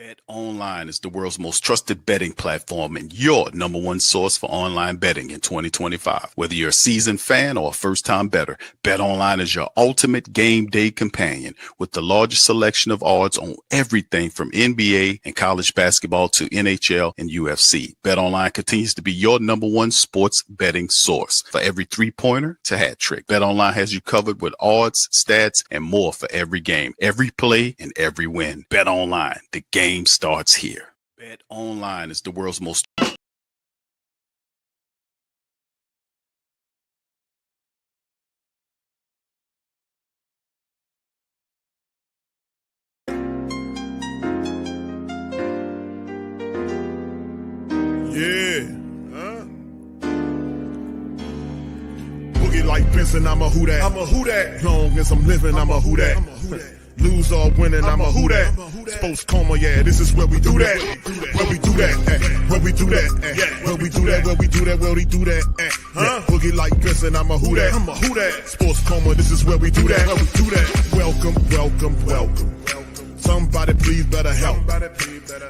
Bet Online is the world's most trusted betting platform and your number one source for online betting in 2025. Whether you're a seasoned fan or a first-time bettor, Bet Online is your ultimate game day companion with the largest selection of odds on everything from NBA and college basketball to NHL and UFC. Bet Online continues to be your number one sports betting source for every three-pointer to hat trick. Bet Online has you covered with odds, stats, and more for every game, every play, and every win. Bet Online, the game starts here. Bet Online is the world's most Boogie like Benson, I'm a who that. I'm a who that. Long as I'm living, I'm a who that. Lose or winning, I'm a who that. Sports Coma, yeah, this is where we do that. Where we do that, where we do that, where we do that, where we do that, where we do that. Boogie like Benson, I'm a who that. I'm a who that. Sports Coma, this is where we do that. Where we do that. Welcome, welcome, welcome. Somebody please better help.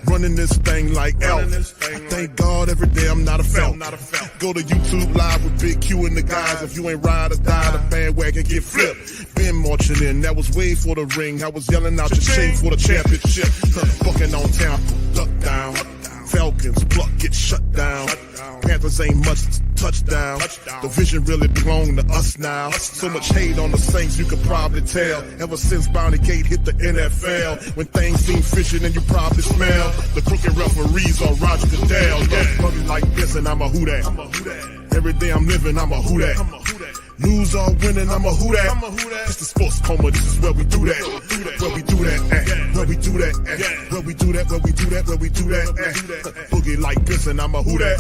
Running this thing like Elf. I thank God every day I'm not a felt. Go to YouTube Live with Big Q and the guys. If you ain't ride or die, the bandwagon get flipped. Been marching in, that was way for the ring. I was yelling out your chain for the championship. Fucking on town, duck down. Falcons, pluck, get shut down. Panthers ain't much touchdown. The vision really belong to us now. So much hate on the Saints, you could probably tell. Ever since Bounty Gate hit the NFL, when things seem fishy and you probably smell the crooked referees on Roger Goodell. Buggy like this and I'm a who that. Every day I'm living, I'm a who that. Lose or winning, I'm a who that. It's the Sports Coma, this is where we do that. Where we do that, where we do that, where we do that, where we do that, where we do that. Boogie like this and I'm a who that.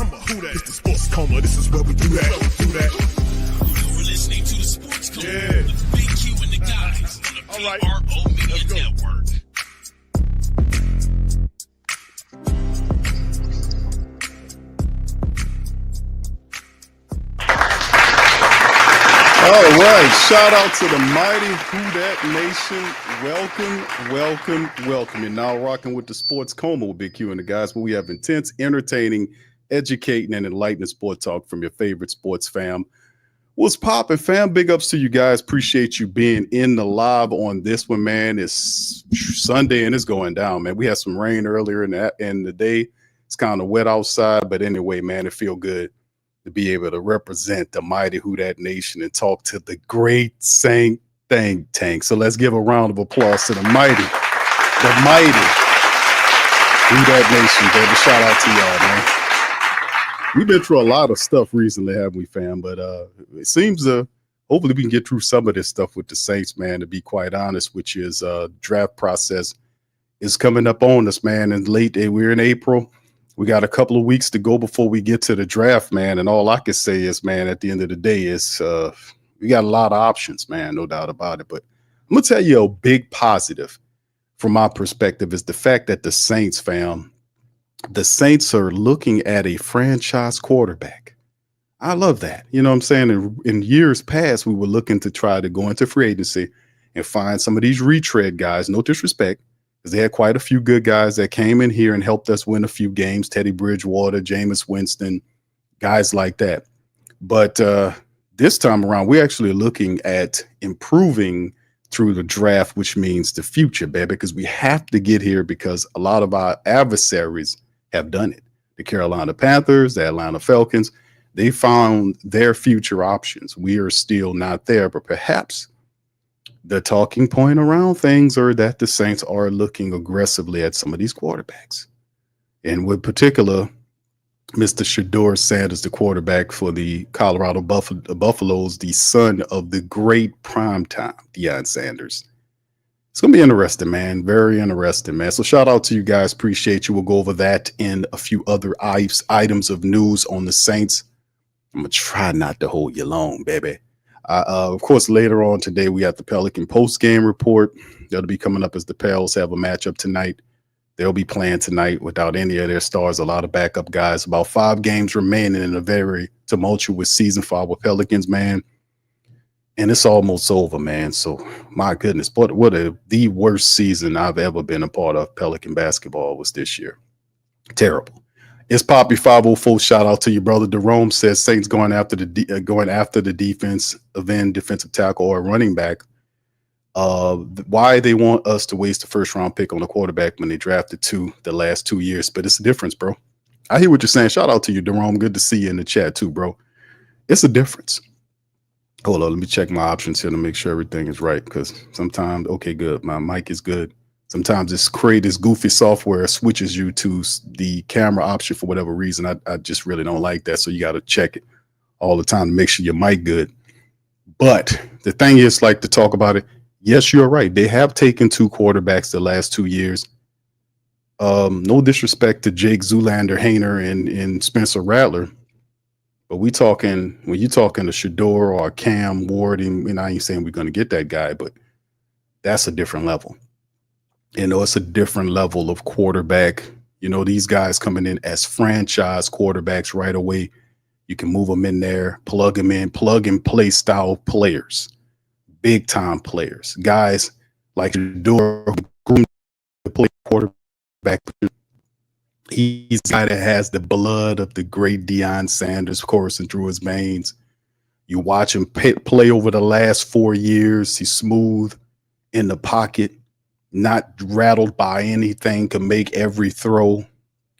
It's the Sports Coma, this is where we do that. You're listening to the Sports Coma with Big Q and the guys on the PRO Media Network. All right, shout out to the mighty Who Dat Nation. Welcome. You're now rocking with the Sports Coma with Big Q and the guys, where we have intense, entertaining, educating, and enlightening sport talk from your favorite sports fam. What's poppin', fam? Big ups to you guys. Appreciate you being in the live on this one, man. It's Sunday and it's going down, man. We had some rain earlier in the day. It's kind of wet outside, but anyway, man, it feel good to be able to represent the mighty Who Dat Nation and talk to the great Saint think tank. So let's give a round of applause to the mighty Who Dat Nation, baby. Shout out to y'all, man. We've been through a lot of stuff recently, haven't we, fam? But it seems hopefully we can get through some of this stuff with the Saints, man, to be quite honest, which is draft process is coming up on us, man. And we're in April. We got a couple of weeks to go before we get to the draft, man. And all I can say is, man, at the end of the day is we got a lot of options, man, no doubt about it. But I'm going to tell you a big positive from my perspective is the fact that the Saints, fam, the Saints are looking at a franchise quarterback. I love that. You know what I'm saying? In years past, we were looking to try to go into free agency and find some of these retread guys, no disrespect, because they had quite a few good guys that came in here and helped us win a few games. Teddy Bridgewater, Jameis Winston, guys like that. But this time around, we're actually looking at improving through the draft, which means the future, baby, because we have to get here because a lot of our adversaries have done it. The Carolina Panthers, the Atlanta Falcons, they found their future options. We are still not there, but perhaps the talking point around things are that the Saints are looking aggressively at some of these quarterbacks. And with particular, Mr. Shedeur Sanders, the quarterback for the Colorado Buffaloes, the son of the great primetime Deion Sanders. It's going to be interesting, man. Very interesting, man. So shout out to you guys. Appreciate you. We'll go over that and a few other items of news on the Saints. I'm going to try not to hold you long, baby. Of course, later on today, we have the Pelican post-game report. That'll be coming up as the Pels have a matchup tonight. They'll be playing tonight without any of their stars, a lot of backup guys. About 5 games remaining in a very tumultuous season for our Pelicans, man. and it's almost over, man. So my goodness, the worst season I've ever been a part of Pelican basketball was this year. Terrible. It's Poppy 504. Shout out to you, brother. Jerome says Saints going after the defense, defensive tackle or running back. Why they want us to waste the first round pick on a quarterback when they drafted the last 2 years, but it's a difference, bro. I hear what you're saying. Shout out to you, Jerome. Good to see you in the chat too, bro. It's a difference. Hold on, let me check my options here to make sure everything is right. Because sometimes, okay, good. My mic is good. Sometimes this goofy software switches you to the camera option for whatever reason. I just really don't like that. So you got to check it all the time to make sure your mic good. But the thing is, like, to talk about it, yes, you're right. They have taken 2 quarterbacks the last 2 years. No disrespect to Jake Zoolander, Hayner, and Spencer Rattler. But when you're talking to Shedeur or Cam Ward, and I ain't saying we're going to get that guy, but that's a different level. It's a different level of quarterback. These guys coming in as franchise quarterbacks right away. You can move them in there, plug them in, plug and play style players, big time players, guys like Shedeur who to play quarterback. He's a guy that has the blood of the great Deion Sanders coursing through his veins. You watch him play over the last 4 years. He's smooth in the pocket, not rattled by anything, can make every throw.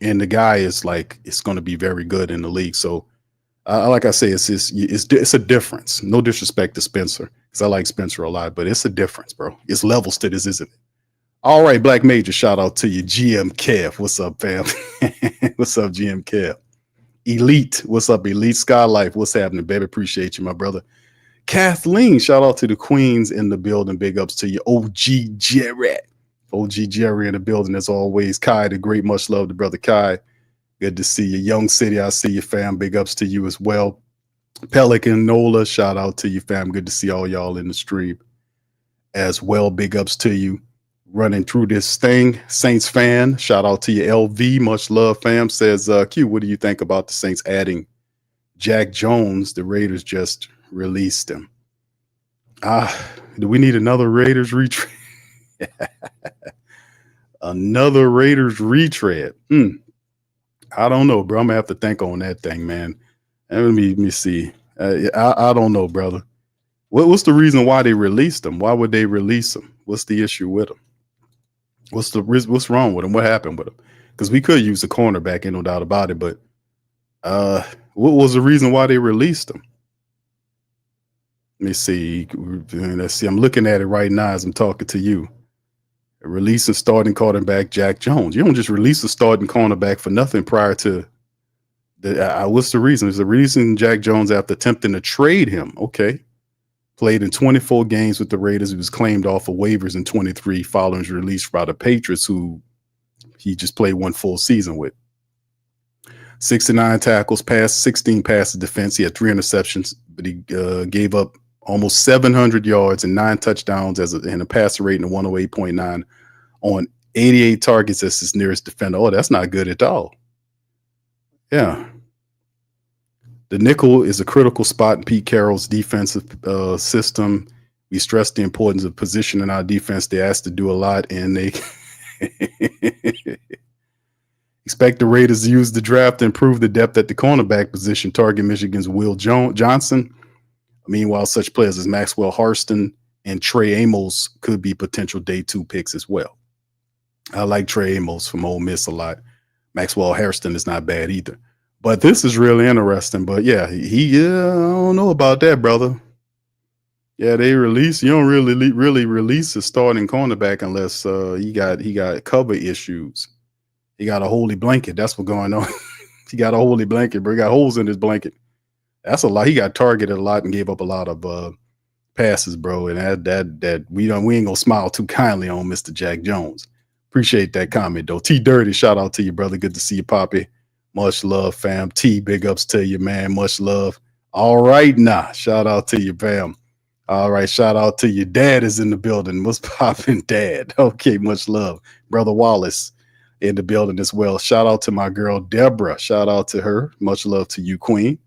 And the guy is it's going to be very good in the league. So, like I say, it's a difference. No disrespect to Spencer, because I like Spencer a lot, but it's a difference, bro. It's levels to this, isn't it? All right, Black Major, shout out to you. GM Kev, what's up, fam? What's up, GM Kev? Elite, what's up, Elite Skylife? What's happening, baby? Appreciate you, my brother. Kathleen, shout out to the Queens in the building. Big ups to you. OG Jerry in the building as always. Kai, the great, much love to brother Kai. Good to see you. Young City, I see you, fam. Big ups to you as well. Pelican, Nola, shout out to you, fam. Good to see all y'all in the stream as well. Big ups to you. Running through this thing. Saints fan, shout out to you. LV, much love, fam. Says, Q, what do you think about the Saints adding Jack Jones? The Raiders just released him. Do we need another Raiders retread? Another Raiders retread. I don't know, bro. I'm gonna have to think on that thing, man. Let me see. I don't know, brother. What's the reason why they released him? Why would they release him? What's the issue with him? What's wrong with him? What happened with him? Because we could use a cornerback, ain't no doubt about it. But what was the reason why they released him? Let me see. I'm looking at it right now as I'm talking to you. Releasing starting cornerback Jack Jones. You don't just release a starting cornerback for nothing prior to what's the reason? Is the reason Jack Jones after attempting to trade him? Okay. Played in 24 games with the Raiders. He was claimed off of waivers in 23 following his release by the Patriots, who he just played one full season with. 69 tackles, 16 passes defense. He had 3 interceptions, but he gave up almost 700 yards and 9 touchdowns and a passer rating of 108.9 on 88 targets as his nearest defender. Oh, that's not good at all. Yeah. The nickel is a critical spot in Pete Carroll's defensive system. We stress the importance of positioning our defense. They asked to do a lot, and they expect the Raiders to use the draft to improve the depth at the cornerback position. Target Michigan's Will Johnson. Meanwhile, such players as Maxwell Harston and Trey Amos could be potential day 2 picks as well. I like Trey Amos from Ole Miss a lot. Maxwell Harston is not bad either. But this is really interesting. But yeah, I don't know about that, brother. Yeah, you don't really release a starting cornerback unless he got cover issues. He got a holy blanket. That's what's going on. He got a holy blanket, bro. He got holes in his blanket. That's a lot. He got targeted a lot and gave up a lot of passes, bro. And that we ain't gonna smile too kindly on Mr. Jack Jones. Appreciate that comment though. T Dirty, shout out to you, brother. Good to see you, Poppy. Much love, fam. T, big ups to you, man. Much love. All right, shout out to you, fam. All right, shout out to you. Dad is in the building. What's poppin', Dad? Okay, much love. Brother Wallace in the building as well. Shout out to my girl, Deborah. Shout out to her. Much love to you, Queen.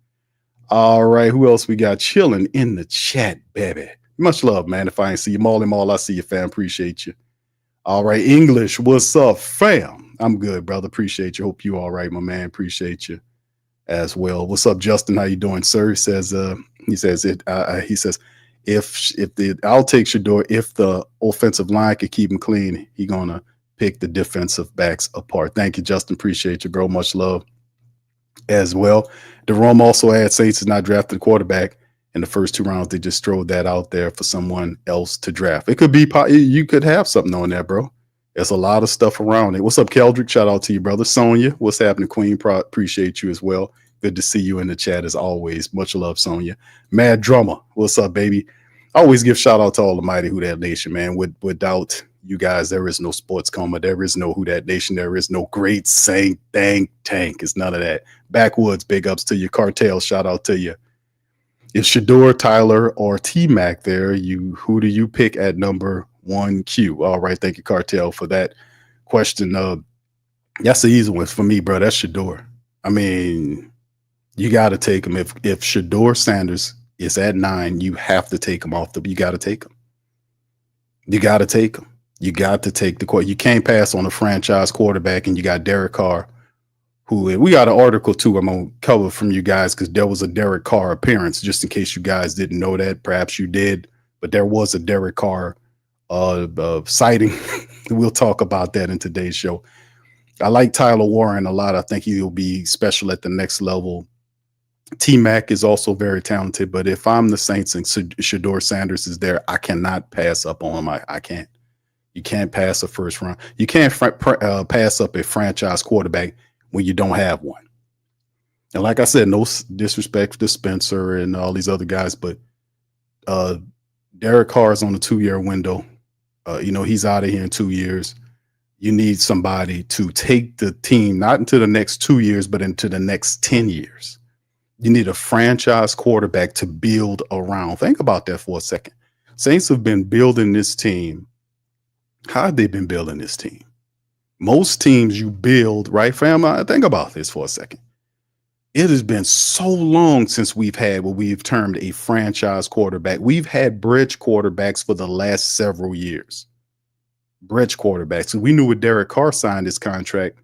All right, who else we got chilling in the chat, baby? Much love, man. If I ain't see you, Mall, I see you, fam. Appreciate you. All right, English, what's up, fam? I'm good, brother. Appreciate you. Hope you all right, my man. Appreciate you as well. What's up, Justin? How you doing, sir? He says I'll take Shedeur if the offensive line could keep him clean. He gonna pick the defensive backs apart. Thank you, Justin. Appreciate you, bro. Much love as well. Jerome also adds Saints is not drafted a quarterback in the first 2 rounds. They just throw that out there for someone else to draft. It could be, you could have something on there, bro. There's a lot of stuff around it. What's up, Keldrick? Shout out to you, brother. Sonia, what's happening, Queen? Appreciate you as well. Good to see you in the chat as always. Much love, Sonia. Mad Drummer, what's up, baby? I always give shout out to all the mighty Who Dat Nation, man. Without you guys, there is no Sports Coma. There is no Who Dat Nation. There is no great Saint tank. It's none of that. Backwoods, big ups to you. Cartel, shout out to you. Is Shedeur, Tyler, or T-Mac there? Who do you pick at number 1Q? All right, thank you, Cartel, for that question. That's the easy one for me, bro. That's Shedeur. I mean, you got to take him. If Shedeur Sanders is at 9, you have to take him off. You got to take him. You got to take him. You got to take the court. You can't pass on a franchise quarterback, and you got Derek Carr, who we got an article too I'm going to cover from you guys because there was a Derek Carr appearance, just in case you guys didn't know that. Perhaps you did, but there was a Derek Carr sighting. We'll talk about that in today's show. I like Tyler Warren a lot. I think he'll be special at the next level. T-Mac is also very talented, but if I'm the Saints and Shedeur Sanders is there, I cannot pass up on him. I can't. You can't pass a first round. You can't pass up a franchise quarterback when you don't have one. And like I said, no disrespect to Spencer and all these other guys, but Derek Carr is on a 2-year window. He's out of here in 2 years. You need somebody to take the team, not into the next 2 years, but into the next 10 years. You need a franchise quarterback to build around. Think about that for a second. Saints have been building this team. How have they been building this team? Most teams you build, right, fam? Think about this for a second. It has been so long since we've had what we've termed a franchise quarterback. We've had bridge quarterbacks for the last several years. Bridge quarterbacks. So we knew when Derek Carr signed his contract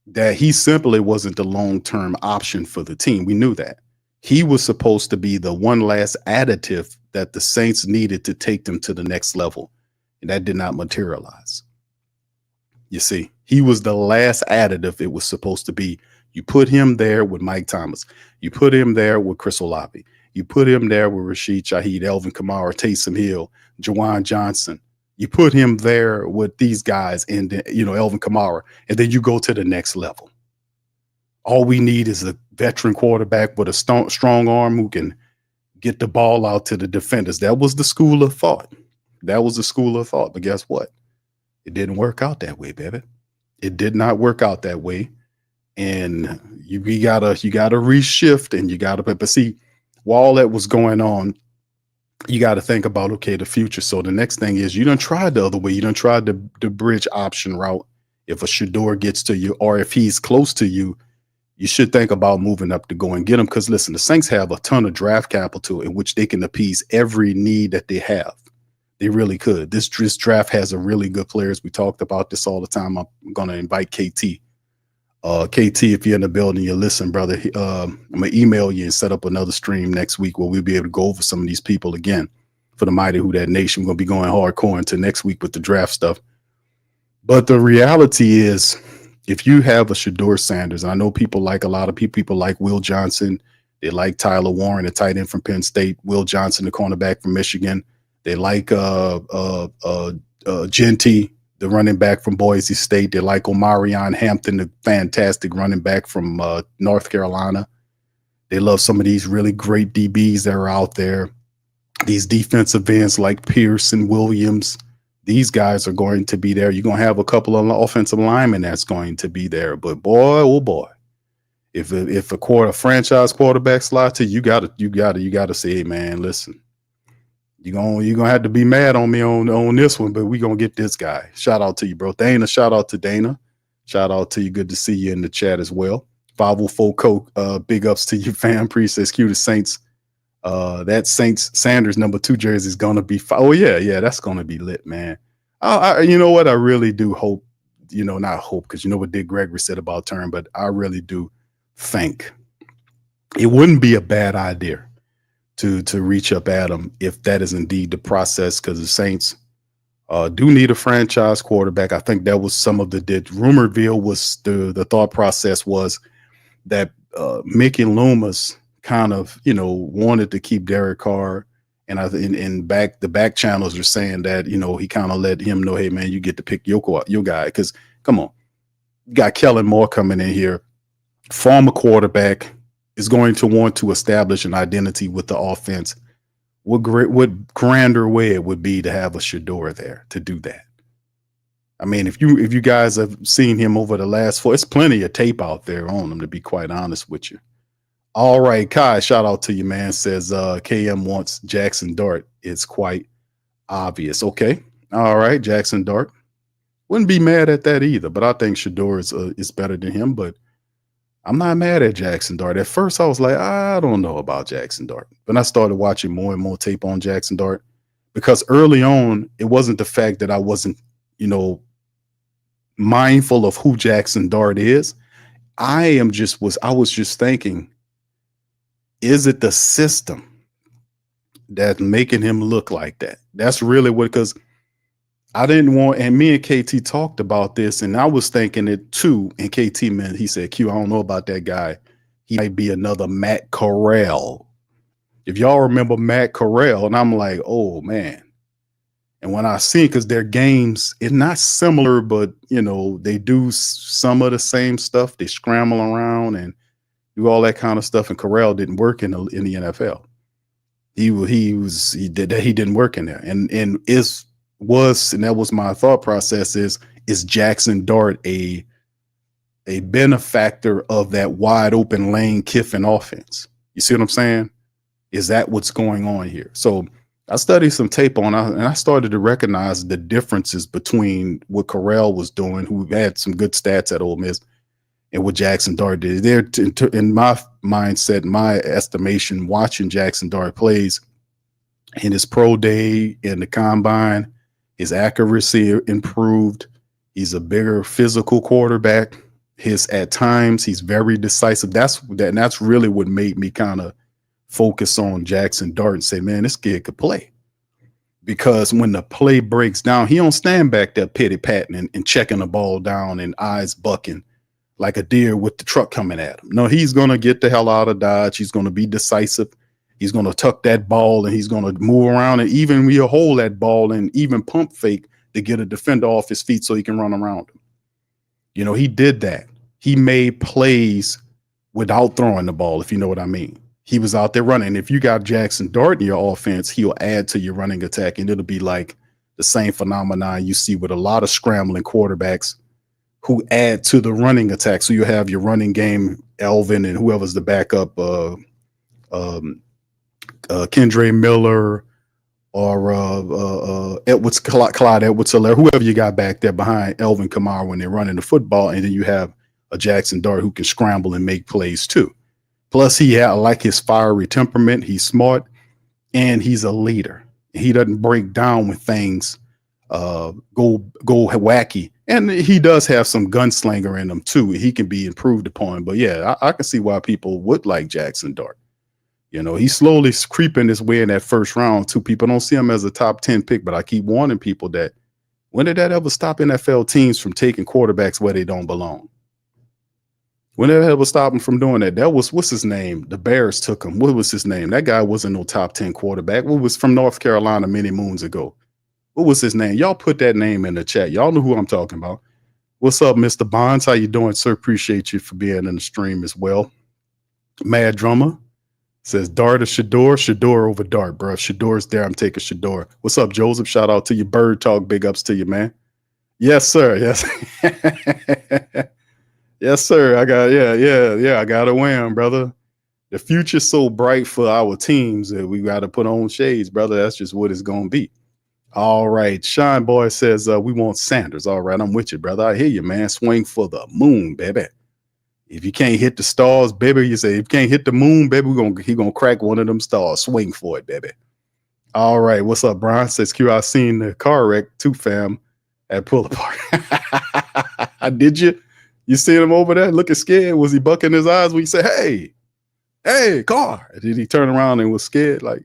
that he simply wasn't the long-term option for the team. We knew that. He was supposed to be the one last additive that the Saints needed to take them to the next level. And that did not materialize. You see, he was the last additive it was supposed to be. You put him there with Mike Thomas. You put him there with Chris Olave. You put him there with Rashid Shaheed, Elvin Kamara, Taysom Hill, Jawan Johnson. You put him there with these guys and, Elvin Kamara, and then you go to the next level. All we need is a veteran quarterback with a strong arm who can get the ball out to the defenders. That was the school of thought. But guess what? It didn't work out that way, baby. It did not work out that way. And you gotta reshift, and you gotta, but see, while all that was going on, you got to think about, okay, the future. So the next thing is you done tried the other way. You done tried the bridge option route. If a Shedeur gets to you, or if he's close to you, you should think about moving up to go and get him. Because listen, the Saints have a ton of draft capital in which they can appease every need that they have. They really could. This draft has a really good players. We talked about this all the time. I'm going to invite KT. KT, if you're in the building, you listen, brother. I'm going to email you and set up another stream next week where we'll be able to go over some of these people again for the mighty Who Dat Nation. We're going to be going hardcore into next week with the draft stuff. But the reality is, if you have a Shedeur Sanders, I know a lot of people like Will Johnson. They like Tyler Warren, the tight end from Penn State. Will Johnson, the cornerback from Michigan. They like Genty, the running back from Boise State. They like Omarion Hampton, the fantastic running back from North Carolina. They love some of these really great DBs that are out there. These defensive ends like Pierce and Williams. These guys are going to be there. You're going to have a couple of offensive linemen that's going to be there. But boy, oh boy, if a franchise quarterback slot to you, you gotta say, hey, man, listen. You're gonna have to be mad on me on this one, but we're gonna get this guy. Shout out to you, bro. Dana, shout out to Dana. Shout out to you. Good to see you in the chat as well. 504 Coke, big ups to you, fam. Appreciate Q the Saints. That Saints Sanders #2 jersey is gonna be oh yeah, that's gonna be lit, man. You know what? I really do hope, not hope, because you know what Dick Gregory said about turn, but I really do think it wouldn't be a bad idea to reach up at him if that is indeed the process, because the Saints do need a franchise quarterback. I think that was some of the rumorville was the thought process was that Mickey Loomis kind of wanted to keep Derek Carr, and the back channels are saying that he kind of let him know, hey man, you get to pick your guy, because come on, you got Kellen Moore coming in here, former quarterback, is going to want to establish an identity with the offense. What grander way it would be to have a Shedeur there to do that. I mean, if you guys have seen him over the last it's plenty of tape out there on him, to be quite honest with you. All right, Kai, shout out to you, man. Says KM wants Jackson Dart. It's quite obvious. Okay. All right, Jackson Dart. Wouldn't be mad at that either, but I think Shedeur is better than him, but I'm not mad at Jackson Dart. At first, I was like, I don't know about Jackson Dart. But I started watching more and more tape on Jackson Dart, because early on, it wasn't the fact that I wasn't, mindful of who Jackson Dart is. I was just thinking, is it the system that's making him look like that? That's really what, because I didn't want, and me and KT talked about this, and I was thinking it too. And KT, man, he said, Q, I don't know about that guy. He might be another Matt Corral. If y'all remember Matt Corral, and I'm like, oh man. And when I see, because their games, it's not similar, but they do some of the same stuff. They scramble around and do all that kind of stuff. And Corral didn't work in the NFL. He didn't work in there. And that was my thought process is Jackson Dart a benefactor of that wide open Lane Kiffin offense? You see what I'm saying? Is that what's going on here? So I studied some tape on it, and I started to recognize the differences between what Corral was doing, who had some good stats at Ole Miss, and what Jackson Dart did. In my mindset, my estimation, watching Jackson Dart plays in his pro day, in the combine, his accuracy improved. He's a bigger physical quarterback. At times, he's very decisive. That's really what made me kind of focus on Jackson Dart and say, man, this kid could play. Because when the play breaks down, he don't stand back there pity-patting and checking the ball down and eyes bucking like a deer with the truck coming at him. No, he's going to get the hell out of Dodge. He's going to be decisive. He's going to tuck that ball, and he's going to move around, and even he'll hold that ball and even pump fake to get a defender off his feet so he can run around him. He did that. He made plays without throwing the ball, if you know what I mean. He was out there running. If you got Jackson Dart in your offense, he'll add to your running attack, and it'll be like the same phenomenon you see with a lot of scrambling quarterbacks who add to the running attack. So you have your running game, Elvin, and whoever's the backup, Kendre Miller or Clyde Edwards-Helaire, whoever you got back there behind Elvin Kamara when they're running the football, and then you have a Jackson Dart who can scramble and make plays too. Plus, I like his fiery temperament. He's smart, and he's a leader. He doesn't break down when things go wacky. And he does have some gunslinger in him too. He can be improved upon. But yeah, I can see why people would like Jackson Dart. He's slowly creeping his way in that first round too. People don't see him as a top 10 pick, but I keep warning people that when did that ever stop NFL teams from taking quarterbacks where they don't belong? When did that ever stop him from doing that? That was, what's his name? The Bears took him. What was his name? That guy wasn't no top 10 quarterback. What was from North Carolina many moons ago? What was his name? Y'all put that name in the chat. Y'all know who I'm talking about. What's up, Mr. Bonds? How you doing, sir? Appreciate you for being in the stream as well. Mad Drummer says Dart or Shedeur? Shedeur over Dart, bro. If Shedeur's there, I'm taking Shedeur. What's up, Joseph? Shout out to you. Bird Talk. Big ups to you, man. Yes, sir. Yes. Yes, sir. I got to win, brother. The future's so bright for our teams that we got to put on shades, brother. That's just what it's going to be. All right. Shine Boy says we want Sanders. All right. I'm with you, brother. I hear you, man. Swing for the moon, baby. If you can't hit the stars, baby, you say, if you can't hit the moon, baby, he gonna crack one of them stars. Swing for it, baby. All right, what's up, Brian? Says Q, I seen the car wreck too, fam, at Pull Apart. Did you? You seen him over there looking scared? Was he bucking his eyes when you said, hey, Carr? Did he turn around and was scared? Like,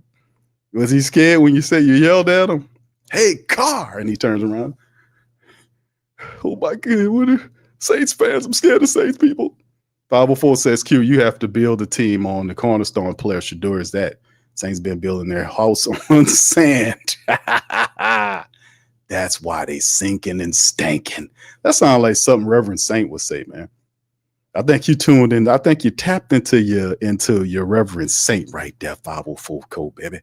was he scared when you said you yelled at him? Hey, Carr, and he turns around. Oh my God, what are Saints fans? I'm scared of Saints people. 504 says, Q, you have to build a team on the cornerstone player. Shedeur is that. Saints been building their house on sand. That's why they sinking and stanking. That sounds like something Reverend Saint would say, man. I think you tuned in. I think you tapped into your Reverend Saint right there, 504 code, baby.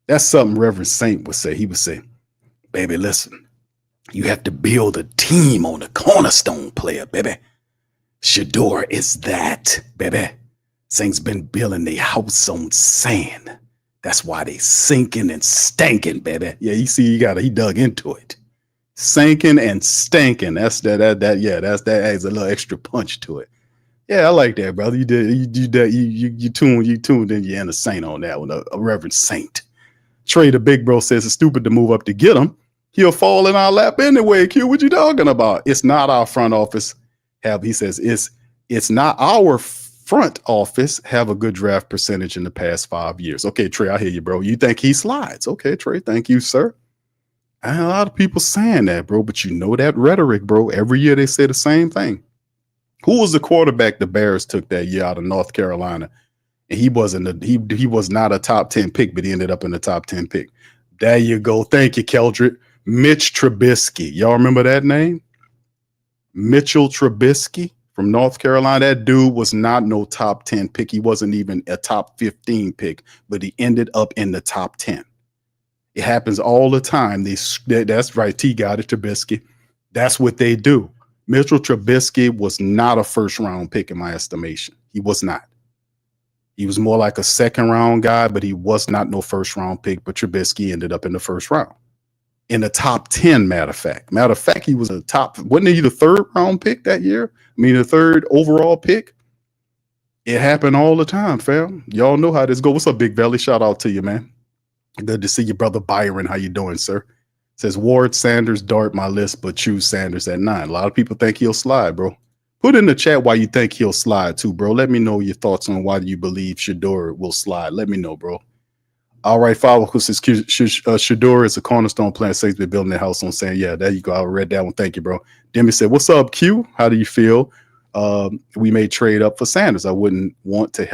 That's something Reverend Saint would say. He would say, baby, listen, you have to build a team on the cornerstone player, baby. Shedeur is that, baby. Saints been building their house on sand. That's why they sinking and stanking, baby. Yeah, you see, he dug into it. Sinking and stanking. That's that adds a little extra punch to it. Yeah, I like that, brother. You tuned in, you're in a saint on that one, a Reverend Saint. Trey the Big Bro says it's stupid to move up to get him. He'll fall in our lap anyway. Q, what you talking about? It's not our front office. He says it's not our front office have a good draft percentage in the past 5 years. Okay, Trey, I hear you, bro. You think he slides? Okay, Trey, thank you, sir. And a lot of people saying that, bro, but you know that rhetoric, bro. Every year they say the same thing. Who was the quarterback the Bears took that year out of North Carolina? And he was not a top 10 pick, but he ended up in the top 10 pick. There you go. Thank you, Keldrick. Mitch Trubisky. Y'all remember that name? Mitchell Trubisky from North Carolina. That dude was not no top 10 pick. He wasn't even a top 15 pick, but he ended up in the top 10. It happens all the time. That's right. T got it, Trubisky. That's what they do. Mitchell Trubisky was not a first round pick in my estimation. He was not. He was more like a second round guy, but he was not no first round pick. But Trubisky ended up in the first round. In the top 10, matter of fact, he was wasn't he the third round pick that year? I mean, the third overall pick. It happened all the time, fam. Y'all know how this goes. What's up, Big Belly? Shout out to you, man. Good to see you, brother Byron. How you doing, sir? Says Ward, Sanders, Dart my list, but choose Sanders at 9. A lot of people think he'll slide, bro. Put in the chat why you think he'll slide too, bro. Let me know your thoughts on why you believe Shedeur will slide. Let me know, bro. All right, follow who says Shedeur is a cornerstone player. Saints been building their house on sand. Yeah, there you go. I read that one. Thank you, bro. Demi said, "What's up, Q? How do you feel? We may trade up for Sanders. I wouldn't want to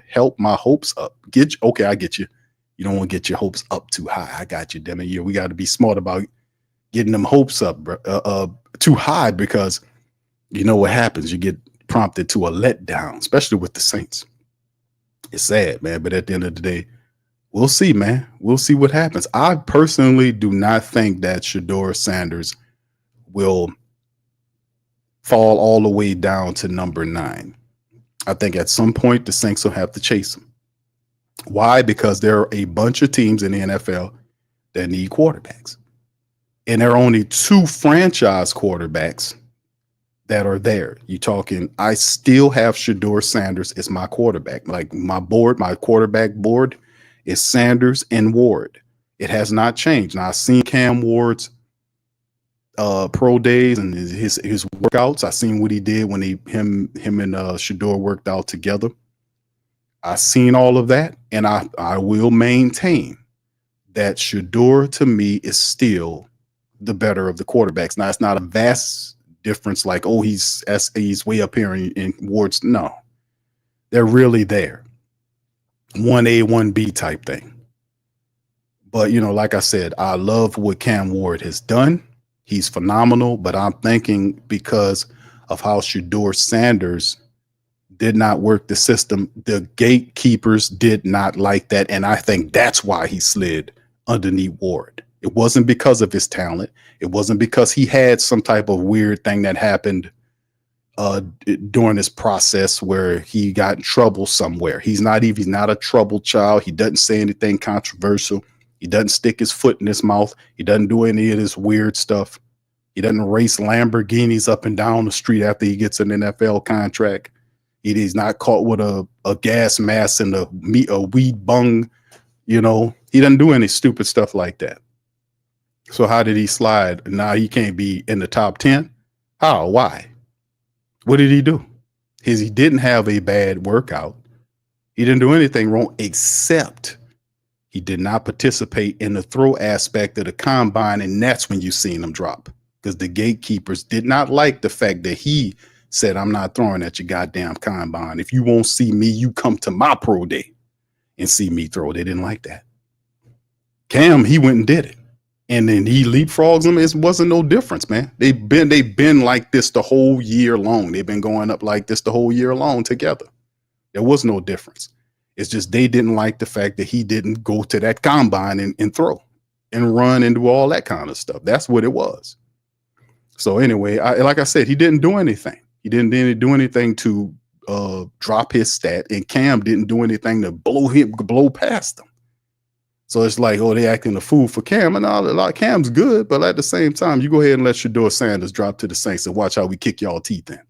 help my hopes up. Okay, I get you. You don't want to get your hopes up too high. I got you, Demi. We got to be smart about getting them hopes up too high, because you know what happens. You get prompted to a letdown, especially with the Saints. It's sad, man. But at the end of the day, we'll see, man. We'll see what happens. I personally do not think that Shedeur Sanders will fall all the way down to number 9. I think at some point the Saints will have to chase him. Why? Because there are a bunch of teams in the NFL that need quarterbacks. And there are only 2 franchise quarterbacks that are there. You talking, I still have Shedeur Sanders as my quarterback. Like my quarterback board is Sanders and Ward. It has not changed. Now I've seen Cam Ward's pro days and his workouts. I seen what he did when him and Shedeur worked out together. I've seen all of that, and I will maintain that Shedeur to me is still the better of the quarterbacks. Now it's not a vast difference like, oh, he's way up here in Ward's. No, they're really there. 1A, 1B type thing. But, you know, like I said, I love what Cam Ward has done. He's phenomenal, but I'm thinking because of how Shedeur Sanders did not work the system, the gatekeepers did not like that, and I think that's why he slid underneath Ward. It wasn't because of his talent. It wasn't because he had some type of weird thing that happened during this process where he got in trouble somewhere. He's not a troubled child. He doesn't say anything controversial. He doesn't stick his foot in his mouth. He doesn't do any of this weird stuff. He doesn't race Lamborghinis up and down the street after he gets an NFL contract. He's not caught with a gas mask and a weed bung. You know, he doesn't do any stupid stuff like that. So how did he slide? Now he can't be in the top 10. How? Why? What did he do? He didn't have a bad workout. He didn't do anything wrong except he did not participate in the throw aspect of the combine, and that's when you seen him drop, because the gatekeepers did not like the fact that he said, I'm not throwing at your goddamn combine. If you won't see me, you come to my pro day and see me throw. They didn't like that. Cam, he went and did it. And then he leapfrogs them. It wasn't no difference, man. They've been like this the whole year long. They've been going up like this the whole year long together. There was no difference. It's just they didn't like the fact that he didn't go to that combine and throw and run and do all that kind of stuff. That's what it was. So anyway, like I said, he didn't do anything. He didn't do anything to drop his stat, and Cam didn't do anything to blow past him. So it's like, oh, they acting a fool for Cam, and all. Like, Cam's good, but at the same time, you go ahead and let Shedeur Sanders drop to the Saints and watch how we kick y'all teeth in.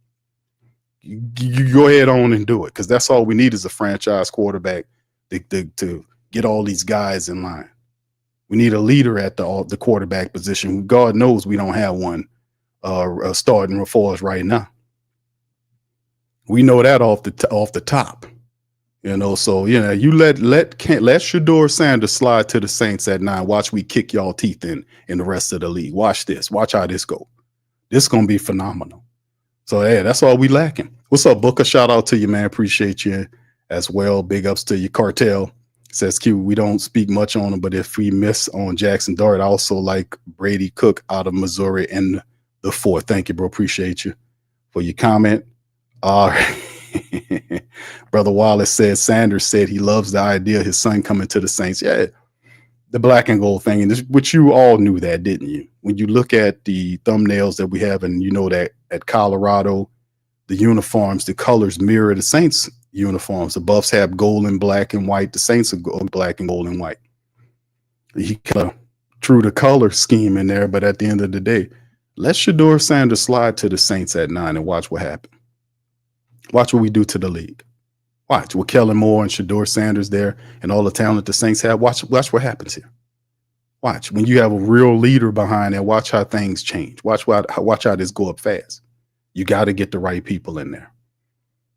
You go ahead on and do it, because that's all we need is a franchise quarterback to get all these guys in line. We need a leader at the quarterback position. God knows we don't have one starting for us right now. We know that off the top. You know, so you let Shedeur Sanders slide to the Saints at 9. Watch we kick y'all teeth in the rest of the league. Watch this. Watch how this go. This gonna be phenomenal. So yeah, that's all we lacking. What's up, Booker? Shout out to you, man. Appreciate you as well. Big ups to you. Cartel says Q. We don't speak much on him, but if we miss on Jackson Dart, I also like Brady Cook out of Missouri in the 4th. Thank you, bro. Appreciate you for your comment. All right. Brother Wallace says Sanders said he loves the idea of his son coming to the Saints. Yeah, the black and gold thing, and which you all knew that, didn't you? When you look at the thumbnails that we have, and you know that at Colorado, the uniforms, the colors mirror the Saints uniforms. The Buffs have gold and black and white. The Saints are black and gold and white. He kind of threw the color scheme in there, but at the end of the day, let Shedeur Sanders slide to the Saints at 9 and watch what happens. Watch what we do to the league. Watch with Kellen Moore and Shedeur Sanders there and all the talent the Saints have. Watch what happens here. Watch when you have a real leader behind it. Watch how things change. Watch how this go up fast. You got to get the right people in there.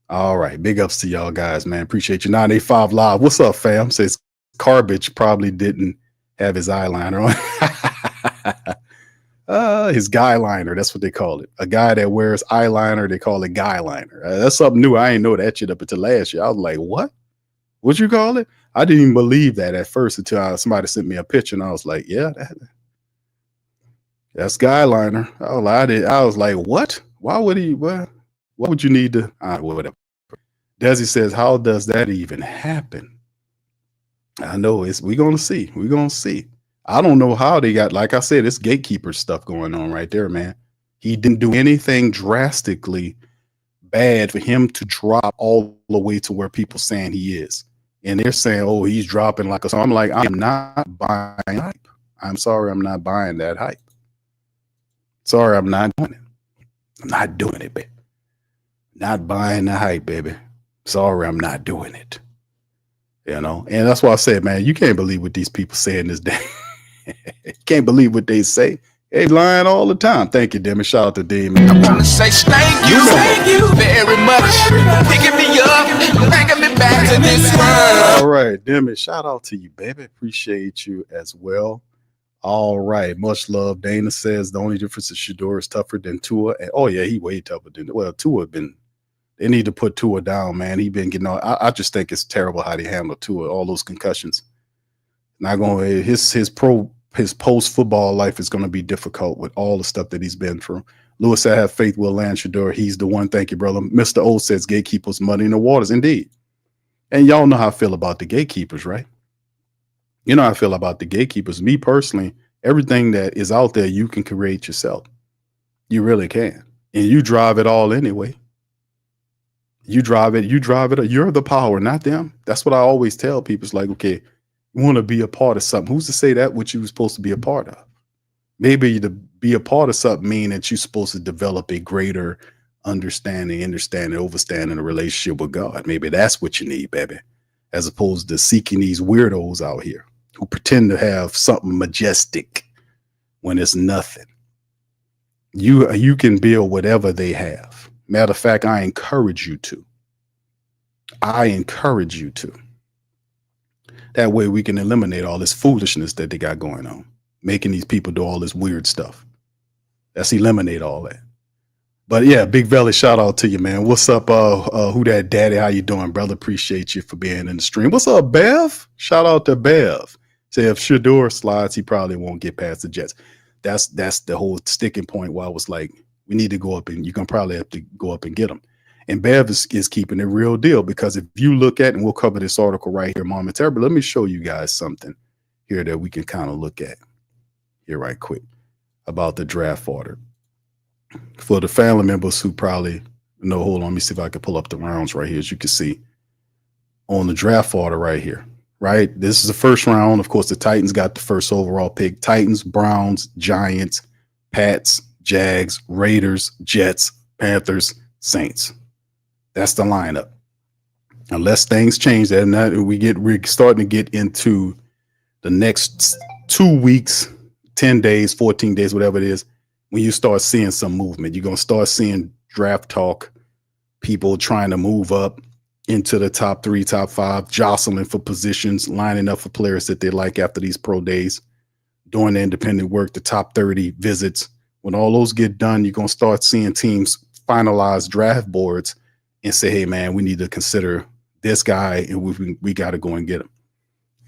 All right. Big ups to y'all guys, man. Appreciate you. 985 Live. What's up, fam? Says Carbage probably didn't have his eyeliner on. His guy liner, that's what they call it. A guy that wears eyeliner, they call it guy liner. That's something new. I ain't know that shit up until last year. I was like, what? What'd you call it? I didn't even believe that at first until somebody sent me a picture, and I was like, yeah, that's guy liner. I was like, what? Why would he? Why would you need to? Whatever. Desi says, how does that even happen? I know we're gonna see. We're gonna see. I don't know how they got, like I said, it's gatekeeper stuff going on right there, man. He didn't do anything drastically bad for him to drop all the way to where people saying he is. And they're saying, oh, he's dropping like a, so I'm like, I'm not buying hype. I'm sorry, I'm not buying that hype. Sorry, I'm not doing it. I'm not doing it, baby. Not buying the hype, baby. Sorry, I'm not doing it. You know, and that's why I said, man, you can't believe what these people say in this day. Can't believe what they say. They lying all the time. Thank you, Demi. Shout out to Demi. I want to say thank you very much. Picking me up, bringing me back to this world. All right, Demi. Shout out to you, baby. Appreciate you as well. All right. Much love. Dana says the only difference is Shedeur is tougher than Tua. And, oh, yeah, he way tougher than, well, Tua been, they need to put Tua down, man. He been getting on. I just think it's terrible how they handle Tua, all those concussions. Not going his post football life is going to be difficult with all the stuff that he's been through. Lewis, I have faith will land Shedeur. He's the one. Thank you, brother. Mr. O says gatekeepers muddy in the waters. Indeed. And y'all know how I feel about the gatekeepers, right? You know how I feel about the gatekeepers. Me personally, everything that is out there, you can create yourself. You really can. And you drive it all anyway. You drive it. You're the power, not them. That's what I always tell people. It's like, okay, you want to be a part of something. Who's to say that what you were supposed to be a part of? Maybe the be a part of something mean that you're supposed to develop a greater understanding overstanding a relationship with God. Maybe that's what you need, baby, as opposed to seeking these weirdos out here who pretend to have something majestic when it's nothing. You can build whatever they have. Matter of fact, I encourage you to. That way we can eliminate all this foolishness that they got going on, making these people do all this weird stuff. Let's eliminate all that. But yeah, Big Belly, shout out to you, man. What's up, Who Dat Daddy? How you doing, brother? Appreciate you for being in the stream. What's up, Bev? Shout out to Bev. Say if Shedeur slides, he probably won't get past the Jets. That's the whole sticking point where I was like, we need to go up and you're going to probably have to go up and get him. And Bev is keeping it real deal, because if you look at, and we'll cover this article right here momentarily, but let me show you guys something here that we can kind of look at here right quick about the draft order. For the family members who probably know, hold on, let me see if I can pull up the rounds right here. As you can see on the draft order right here, right? This is the first round. Of course, the Titans got the first overall pick. Titans, Browns, Giants, Pats, Jags, Raiders, Jets, Panthers, Saints. That's the lineup. Unless things change, we're starting to get into the next 2 weeks, 10 days, 14 days, whatever it is. When you start seeing some movement, you're going to start seeing draft talk, people trying to move up into the top 3, top 5, jostling for positions, lining up for players that they like after these pro days, doing the independent work, the top 30 visits. When all those get done, you're going to start seeing teams finalize draft boards and say, hey, man, we need to consider this guy and we got to go and get him.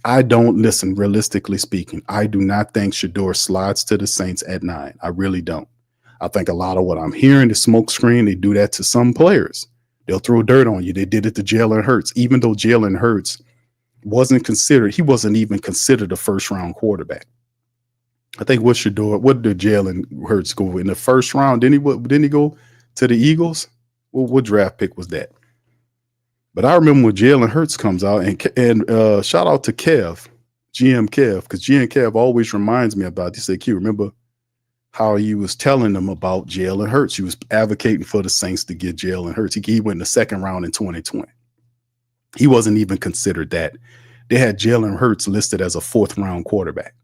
I don't listen, realistically speaking. I do not think Shedeur slides to the Saints at 9. I really don't. I think a lot of what I'm hearing is smoke screen. They do that to some players. They'll throw dirt on you. They did it to Jalen Hurts, even though Jalen Hurts wasn't even considered a first round quarterback. I think what did Jalen Hurts go in the first round? Didn't he go to the Eagles? Well, what draft pick was that? But I remember when Jalen Hurts comes out, and shout out to Kev, GM Kev, because GM Kev always reminds me about this. He said, Q, remember how he was telling them about Jalen Hurts? He was advocating for the Saints to get Jalen Hurts. He went in the second round in 2020. He wasn't even considered that. They had Jalen Hurts listed as a 4th round quarterback.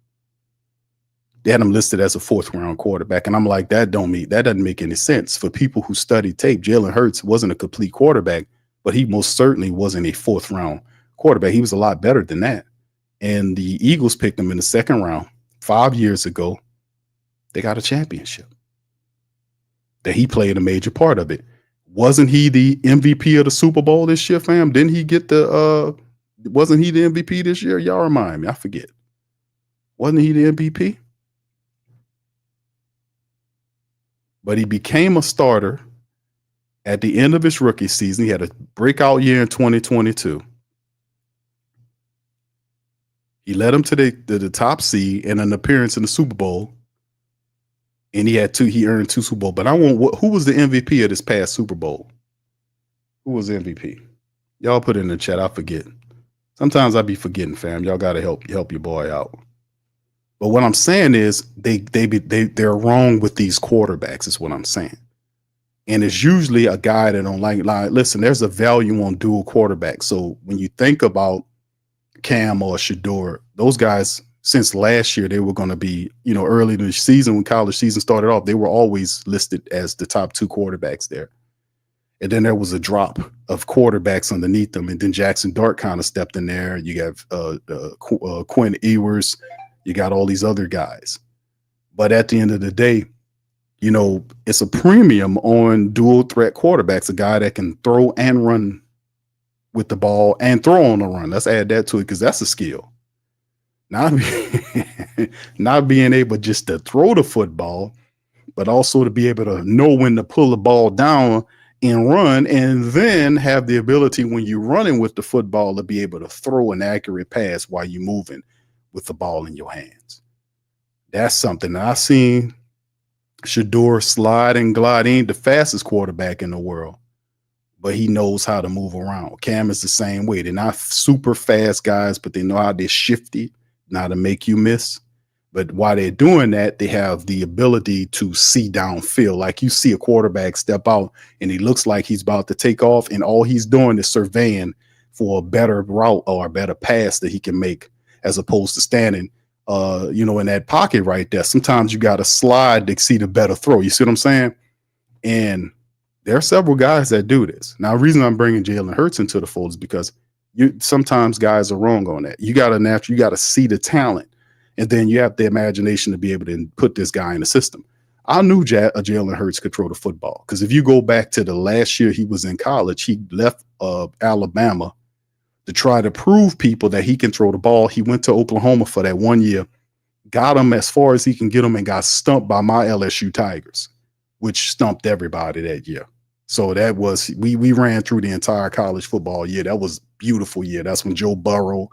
They had him listed as a 4th round quarterback. And I'm like, that doesn't make any sense. For people who study tape, Jalen Hurts wasn't a complete quarterback, but he most certainly wasn't a 4th round quarterback. He was a lot better than that. And the Eagles picked him in the 2nd round 5 years ago. They got a championship. That he played a major part of it. Wasn't he the MVP of the Super Bowl this year, fam? Didn't he get wasn't he the MVP this year? Y'all remind me. I forget. Wasn't he the MVP? But he became a starter at the end of his rookie season. He had a breakout year in 2022. He led him to the top seed and an appearance in the Super Bowl. And he earned 2 Super Bowls. But who was the MVP of this past Super Bowl? Who was the MVP? Y'all put it in the chat. I forget. Sometimes I be forgetting, fam. Y'all got to help your boy out. But what I'm saying is they're wrong with these quarterbacks is what I'm saying. And it's usually a guy that don't like, listen, there's a value on dual quarterbacks. So when you think about Cam or Shedeur, those guys, since last year, they were going to be, early in the season, when college season started off, they were always listed as the top 2 quarterbacks there. And then there was a drop of quarterbacks underneath them. And then Jackson Dart kind of stepped in there. You have Quinn Ewers. You got all these other guys. But at the end of the day, it's a premium on dual threat quarterbacks, a guy that can throw and run with the ball and throw on the run. Let's add that to it because that's a skill. Not being able just to throw the football, but also to be able to know when to pull the ball down and run, and then have the ability when you're running with the football to be able to throw an accurate pass while you're moving with the ball in your hands. That's something that I've seen Shedeur slide and glide. He ain't the fastest quarterback in the world, but he knows how to move around. Cam is the same way. They're not super fast guys, but they know how they're shifty, know how to make you miss. But while they're doing that, they have the ability to see downfield. Like you see a quarterback step out and he looks like he's about to take off, and all he's doing is surveying for a better route or a better pass that he can make, as opposed to standing, in that pocket right there. Sometimes you got to slide to see the better throw. You see what I'm saying? And there are several guys that do this. Now, the reason I'm bringing Jalen Hurts into the fold is because sometimes guys are wrong on that. You got to see the talent. And then you have the imagination to be able to put this guy in the system. I knew Jalen Hurts could throw the football, because if you go back to the last year he was in college, he left Alabama to try to prove people that he can throw the ball. He went to Oklahoma for that 1 year, got him as far as he can get him, and got stumped by my LSU Tigers, which stumped everybody that year. So that was, we ran through the entire college football year. That was a beautiful year. That's when Joe Burrow,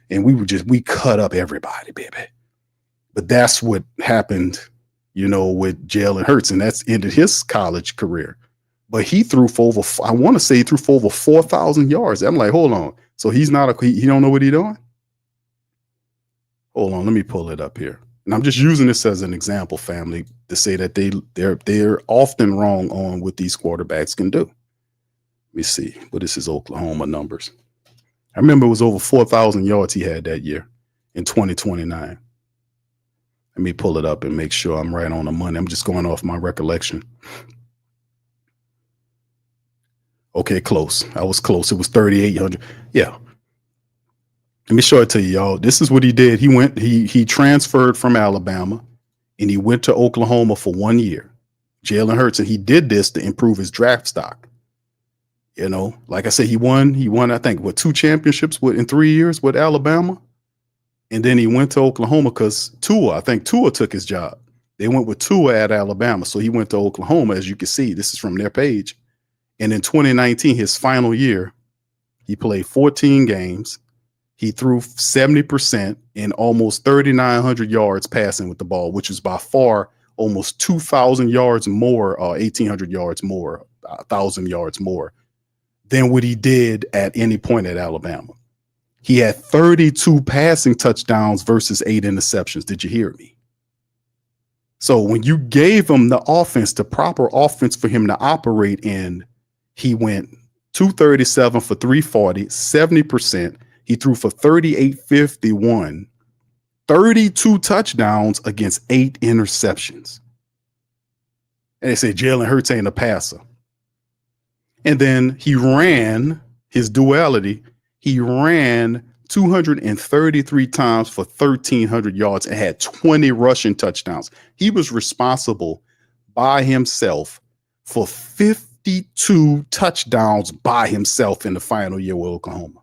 and we cut up everybody, baby. But that's what happened, with Jalen Hurts, and that's ended his college career. But he threw for over, I want to say he threw for over 4,000 yards. I'm like, hold on. So he don't know what he's doing? Hold on, let me pull it up here. And I'm just using this as an example, family, to say that they're often wrong on what these quarterbacks can do. Let me see. What is his Oklahoma numbers? I remember it was over 4,000 yards he had that year in 2029. Let me pull it up and make sure I'm right on the money. I'm just going off my recollection. Okay, close. I was close. It was 3,800. Yeah. Let me show it to you, y'all. This is what he did. He transferred from Alabama, and he went to Oklahoma for 1 year. Jalen Hurts, and he did this to improve his draft stock. Like I said, he won, I think, 2 championships in 3 years with Alabama. And then he went to Oklahoma because Tua took his job. They went with Tua at Alabama. So he went to Oklahoma, as you can see. This is from their page. And in 2019, his final year, he played 14 games. He threw 70% and almost 3,900 yards passing with the ball, which is by far almost 2,000 yards more, 1,800 yards more, 1,000 yards more than what he did at any point at Alabama. He had 32 passing touchdowns versus 8 interceptions. Did you hear me? So when you gave him the offense, the proper offense for him to operate in, he went 237 for 340, 70%. He threw for 3,851, 32 touchdowns against 8 interceptions. And they say Jalen Hurts ain't a passer. And then he ran his duality. He ran 233 times for 1,300 yards and had 20 rushing touchdowns. He was responsible by himself for 52 touchdowns by himself in the final year with Oklahoma.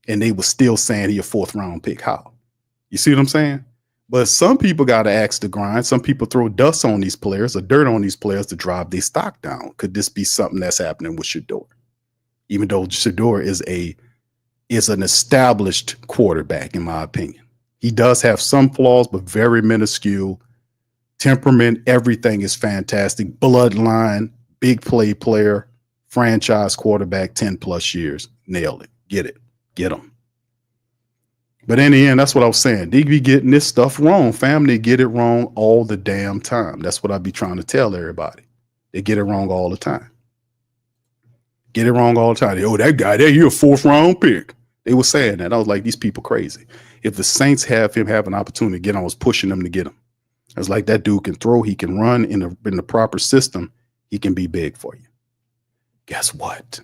And they were still saying he a 4th round pick. How? You see what I'm saying? But some people got to axe the grind. Some people throw dust on these players or dirt on these players to drive their stock down. Could this be something that's happening with Shedeur? Even though Shedeur is an established quarterback, in my opinion. He does have some flaws, but very minuscule. Temperament, everything is fantastic. Bloodline, big play player, franchise quarterback, 10 plus years. Nailed it. Get him. But in the end, that's what I was saying. They be getting this stuff wrong, fam. They get it wrong all the damn time. That's what I be trying to tell everybody. They get it wrong all the time. Get it wrong all the time. Oh, that guy there, you're a 4th round pick. They were saying that. I was like, these people crazy. If the Saints have an opportunity to get him, I was pushing them to get him. I was like, that dude can throw. He can run in the proper system. He can be big for you. Guess what?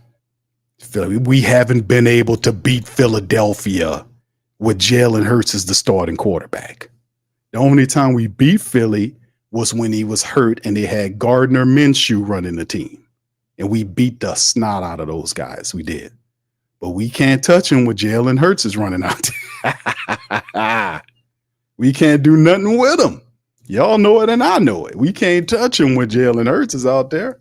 We haven't been able to beat Philadelphia with Jalen Hurts as the starting quarterback. The only time we beat Philly was when he was hurt and they had Gardner Minshew running the team. And we beat the snot out of those guys. We did. But we can't touch him with Jalen Hurts is running out. We can't do nothing with him. Y'all know it and I know it. We can't touch him when Jalen Hurts is out there.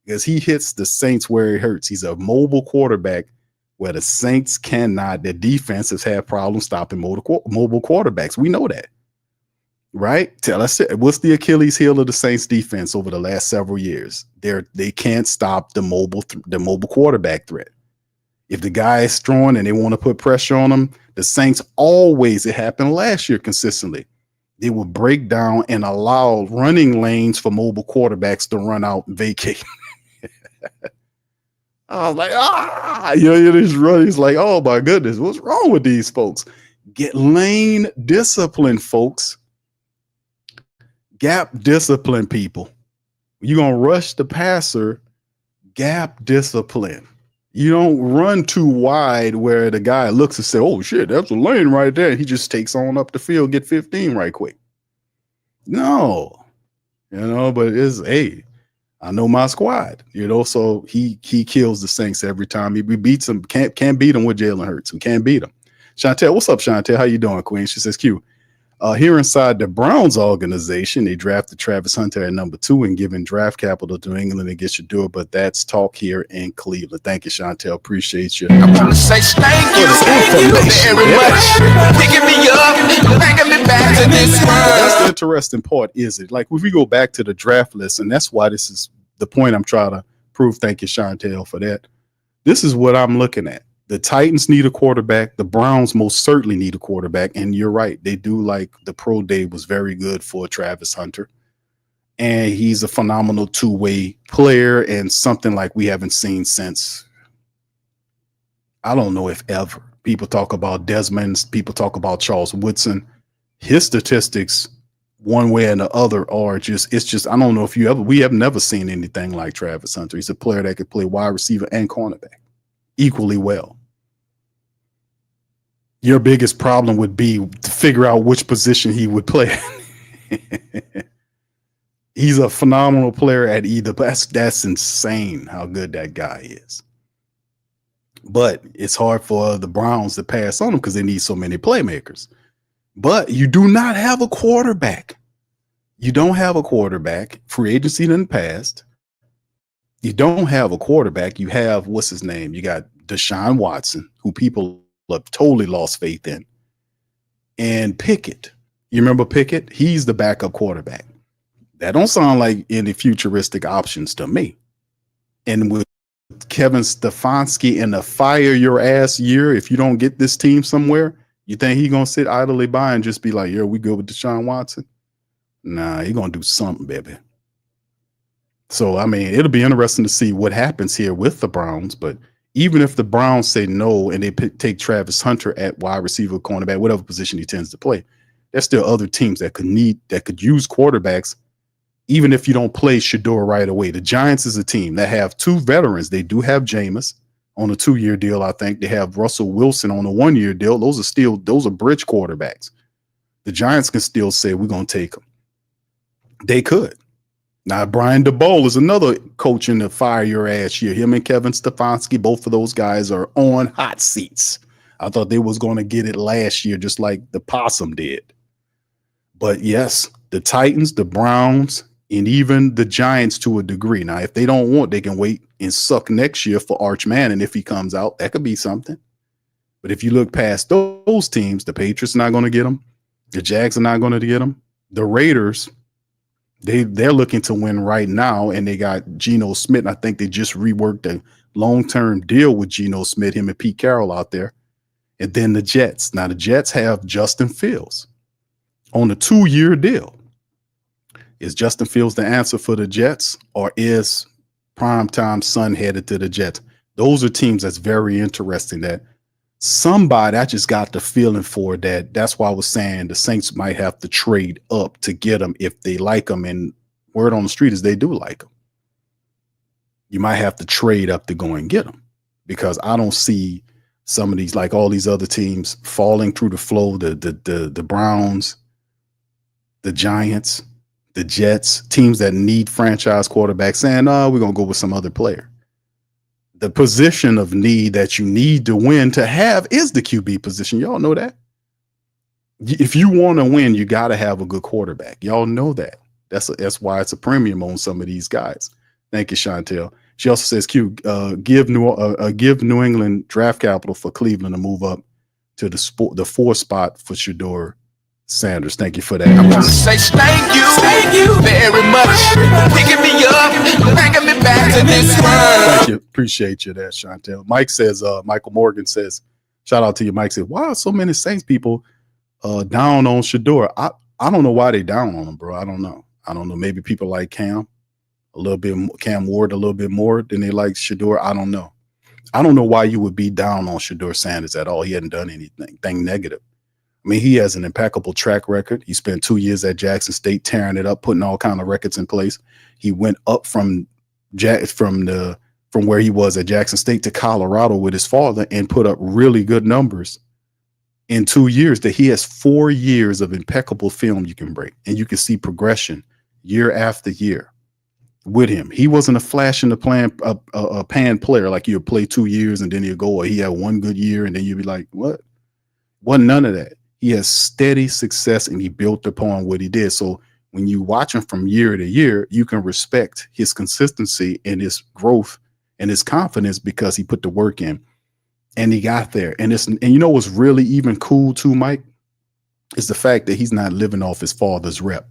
Because he hits the Saints where he hurts. He's a mobile quarterback where the Saints cannot. Their defense has had problems stopping mobile quarterbacks. We know that, right? Tell us, what's the Achilles heel of the Saints defense over the last several years? They can't stop the mobile quarterback threat. If the guy is throwing and they want to put pressure on him, the Saints always, it happened last year consistently, They would break down and allow running lanes for mobile quarterbacks to run out and vacate. I was like, you just run. He's like, oh my goodness, what's wrong with these folks? Get lane discipline, folks. Gap discipline, people. You're going to rush the passer, gap discipline. You don't run too wide where the guy looks and says, oh shit, that's a lane right there. He just takes on up the field, get 15 right quick. No, but it's, hey, I know my squad, so he kills the Saints every time. We beats them, can't beat them with Jalen Hurts. We can't beat them. Chantel, what's up, Chantel? How you doing, Queen? She says, Q. Here inside the Browns organization, they drafted Travis Hunter at number 2 and given draft capital to New England and get Shedeur, but that's talk here in Cleveland. Thank you, Chantel. Appreciate you. I want to say thank you very much. Picking me up, bringing me back to this world. That's the interesting part, is it? Like, if we go back to the draft list, and that's why this is the point I'm trying to prove. Thank you, Chantel, for that. This is what I'm looking at. The Titans need a quarterback. The Browns most certainly need a quarterback. And you're right. They do. Like, the pro day was very good for Travis Hunter. And he's a phenomenal two-way player and something like we haven't seen since, I don't know if ever. People talk about Desmond. People talk about Charles Woodson. His statistics, one way and the other, are just, it's just, I don't know if we have never seen anything like Travis Hunter. He's a player that could play wide receiver and cornerback equally well. Your biggest problem would be to figure out which position he would play. He's a phenomenal player at either. That's insane how good that guy is. But it's hard for the Browns to pass on him because they need so many playmakers. But you do not have a quarterback. You don't have a quarterback. Free agency didn't pass. You don't have a quarterback. You have, what's his name? You got Deshaun Watson, who people have totally lost faith in. And Pickett. You remember Pickett? He's the backup quarterback. That don't sound like any futuristic options to me. And with Kevin Stefanski in a fire your ass year, if you don't get this team somewhere, you think he gonna sit idly by and just be like, yeah, we good with Deshaun Watson? Nah, he gonna do something, baby. So, I mean, it'll be interesting to see what happens here with the Browns. But even if the Browns say no and they take Travis Hunter at wide receiver, cornerback, whatever position he tends to play, there's still other teams that could use quarterbacks, even if you don't play Shedeur right away. The Giants is a team that have 2 veterans. They do have Jameis on a 2-year deal, I think. They have Russell Wilson on a 1-year deal. Those are bridge quarterbacks. The Giants can still say, we're going to take them. They could. Now, Brian DeBole is another coach in the fire your ass year. Him and Kevin Stefanski, both of those guys are on hot seats. I thought they was going to get it last year, just like the Possum did. But yes, the Titans, the Browns, and even the Giants to a degree. Now, if they don't want, they can wait and suck next year for Arch Manning. If he comes out, that could be something. But if you look past those teams, the Patriots are not going to get them. The Jags are not going to get them. The Raiders, they're looking to win right now, and they got Geno Smith. And I think they just reworked a long-term deal with Geno Smith, him and Pete Carroll out there. And then the Jets. Now, the Jets have Justin Fields on a 2-year deal. Is Justin Fields the answer for the Jets, or is primetime Son headed to the Jets? Those are teams that's very interesting, that somebody, I just got the feeling for that. That's why I was saying the Saints might have to trade up to get them if they like them. And word on the street is they do like them. You might have to trade up to go and get them, because I don't see some of these, like all these other teams, falling through the flow. The Browns, the Giants, the Jets, teams that need franchise quarterbacks, saying, no, we're going to go with some other player. The position of need that you need to win to have is the QB position. Y'all know that. If you want to win, you got to have a good quarterback. Y'all know that. That's why it's a premium on some of these guys. Thank you, Chantel. She also says, Q, give New England draft capital for Cleveland to move up to the 4 spot for Shedeur Sanders. Thank you for that. I want to say thank you very much. Picking me up, bringing me back to this world. Thank you. Appreciate you that, Chantel. Mike says, Michael Morgan says, shout out to you. Mike said, wow, so many Saints people down on Shedeur. I don't know why they down on him, bro. I don't know. Maybe people like Cam Ward a little bit more than they like Shedeur. I don't know. I don't know why you would be down on Shedeur Sanders at all. He hadn't done anything negative. I mean, he has an impeccable track record. He spent 2 years at Jackson State tearing it up, putting all kind of records in place. He went up from where he was at Jackson State to Colorado with his father and put up really good numbers in 2 years. That he has 4 years of impeccable film you can break, and you can see progression year after year with him. He wasn't a flash in the pan player like you'd play 2 years and then he'll go, or he had one good year and then you'd be like, what? Wasn't none of that. He has steady success and he built upon what he did. So when you watch him from year to year, you can respect his consistency and his growth and his confidence because he put the work in and he got there. And you know what's really even cool too, Mike, is the fact that he's not living off his father's rep,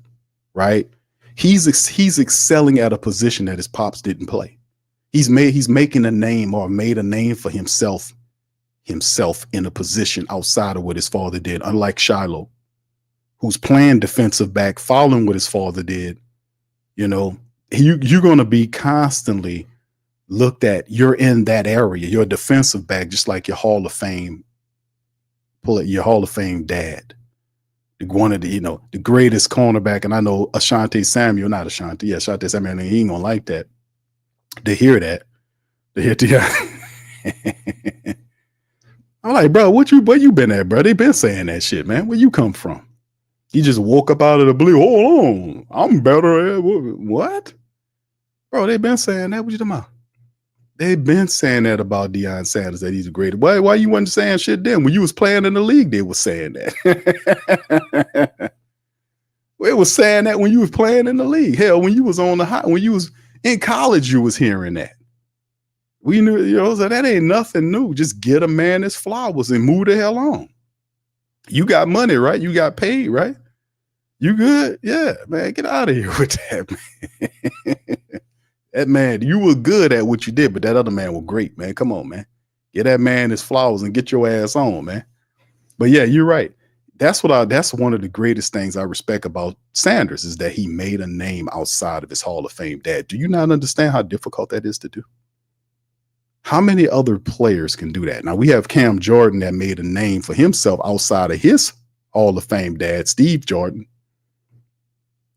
right? He's excelling at a position that his pops didn't play. He's making a name or made a name for himself in a position outside of what his father did, unlike Shiloh, who's playing defensive back, following what his father did. You know, you're going to be constantly looked at. You're in that area. You're a defensive back, just like your Hall of Fame dad. One of the, the greatest cornerback. And I know Ashanti Samuel, Ashanti Samuel, he ain't gonna like that. To hear that. I'm like, bro, where you been at, bro? They been saying that shit, man. Where you come from? You just woke up out of the blue. Hold on. I'm better at what? Bro, they been saying that. What you talking about? They've been saying that about Deion Sanders, that he's a great. Why you wasn't saying shit then? When you was playing in the league, they was saying that. They was saying that when you was playing in the league. Hell, when you was when you was in college, you was hearing that. We knew, so that ain't nothing new. Just get a man his flowers and move the hell on. You got money, right? You got paid, right? You good? Yeah, man, get out of here with that, man. That man, you were good at what you did, but that other man was great, man. Come on, man. Get that man his flowers and get your ass on, man. But yeah, you're right. That's one of the greatest things I respect about Sanders is that he made a name outside of his Hall of Fame dad. Do you not understand how difficult that is to do? How many other players can do that? Now we have Cam Jordan that made a name for himself outside of his Hall of Fame dad, Steve Jordan.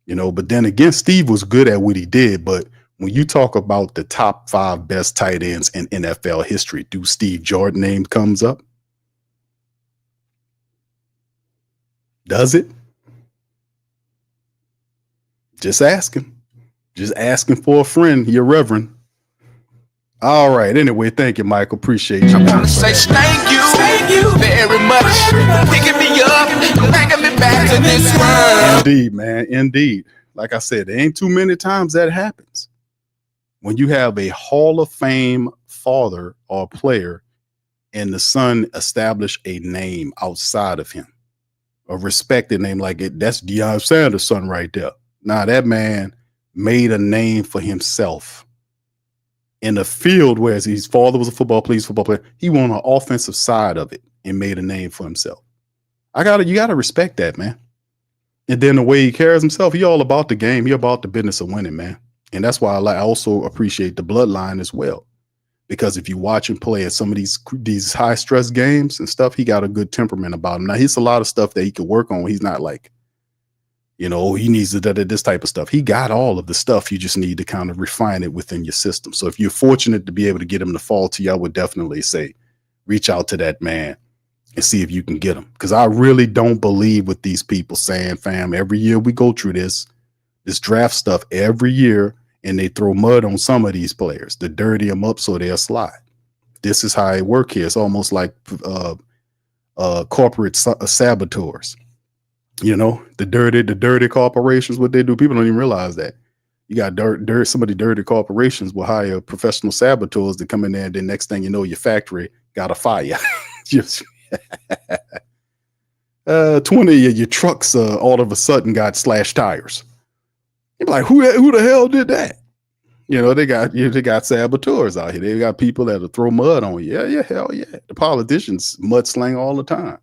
But then again, Steve was good at what he did, but when you talk about the top 5 best tight ends in NFL history, do Steve Jordan name comes up? Does it? Just asking. Just asking for a friend, your reverend. All right. Anyway, thank you, Michael. Appreciate you. I want to say thank you very much. Picking me up, bringing me back to this world. Indeed, man. Indeed. Like I said, there ain't too many times that happens. When you have a Hall of Fame father or player and the son establish a name outside of him, a respected name like it, that's Deion Sanders' son right there. Now that man made a name for himself in the field, whereas his father was a football player. He won the offensive side of it and made a name for himself. You gotta respect that, man. And then the way he carries himself, he all about the game. He about the business of winning, man. And that's why I also appreciate the bloodline as well. Because if you watch him play at some of these high stress games and stuff, he got a good temperament about him. Now, he's a lot of stuff that he could work on. He's not like, he needs this type of stuff. He got all of the stuff. You just need to kind of refine it within your system. So if you're fortunate to be able to get him to fall to you, I would definitely say reach out to that man and see if you can get him. Because I really don't believe with these people saying, fam, every year we go through this draft stuff every year, and they throw mud on some of these players to dirty them up so they'll slide. This is how it works here. It's almost like corporate saboteurs. The dirty corporations, what they do, people don't even realize that. You got some of the dirty corporations will hire professional saboteurs to come in there, and then next thing you know, your factory got a fire. Just 20 of your trucks all of a sudden got slashed tires. You're like, who the hell did that? They got saboteurs out here. They got people that'll throw mud on you. Yeah, hell yeah. The politicians mudsling all the time.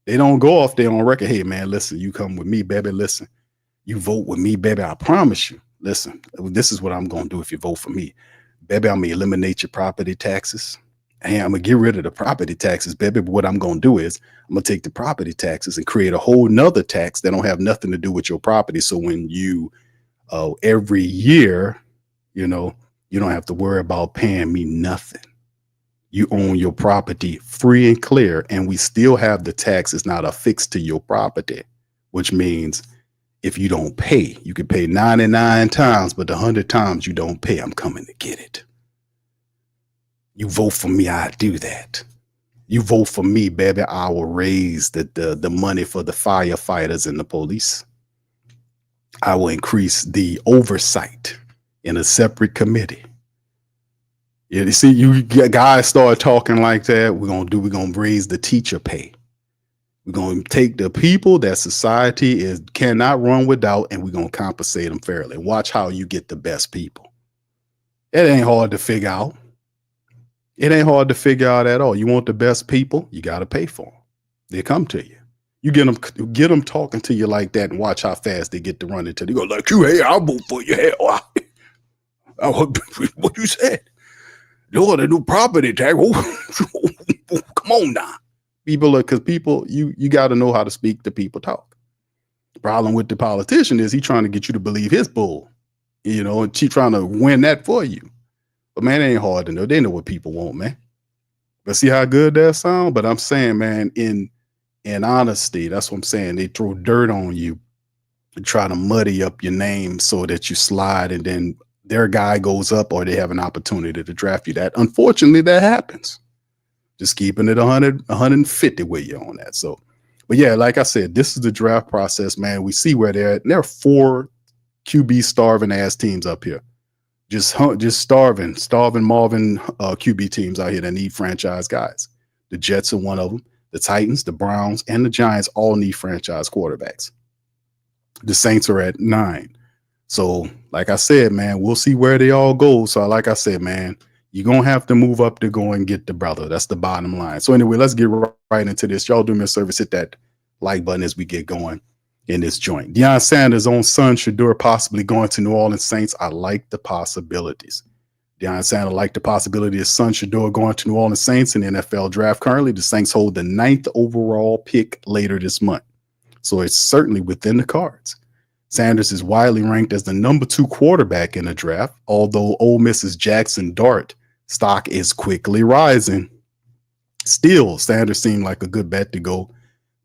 They don't go off their own record. Hey, man, listen, you come with me, baby. Listen, you vote with me, baby. I promise you. Listen, this is what I'm going to do if you vote for me. Baby, I'm going to eliminate your property taxes. Hey, I'm going to get rid of the property taxes, baby. But what I'm going to do is I'm going to take the property taxes and create a whole nother tax that don't have nothing to do with your property. So when you, every year, you know, you don't have to worry about paying me nothing. You own your property free and clear, and we still have the tax is not affixed to your property, which means if you don't pay, you can pay 99 times, but the 100 times you don't pay, I'm coming to get it. You vote for me, I do that. You vote for me, baby, I will raise the money for the firefighters and the police. I will increase the oversight in a separate committee. Yeah, you see, you guys start talking like that. We're gonna raise the teacher pay. We're gonna take the people that society cannot run without, and we're gonna compensate them fairly. Watch how you get the best people. It ain't hard to figure out. It ain't hard to figure out at all. You want the best people, you gotta pay for them. They come to you. You get them talking to you like that, and watch how fast they get to run into. They go like, "You, hey, I'll vote for you." Hey, what you said? You're the new property tax. Come on now. People, you got to know how to speak to people talk. The problem with the politician is he trying to get you to believe his bull, you know, and she trying to win that for you. But man, it ain't hard to know. They know what people want, man. But see how good that sound? But I'm saying, man, in honesty, that's what I'm saying. They throw dirt on you and try to muddy up your name so that you slide, and then their guy goes up, or they have an opportunity to draft you. That, unfortunately, that happens. Just keeping it 100, 150 with you on that. So, but yeah, like I said, this is the draft process, man. We see where they're at. And there are 4 QB starving ass teams up here. Just starving Marvin QB teams out here that need franchise guys. The Jets are one of them. The Titans, the Browns, and the Giants all need franchise quarterbacks. The Saints are at 9. So, like I said, man, we'll see where they all go. So, like I said, man, you're going to have to move up to go and get the brother. That's the bottom line. So, anyway, let's get right into this. Y'all do me a service. Hit that like button as we get going in this joint. Deion Sanders' own son, Shedeur, possibly going to New Orleans Saints. I like the possibilities. Deion Sanders liked the possibility of his son, Shedeur, going to New Orleans Saints in the NFL draft. Currently, the Saints hold the 9th overall pick later this month. So, it's certainly within the cards. Sanders is widely ranked as the number 2 quarterback in the draft, although Ole Miss's Jackson Dart stock is quickly rising. Still, Sanders seemed like a good bet to go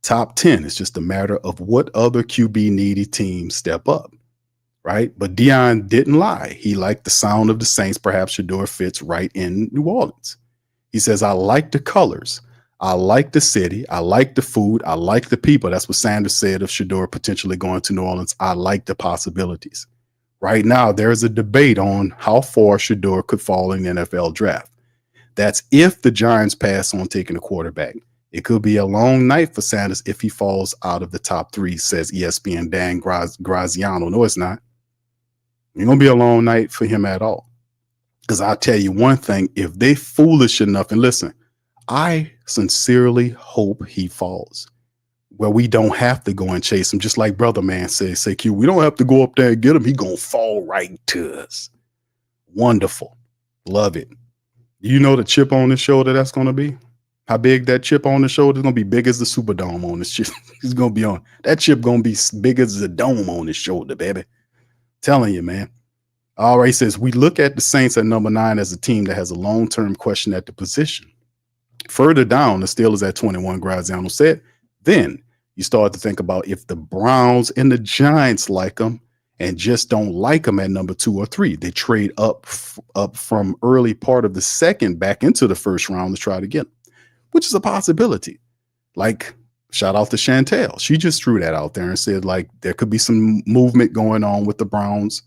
top 10. It's just a matter of what other QB needy teams step up, right? But Deion didn't lie. He liked the sound of the Saints. Perhaps Shedeur fits right in New Orleans. He says, I like the colors. I like the city. I like the food. I like the people. That's what Sanders said of Shedeur potentially going to New Orleans. I like the possibilities. Right now, there's a debate on how far Shedeur could fall in the NFL draft. That's if the Giants pass on taking a quarterback. It could be a long night for Sanders if he falls out of the top 3, says ESPN Dan Graziano. No, it's not. It's going to be a long night for him at all. Because I'll tell you one thing, if they foolish enough, and listen, I sincerely hope he falls where we don't have to go and chase him. Just like Brother Man says, say Q, we don't have to go up there and get him. He going to fall right to us. Wonderful. Love it. You know the chip on the shoulder that's going to be? How big that chip on the shoulder is going to be? Big as the Superdome on this chip. He's going to be on. That chip going to be big as the dome on his shoulder, baby. Telling you, man. All right, says, we look at the Saints at number 9 as a team that has a long-term question at the position. Further down, the Steelers at 21, Graziano said. Then you start to think about if the Browns and the Giants like them and just don't like them at number 2 or 3. They trade up from early part of the second back into the first round to try to get them, which is a possibility. Like, shout out to Chantel. She just threw that out there and said, like, there could be some movement going on with the Browns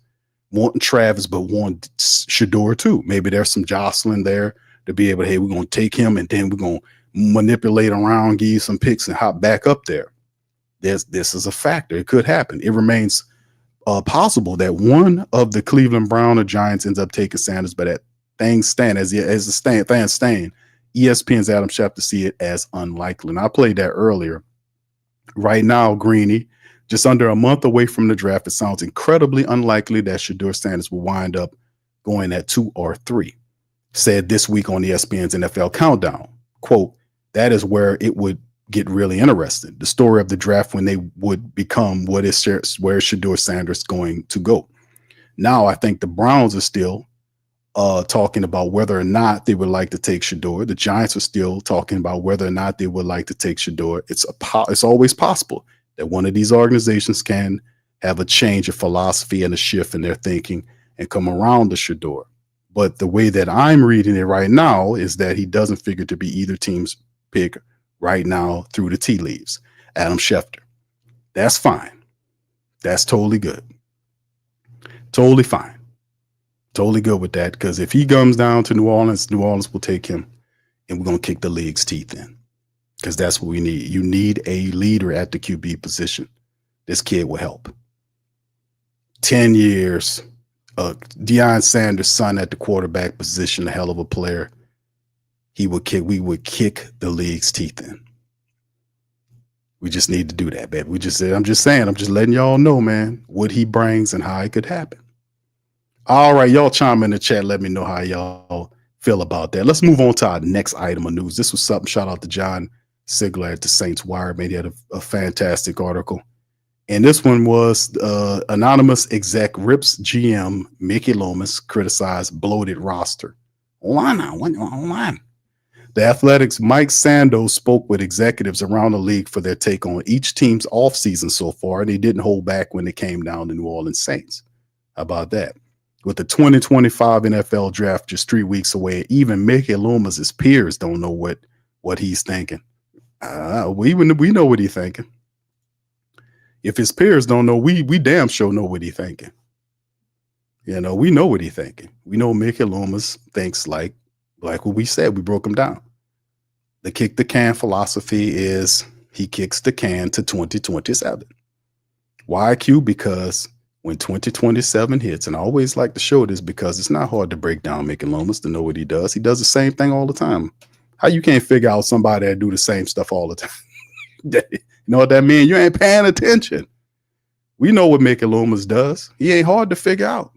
wanting Travis, but wanting Shedeur too. Maybe there's some jostling there to be able to, hey, we're going to take him and then we're going to manipulate around, give you some picks and hop back up there. This is a factor. It could happen. It remains possible that one of the Cleveland Brown or Giants ends up taking Sanders, but at things stand, as the fans stand, ESPN's Adam Schefter see it as unlikely. And I played that earlier Right now, Greeny, just under a month away from the draft, it sounds incredibly unlikely that Shedeur Sanders will wind up going at 2 or 3. Said this week on ESPN's NFL Countdown, quote, that is where it would get really interesting. The story of the draft when they would become where Shedeur Sanders going to go. Now, I think the Browns are still talking about whether or not they would like to take Shedeur. The Giants are still talking about whether or not they would like to take Shedeur. It's always possible that one of these organizations can have a change of philosophy and a shift in their thinking and come around to Shedeur. But the way that I'm reading it right now is that he doesn't figure to be either team's pick right now through the tea leaves. Adam Schefter. That's fine. That's totally good. Totally fine. Totally good with that, because if he comes down to New Orleans will take him, and we're going to kick the league's teeth in, because that's what we need. You need a leader at the QB position. This kid will help. 10 years, Deion Sanders' son at the quarterback position, a hell of a player. We would kick the league's teeth in. We just need to do that, baby. I'm just letting y'all know, man, what he brings and how it could happen. All right, y'all chime in the chat. Let me know how y'all feel about that. Let's move on to our next item of news. This was something, shout out to John Sigler at the Saints Wire. He had a fantastic article. And this one was anonymous exec rips GM Mickey Loomis criticized bloated roster. Online. The Athletics' Mike Sandos spoke with executives around the league for their take on each team's offseason so far, and they didn't hold back when it came down to New Orleans Saints. How about that? With the 2025 NFL draft just 3 weeks away, even Mickey Loomis' peers don't know what he's thinking. We know what he's thinking. If his peers don't know, we damn sure know what he's thinking. You know, we know what he's thinking. We know Mickey Loomis thinks like what we said. We broke him down. The kick the can philosophy is he kicks the can to 2027. Why, Q? Because when 2027 hits, and I always like to show this because it's not hard to break down Mickey Loomis to know what he does. He does the same thing all the time. How you can't figure out somebody that do the same stuff all the time? You know what that means? You ain't paying attention. We know what Mickey Loomis does. He ain't hard to figure out.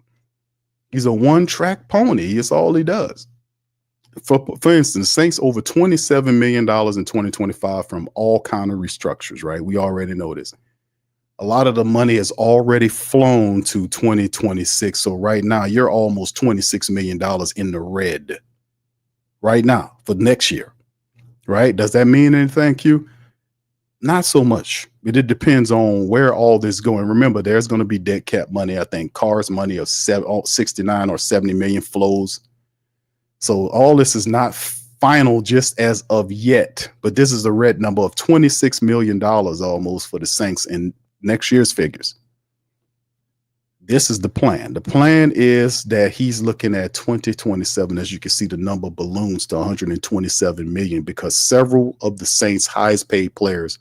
He's a one-track pony. It's all he does. For instance, Saints over $27 million in 2025 from all kind of restructures, right? We already know this. A lot of the money has already flown to 2026. So right now, you're almost $26 million in the red right now for next year, right? Does that mean anything, Q? Not so much. It depends on where all this is going. Remember, there's going to be dead cap money. I think Carr's money of 69 or 70 million flows. So all this is not final just as of yet, but this is a red number of $26 million almost for the Saints in next year's figures. This is the plan. The plan is that he's looking at 2027. As you can see, the number balloons to 127 million because several of the Saints' highest paid players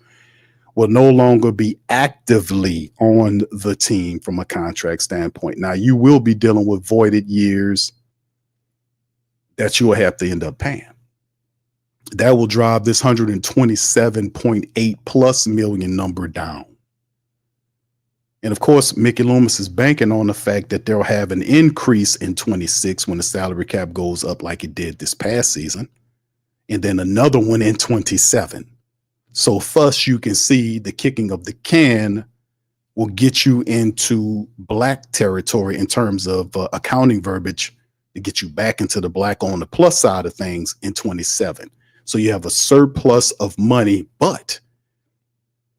will no longer be actively on the team from a contract standpoint. Now, you will be dealing with voided years that you will have to end up paying. That will drive this 127.8 plus million number down. And of course, Mickey Loomis is banking on the fact that they'll have an increase in 26 when the salary cap goes up like it did this past season, and then another one in 27. So first, you can see the kicking of the can will get you into black territory in terms of accounting verbiage to get you back into the black on the plus side of things in 27. So you have a surplus of money, but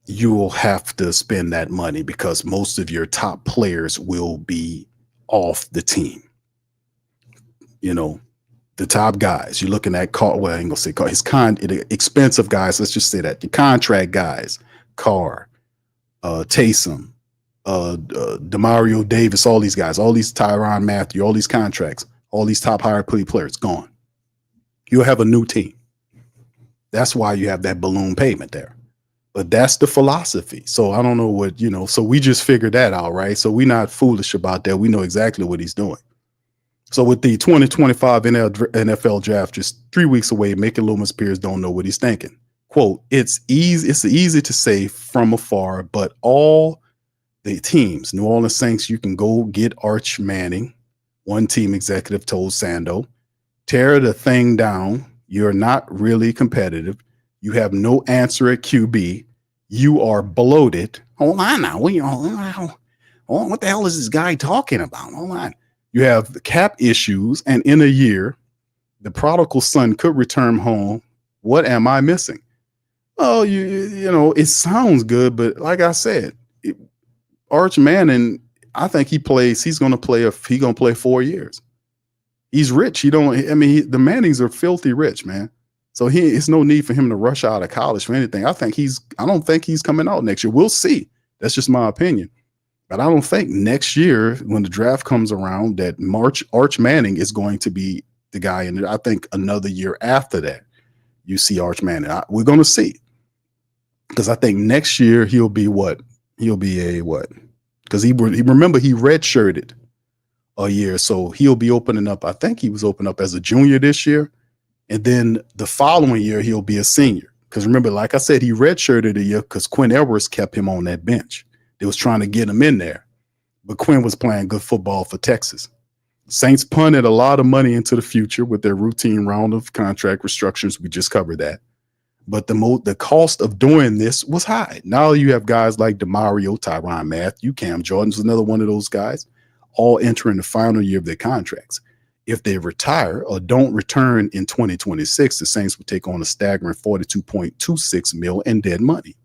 you will have to spend that money because most of your top players will be off the team. You know, the top guys, you're looking at Carr, well, I ain't gonna say Carr, expensive guys, let's just say that. The contract guys, Carr, Taysom, Demario Davis, all these guys, all these Tyrann Mathieu, all these contracts, all these top higher paid players gone. You'll have a new team. That's why you have that balloon payment there. But that's the philosophy. So I don't know what, so we just figured that out, right? So we're not foolish about that. We know exactly what he's doing. So with the 2025 NFL draft just 3 weeks away, Mickey Loomis peers don't know what he's thinking. quote, it's easy to say from afar, but all the teams, New Orleans Saints, you can go get Arch Manning, one team executive told Sando, tear the thing down. You're not really competitive. You have no answer at QB. You are bloated. Hold on now. What the hell is this guy talking about? Hold on. You have the cap issues, and in a year, the prodigal son could return home. What am I missing? Oh, you know, it sounds good, but like I said, Arch Manning, I think he's going to play 4 years. He's rich. The Mannings are filthy rich, man. So it's no need for him to rush out of college for anything. I don't think he's coming out next year. We'll see. That's just my opinion. But I don't think next year when the draft comes around that Arch Manning is going to be the guy in it. I think another year after that, you see Arch Manning. We're going to see. Because I think next year he'll be what? He'll be a what? Because he redshirted a year. So he'll be opening up. I think he was opening up as a junior this year. And then the following year, he'll be a senior. Because remember, like I said, he redshirted a year because Quinn Edwards kept him on that bench. They was trying to get him in there. But Quinn was playing good football for Texas. Saints punted a lot of money into the future with their routine round of contract restructures. We just covered that. But the cost of doing this was high. Now you have guys like DeMario, Tyrann Mathieu, Cam Jordan's another one of those guys, all entering the final year of their contracts. If they retire or don't return in 2026, the Saints will take on a staggering $42.26 million in dead money.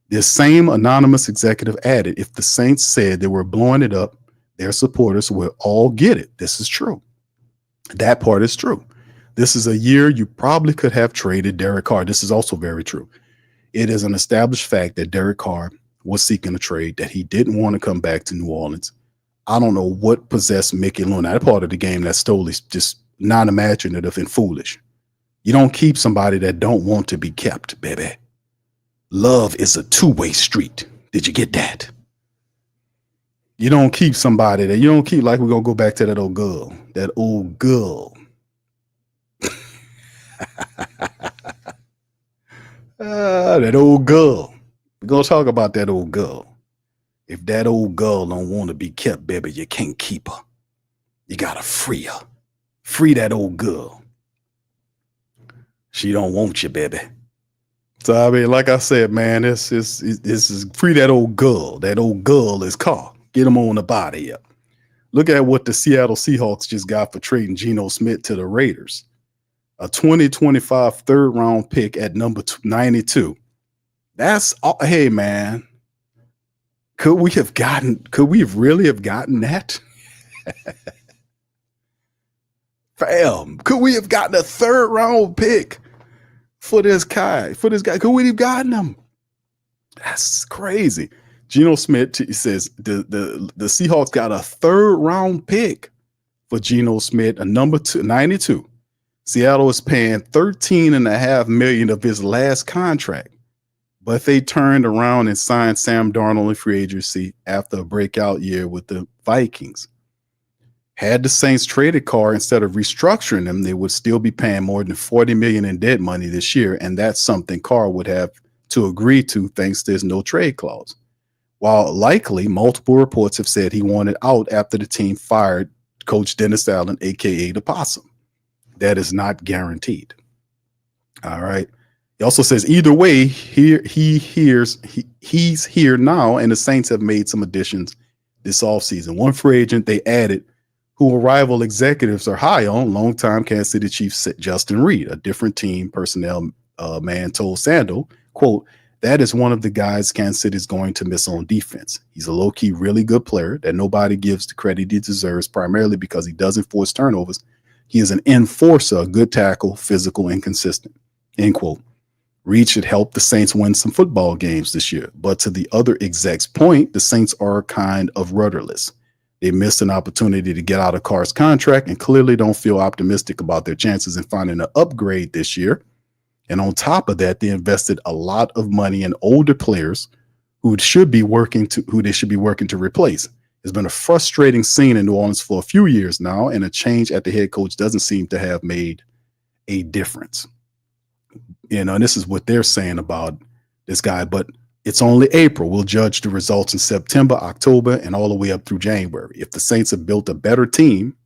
This same anonymous executive added, if the Saints said they were blowing it up, their supporters will all get it. This is true. That part is true. This is a year you probably could have traded Derek Carr. This is also very true. It is an established fact that Derek Carr was seeking a trade, that he didn't want to come back to New Orleans. I don't know what possessed Mickey Loomis. That part of the game that's totally just not imaginative and foolish. You don't keep somebody that don't want to be kept, baby. Love is a two-way street. Did you get that? You don't keep somebody that you don't keep, like we're going to go back to that old girl. That old girl. That old girl. We're going to talk about that old girl. If that old girl don't want to be kept, baby, you can't keep her. You got to free her. Free that old girl. She don't want you, baby. So, I mean, like I said, man, this is free that old girl. That old girl is Carr. Get him on the body up. Look at what the Seattle Seahawks just got for trading Geno Smith to the Raiders. A 2025 third-round pick at number 92. That's, hey, man. Could we really have gotten that? Fam, could we have gotten a third-round pick for this guy? Could we have gotten him? That's crazy. Geno Smith says the Seahawks got a third-round pick for Geno Smith, a number 92. Seattle is paying $13.5 million of his last contract, but they turned around and signed Sam Darnold in free agency after a breakout year with the Vikings. Had the Saints traded Carr instead of restructuring them, they would still be paying more than $40 million in dead money this year, and that's something Carr would have to agree to thanks to his no trade clause. While likely, multiple reports have said he wanted out after the team fired Coach Dennis Allen, a.k.a. the Possum. That is not guaranteed. All right. He also says either way, he's here now, and the Saints have made some additions this offseason. One free agent they added who rival executives are high on, longtime Kansas City Chiefs Justin Reed, a different team personnel man told Sando, quote, that is one of the guys Kansas City is going to miss on defense. He's a low-key, really good player that nobody gives the credit he deserves, primarily because he doesn't force turnovers. He is an enforcer, a good tackle, physical, and consistent, end quote. Reed should help the Saints win some football games this year. But to the other exec's point, the Saints are kind of rudderless. They missed an opportunity to get out of Carr's contract and clearly don't feel optimistic about their chances in finding an upgrade this year. And on top of that, they invested a lot of money in older players who they should be working to replace. It's been a frustrating scene in New Orleans for a few years now, and a change at the head coach doesn't seem to have made a difference. and this is what they're saying about this guy, but it's only April. We'll judge the results in September, October, and all the way up through January. If the Saints have built a better team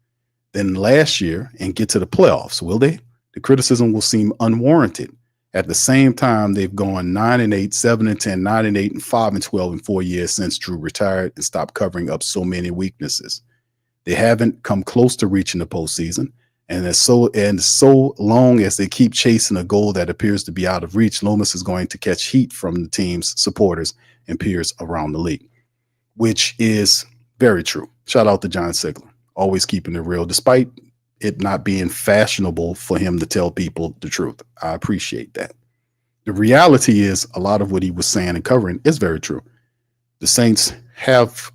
than last year and get to the playoffs, will they? The criticism will seem unwarranted. At the same time, they've gone 9-8, 7-10, 9-8, and 5-12 in 4 years since Drew retired and stopped covering up so many weaknesses. They haven't come close to reaching the postseason, and so long as they keep chasing a goal that appears to be out of reach, Loomis is going to catch heat from the team's supporters and peers around the league, which is very true. Shout out to John Sigler, always keeping it real, despite it not being fashionable for him to tell people the truth. I appreciate that. The reality is a lot of what he was saying and covering is very true. The Saints have,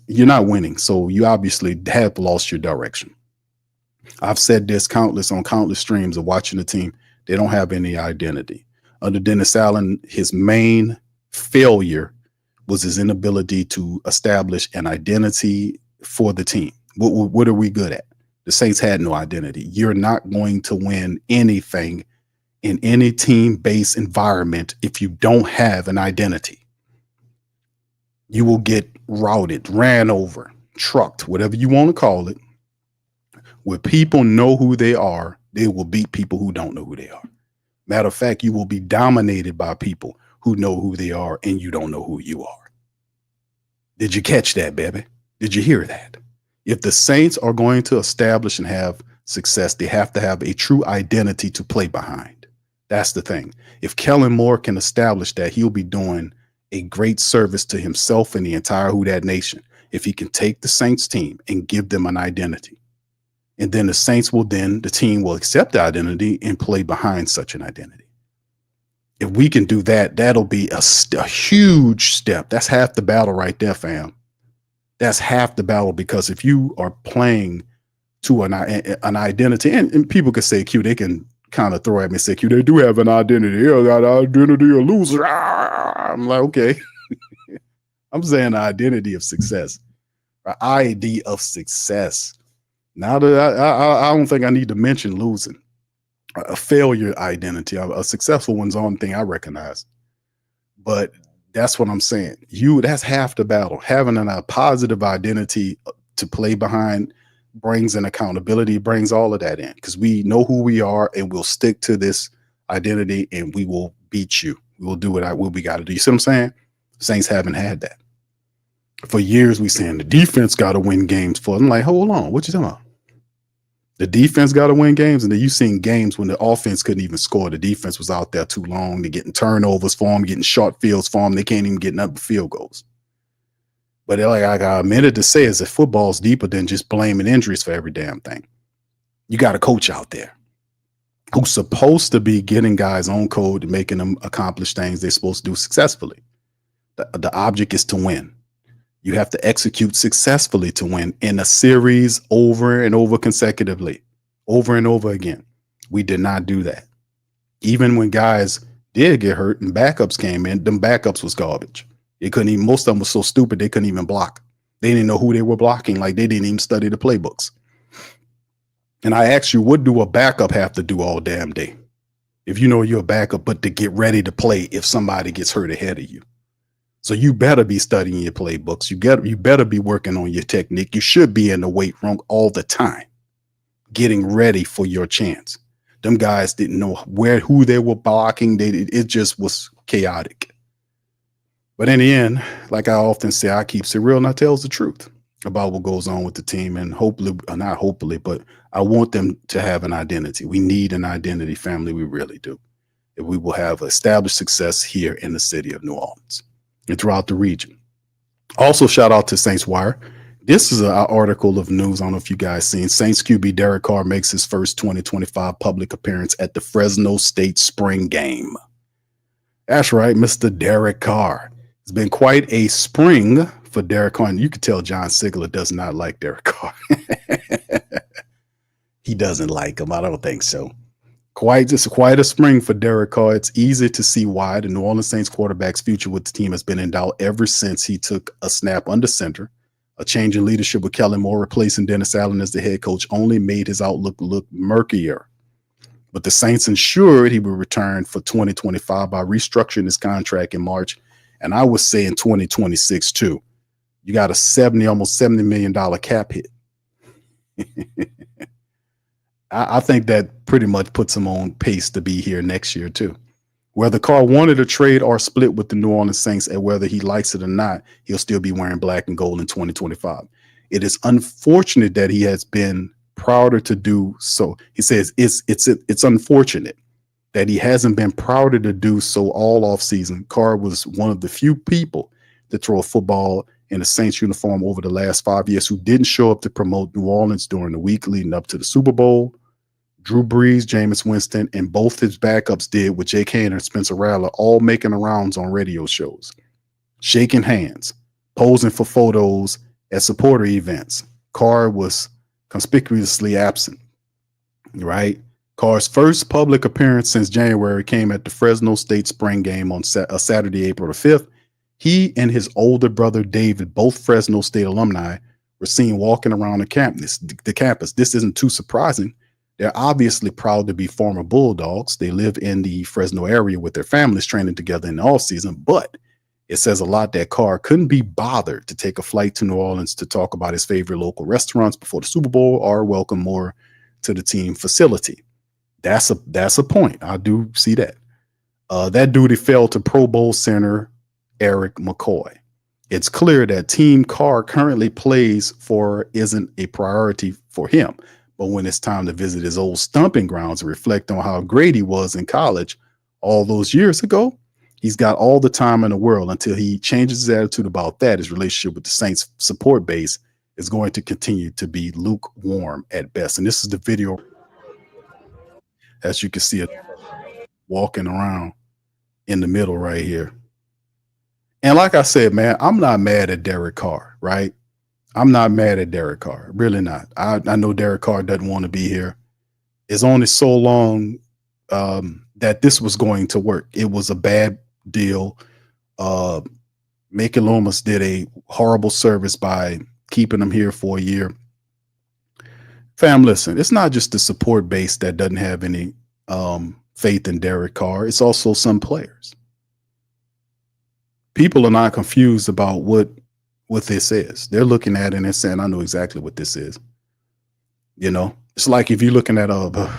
you're not winning, so you obviously have lost your direction. I've said this countless streams of watching the team. They don't have any identity. Under Dennis Allen, his main failure was his inability to establish an identity for the team. What are we good at? The Saints had no identity. You're not going to win anything in any team-based environment if you don't have an identity. You will get routed, ran over, trucked, whatever you want to call it. Where people know who they are, they will beat people who don't know who they are. Matter of fact, you will be dominated by people who know who they are and you don't know who you are. Did you catch that, baby? Did you hear that? If the Saints are going to establish and have success, they have to have a true identity to play behind. That's the thing. If Kellen Moore can establish that, he'll be doing a great service to himself and the entire Who Dat Nation. If he can take the Saints team and give them an identity. And then the team will accept the identity and play behind such an identity. If we can do that, that'll be a huge step. That's half the battle right there, fam. That's half the battle, because if you are playing to an identity, and people could say, Q, they can kind of throw at me and say, Q, they do have an identity. Yeah, got an identity of loser. I'm like, okay. I'm saying the identity of success. An ID of success. Now that I don't think I need to mention losing. A failure identity. A successful one's on thing I recognize. But that's what I'm saying. That's half the battle. Having a positive identity to play behind brings an accountability, brings all of that in, because we know who we are and we'll stick to this identity and we will beat you. We will do what we got to do. You see what I'm saying? Saints haven't had that. For years, we saying the defense got to win games for. I'm like, hold on, what you talking about? The defense got to win games, and then you seen games when the offense couldn't even score. The defense was out there too long. They're getting turnovers for them, getting short fields for them. They can't even get nothing but field goals. But like I got a minute to say is that football's deeper than just blaming injuries for every damn thing. You got a coach out there who's supposed to be getting guys on code and making them accomplish things they're supposed to do successfully. The object is to win. You have to execute successfully to win in a series over and over consecutively, over and over again. We did not do that. Even when guys did get hurt and backups came in, them backups was garbage. They couldn't even, most of them were so stupid they couldn't even block. They didn't know who they were blocking, like they didn't even study the playbooks. And I asked you, what do a backup have to do all damn day? If you know you're a backup, but to get ready to play if somebody gets hurt ahead of you. So you better be studying your playbooks. You better be working on your technique. You should be in the weight room all the time, getting ready for your chance. Them guys didn't know who they were blocking. It just was chaotic. But in the end, like I often say, I keeps it real and I tells the truth about what goes on with the team. And hopefully, not hopefully, but I want them to have an identity. We need an identity, family. We really do. If we will have established success here in the city of New Orleans and throughout the region. Also, shout out to Saints Wire. This is an article of news. I don't know if you guys seen. Saints QB Derek Carr makes his first 2025 public appearance at the Fresno State spring game. That's right, Mr. Derek Carr. It's been quite a spring for Derek Carr. And you can tell John Sigler does not like Derek Carr. He doesn't like him. I don't think so. Quite a spring for Derek Carr. It's easy to see why. The New Orleans Saints quarterback's future with the team has been in doubt ever since he took a snap under center. A change in leadership with Kellen Moore replacing Dennis Allen as the head coach only made his outlook look murkier. But the Saints ensured he would return for 2025 by restructuring his contract in March. And I would say in 2026 too. You got a almost $70 million cap hit. I think that pretty much puts him on pace to be here next year too. Whether Carr wanted a trade or split with the New Orleans Saints, and whether he likes it or not, he'll still be wearing black and gold in 2025. It is unfortunate that he has been prouder to do so. He says it's unfortunate that he hasn't been prouder to do so all offseason. Carr was one of the few people to throw a football in a Saints uniform over the last 5 years who didn't show up to promote New Orleans during the week leading up to the Super Bowl. Drew Brees, Jameis Winston, and both his backups did with Jake Hader and Spencer Rattler, all making the rounds on radio shows, shaking hands, posing for photos at supporter events. Carr was conspicuously absent, right? Carr's first public appearance since January came at the Fresno State spring game on Saturday, April the 5th. He and his older brother, David, both Fresno State alumni, were seen walking around the campus. This isn't too surprising. They're obviously proud to be former Bulldogs. They live in the Fresno area with their families training together in the offseason, but it says a lot that Carr couldn't be bothered to take a flight to New Orleans to talk about his favorite local restaurants before the Super Bowl or welcome Moore to the team facility. That's a point. I do see that. That duty fell to Pro Bowl center Eric McCoy. It's clear that Team Carr currently plays for isn't a priority for him. But when it's time to visit his old stomping grounds and reflect on how great he was in college all those years ago, he's got all the time in the world until he changes his attitude about that. His relationship with the Saints support base is going to continue to be lukewarm at best. And this is the video, as you can see it walking around in the middle right here. And like I said, man, I'm not mad at Derek Carr, right? I'm not mad at Derek Carr, really not. I know Derek Carr doesn't want to be here. It's only so long that this was going to work. It was a bad deal. Mickey Loomis did a horrible service by keeping him here for a year. Fam, listen, it's not just the support base that doesn't have any faith in Derek Carr. It's also some players. People are not confused about what this is. They're looking at it and saying, I know exactly what this is. You know, it's like if you're looking at a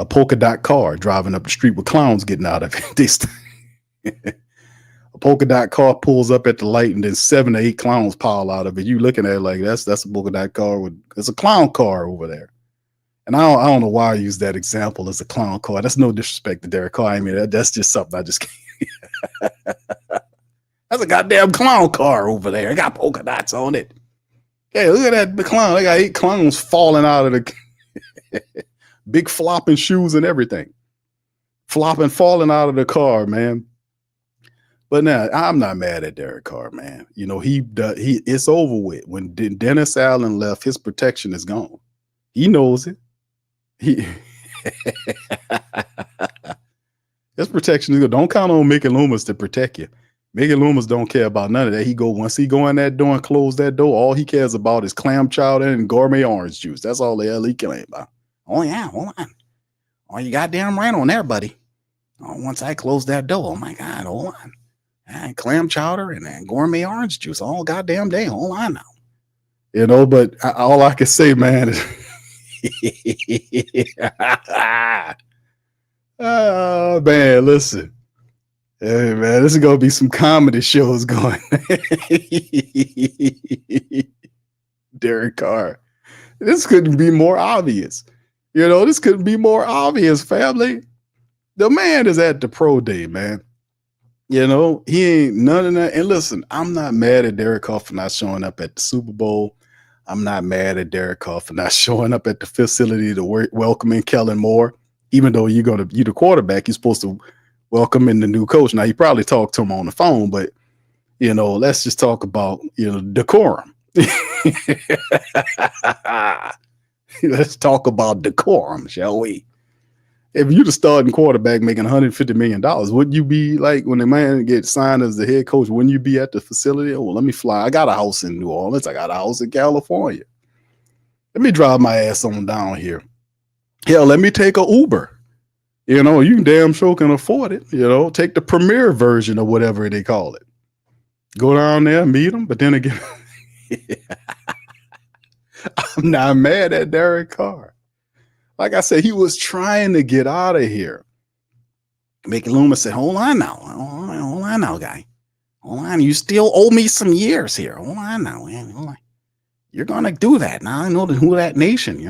polka dot car driving up the street with clowns getting out of it. A polka dot car pulls up at the light and then 7 or 8 clowns pile out of it. You looking at it like that's a polka dot car it's a clown car over there. And I don't know why I use that example as a clown car. That's no disrespect to Derek Carr. I mean, that's just something I just can't. That's a goddamn clown car over there. It got polka dots on it. Hey, look at that the clown. They got 8 clowns falling out of the big flopping shoes and everything. Falling out of the car, man. But now I'm not mad at Derek Carr, man. You know, it's over with. When Dennis Allen left, his protection is gone. He knows it. His protection is good. Don't count on Mickey Loomis to protect you. Mickey Loomis don't care about none of that. Once he go in that door and close that door, all he cares about is clam chowder and gourmet orange juice. That's all the hell he cares about. Oh yeah, hold on. Oh, you goddamn right on there, buddy. Oh, once I close that door, oh my God, hold on. And clam chowder and gourmet orange juice all goddamn day. Hold on now. You know, but all I can say, man, is oh man, listen. Hey man, this is gonna be some comedy shows going. Derek Carr. This couldn't be more obvious. You know, this couldn't be more obvious, family. The man is at the pro day, man. You know, he ain't none of that. And listen, I'm not mad at Derek Carr for not showing up at the Super Bowl. I'm not mad at Derek Carr for not showing up at the facility to welcoming Kellen Moore. Even though you're the quarterback, you're supposed to welcome in the new coach. Now, you probably talked to him on the phone, but, you know, let's just talk about, you know, decorum. Let's talk about decorum, shall we? If you're the starting quarterback making $150 million, wouldn't you be like, when the man gets signed as the head coach, wouldn't you be at the facility? Oh, let me fly. I got a house in New Orleans. I got a house in California. Let me drive my ass on down here. Hell, let me take a Uber. You know, you damn sure can afford it. You know, take the premier version or whatever they call it. Go down there, meet him. But then again, I'm not mad at Derek Carr. Like I said, he was trying to get out of here. Mickey Loomis said, hold on now, guy. Hold on. You still owe me some years here. Hold on now. Man. You're going to do that. Now I know the Who Dat Nation,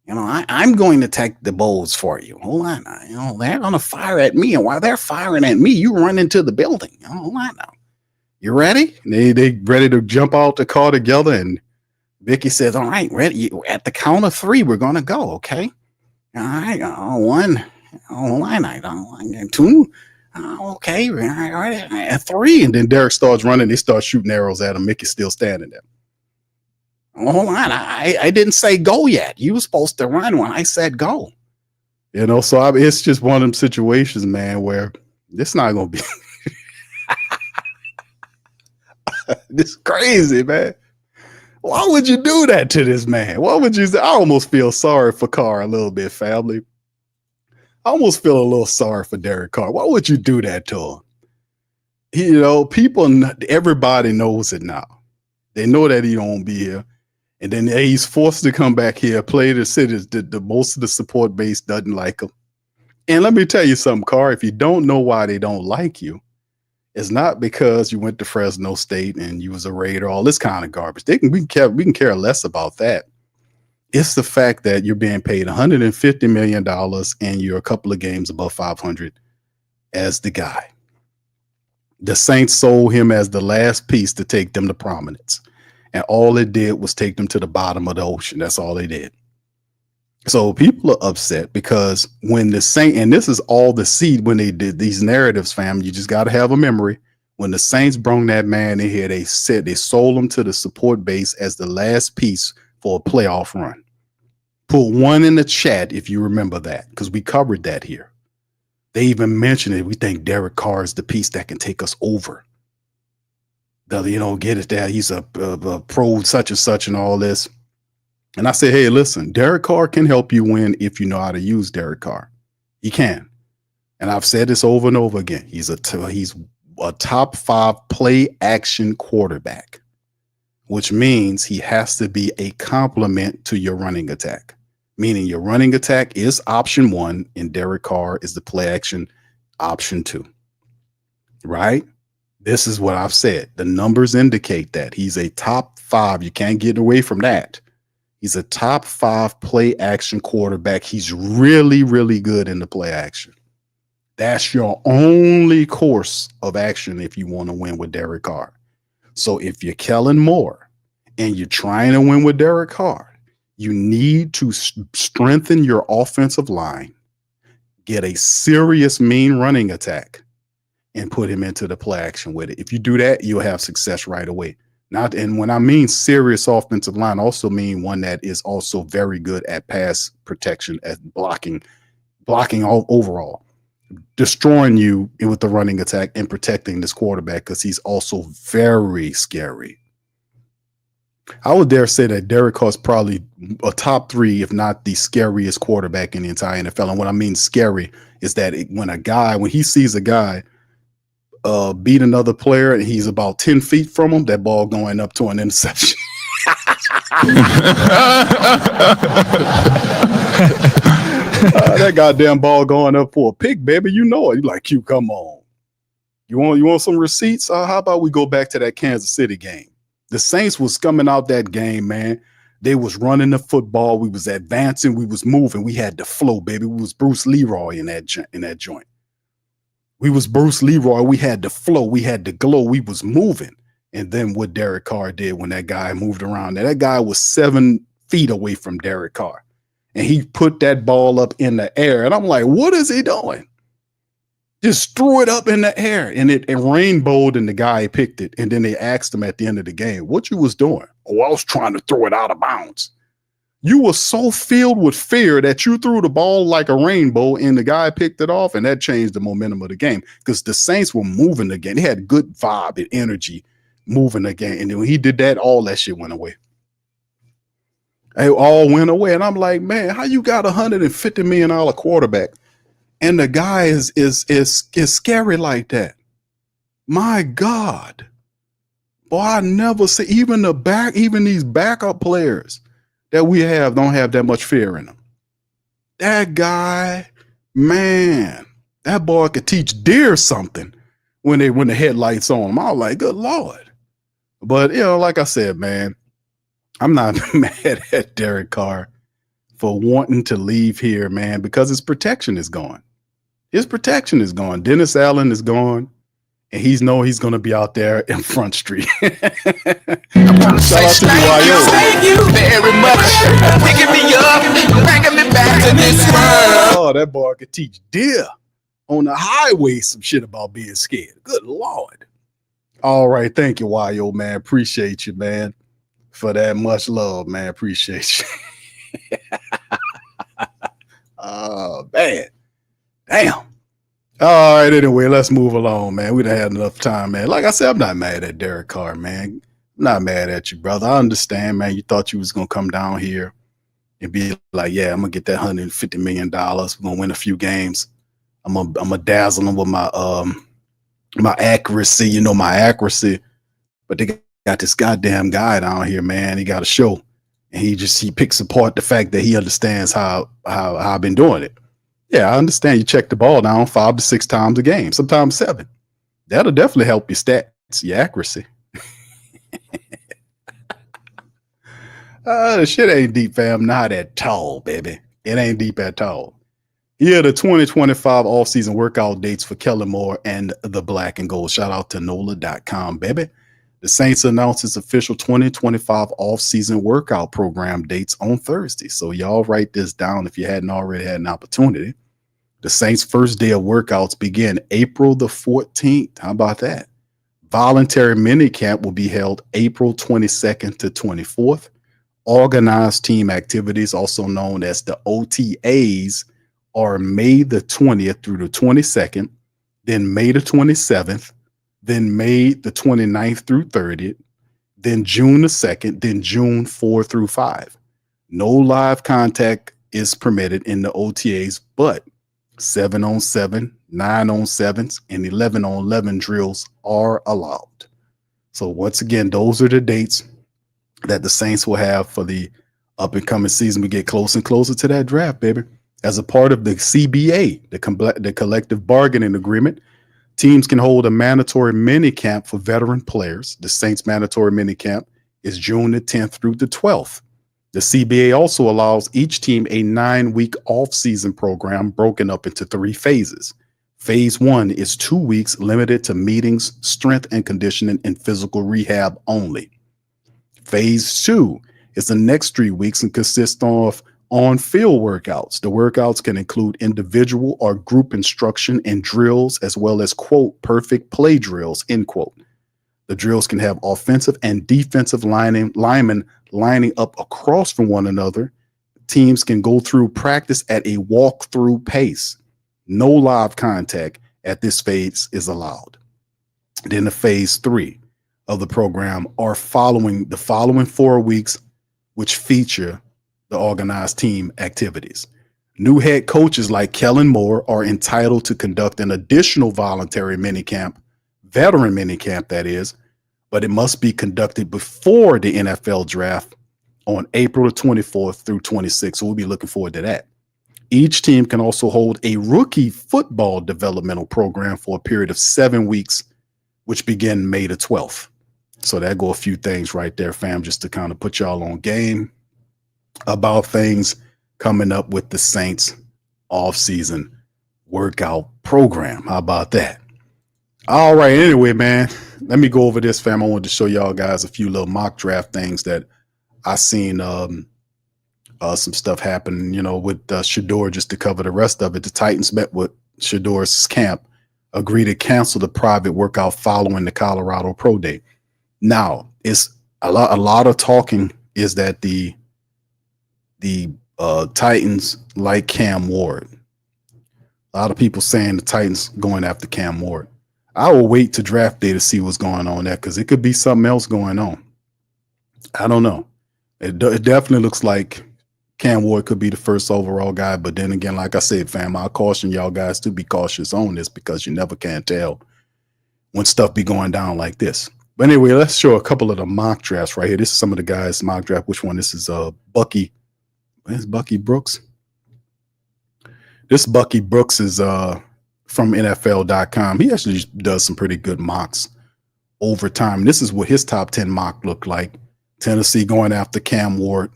I'm going to take the bowls for you. Hold on now. They're going to fire at me. And while they're firing at me, you run into the building. Hold on now. You ready? They ready to jump out the car together. And Vicky says, all right, ready. At the count of 3, we're going to go. Okay. All right. 1. Oh, line 2. Okay, all right, at 3. And then Derek starts running. They start shooting arrows at him. Mickey's still standing there. Oh, hold on. I didn't say go yet. You were supposed to run when I said go. So it's just one of them situations, man, where it's not going to be. This is crazy, man. Why would you do that to this man? Why would you? I almost feel sorry for Carr a little bit, family. I almost feel a little sorry for Derek Carr. Why would you do that to him? Everybody knows it now. They know that he don't be here. And then he's forced to come back here, play the city. The most of the support base doesn't like him. And let me tell you something, Carr, if you don't know why they don't like you, it's not because you went to Fresno State and you was a Raider, all this kind of garbage. We can care less about that. It's the fact that you're being paid $150 million and you're a couple of games above 500 as the guy. The Saints sold him as the last piece to take them to prominence. And all it did was take them to the bottom of the ocean. That's all they did. So people are upset because when the Saints, and this is all the seed when they did these narratives, fam, you just got to have a memory. When the Saints brought that man in here, they said they sold him to the support base as the last piece for a playoff run. Put 1 in the chat if you remember that, because we covered that here. They even mentioned it. We think Derek Carr is the piece that can take us over. Get it there. He's a pro such and such and all this. And I say, hey, listen, Derek Carr can help you win if you know how to use Derek Carr. He can. And I've said this over and over again. He's a top 5 play action quarterback, which means he has to be a complement to your running attack, meaning your running attack is option 1 and Derek Carr is the play action option 2, right? This is what I've said. The numbers indicate that he's a top 5. You can't get away from that. He's a top 5 play action quarterback. He's really, really good in the play action. That's your only course of action if you want to win with Derek Carr. So if you're Kellen Moore and you're trying to win with Derek Carr, you need to strengthen your offensive line, get a serious mean running attack, and put him into the play action with it. If you do that, you'll have success right away. And when I mean serious offensive line, I also mean one that is also very good at pass protection, at blocking all overall, destroying you with the running attack and protecting this quarterback because he's also very scary. I would dare say that Derek Carr is probably a top 3, if not the scariest quarterback in the entire NFL. And what I mean scary is that when he sees a guy beat another player and he's about 10 feet from him, that ball going up to an interception. That goddamn ball going up for a pick, baby. You know it. You like, Q, come on. You want some receipts? How about we go back to that Kansas City game? The Saints was coming out that game, man. They was running the football. We was advancing. We was moving. We had the flow, baby. We was Bruce Leroy in that joint. We was Bruce Leroy. We had the flow. We had the glow. We was moving. And then what Derek Carr did when that guy moved around, that guy was 7 feet away from Derek Carr. And he put that ball up in the air. And I'm like, what is he doing? Just threw it up in the air. And it rainbowed and the guy picked it. And then they asked him at the end of the game, what you was doing? Oh, I was trying to throw it out of bounds. You were so filled with fear that you threw the ball like a rainbow and the guy picked it off, and that changed the momentum of the game because the Saints were moving the game. They had good vibe and energy moving the game. And then when he did that, all that shit went away. It all went away. And I'm like, man, how you got $150 million quarterback and the guy is scary like that? My God. Boy, I never see even these backup players that we have don't have that much fear in them. That guy, man, that boy could teach deer something when the headlights on him. I was like, good Lord. But like I said, man, I'm not mad at Derek Carr for wanting to leave here, man, because his protection is gone. His protection is gone. Dennis Allen is gone. And he's going to be out there in Front Street. Shout out to Thank you very much. Picking me up, bringing me back to this world. Oh, that boy could teach deer on the highway some shit about being scared. Good Lord. All right. Thank you, YO, man. Appreciate you, man, for that much love, man. Appreciate you. Oh, man. Damn. All right, anyway, let's move along, man. We done had enough time, man. Like I said, I'm not mad at Derek Carr, man. I'm not mad at you, brother. I understand, man. You thought you was going to come down here and be like, yeah, I'm going to get that $150 million. We're going to win a few games. I'm going to dazzle them with my accuracy, my accuracy. But they got this goddamn guy down here, man. He got a show. And he picks apart the fact that he understands how I've been doing it. Yeah, I understand. You check the ball down 5 to 6 times a game, sometimes 7. That'll definitely help your stats, your accuracy. The shit ain't deep, fam. Not at all, baby. It ain't deep at all. Here are the 2025 offseason workout dates for Kellen Moore and the Black and Gold. Shout out to NOLA.com, baby. The Saints announced its official 2025 offseason workout program dates on Thursday. So y'all write this down if you hadn't already had an opportunity. The Saints' first day of workouts begin April the 14th. How about that? Voluntary minicamp will be held April 22nd to 24th. Organized team activities, also known as the OTAs, are May the 20th through the 22nd, then May the 27th, then May the 29th through 30th, then June the 2nd, then June 4 through 5. No live contact is permitted in the OTAs, but 7-on-7, 9-on-7s, and 11-on-11 drills are allowed. So once again, those are the dates that the Saints will have for the up and coming season. We get closer and closer to that draft, baby. As a part of the CBA, the collective bargaining agreement, teams can hold a mandatory minicamp for veteran players. The Saints mandatory minicamp is June the 10th through the 12th. The CBA also allows each team a 9-week off-season program broken up into 3 phases. Phase 1 is 2 weeks limited to meetings, strength and conditioning, and physical rehab only. Phase 2 is the next 3 weeks and consists of on-field workouts. The workouts can include individual or group instruction and drills, as well as, quote, perfect play drills, end quote. The drills can have offensive and defensive linemen lining up across from one another. Teams can go through practice at a walk-through pace. No live contact at this phase is allowed. Then the phase 3 of the program are following 4 weeks, which feature the organized team activities. New head coaches like Kellen Moore are entitled to conduct an additional voluntary minicamp, veteran minicamp that is, but it must be conducted before the NFL draft on April the 24th through 26th. So we'll be looking forward to that. Each team can also hold a rookie football developmental program for a period of 7 weeks, which begin May the 12th. So that go a few things right there, fam, just to kind of put y'all on game about things coming up with the Saints off-season workout program. How about that? All right. Anyway, man, let me go over this, fam. I wanted to show y'all guys a few little mock draft things that I seen some stuff happen, with Shedeur. Just to cover the rest of it, the Titans met with Shedeur's camp, agreed to cancel the private workout following the Colorado Pro Day. Now, it's a lot of talking is that the Titans like Cam Ward. A lot of people saying the Titans going after Cam Ward. I will wait to draft day to see what's going on there, because it could be something else going on. I don't know. It definitely looks like Cam Ward could be the first overall guy. But then again, like I said, fam, I'll caution y'all guys to be cautious on this because you never can tell when stuff be going down like this. But anyway, let's show a couple of the mock drafts right here. This is some of the guys' mock draft. Which one? This is Bucky. Where's Bucky Brooks? This Bucky Brooks is from NFL.com. He actually does some pretty good mocks over time. This is what his top 10 mock looked like. Tennessee going after Cam Ward,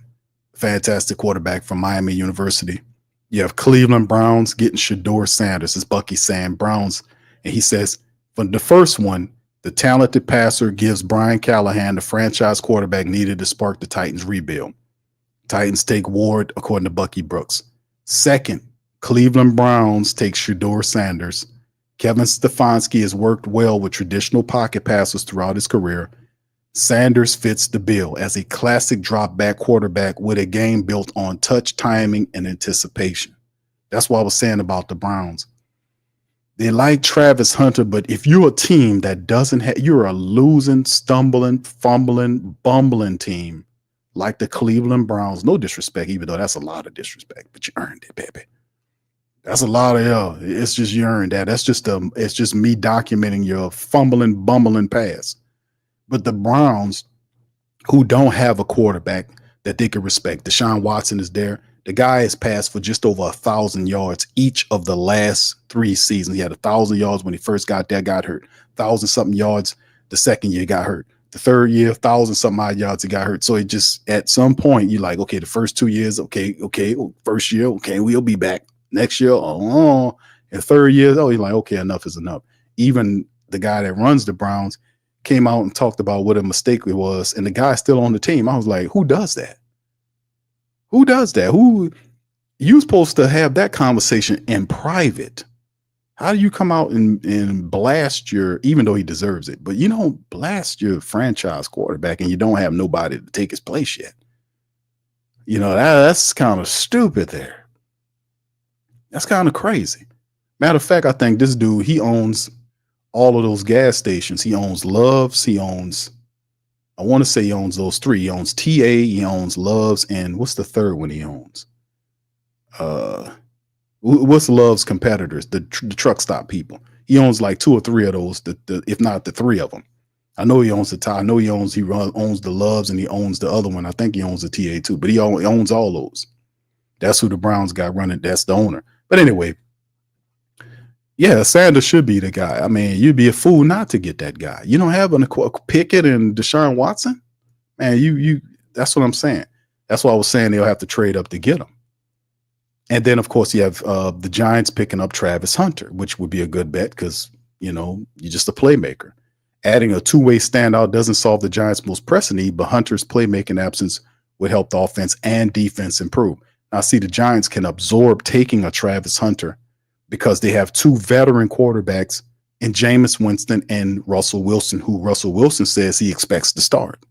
fantastic quarterback from Miami University. You have Cleveland Browns getting Shedeur Sanders. It's Bucky saying Browns. And he says, for the first one, the talented passer gives Brian Callahan the franchise quarterback needed to spark the Titans rebuild. Titans take Ward, according to Bucky Brooks. Second, Cleveland Browns take Shedeur Sanders. Kevin Stefanski has worked well with traditional pocket passers throughout his career. Sanders fits the bill as a classic drop-back quarterback with a game built on touch, timing, and anticipation. That's what I was saying about the Browns. They like Travis Hunter, but if you're a team that doesn't have, you're a losing, stumbling, fumbling, bumbling team like the Cleveland Browns. No disrespect, even though that's a lot of disrespect, but you earned it, baby. That's a lot of it's just you earned that. It's just me documenting your fumbling, bumbling pass. But the Browns, who don't have a quarterback that they can respect, Deshaun Watson is there. The guy has passed for just over 1,000 yards each of the last 3 seasons. He had 1,000 yards when he first got there, got hurt. 1,000-something yards the second year, got hurt. The third year, 1,000-something odd yards, he got hurt. So it just, at some point, you're like, okay, the first 2 years, okay, first year, okay, we'll be back. Next year, and third year, you're like, okay, enough is enough. Even the guy that runs the Browns came out and talked about what a mistake it was, and the guy's still on the team. I was like, who does that? Who does that? Who you supposed to have that conversation in private? How do you come out and blast your, even though he deserves it, but you don't blast your franchise quarterback and you don't have nobody to take his place yet? You know, that's kind of stupid there. That's kind of crazy. Matter of fact, I think this dude, he owns all of those gas stations. He owns Love's. He owns, I want to say he owns those 3. He owns TA, he owns Love's, and what's the third one he owns? What's Love's competitors? The truck stop people. He owns like 2 or 3 of those, if not the 3 of them. I know he owns the tie. I know he owns the Love's and he owns the other one. I think he owns the TA too, but he owns all those. That's who the Browns got running. That's the owner. But anyway, yeah, Sanders should be the guy. I mean, you'd be a fool not to get that guy. You don't have a Pickett and Deshaun Watson, man. You. That's what I'm saying. That's why I was saying they'll have to trade up to get him. And then, of course, you have the Giants picking up Travis Hunter, which would be a good bet because you're just a playmaker. Adding a two-way standout doesn't solve the Giants' most pressing need, but Hunter's playmaking absence would help the offense and defense improve. I see the Giants can absorb taking a Travis Hunter because they have 2 veteran quarterbacks in Jameis Winston and Russell Wilson, who Russell Wilson says he expects to start.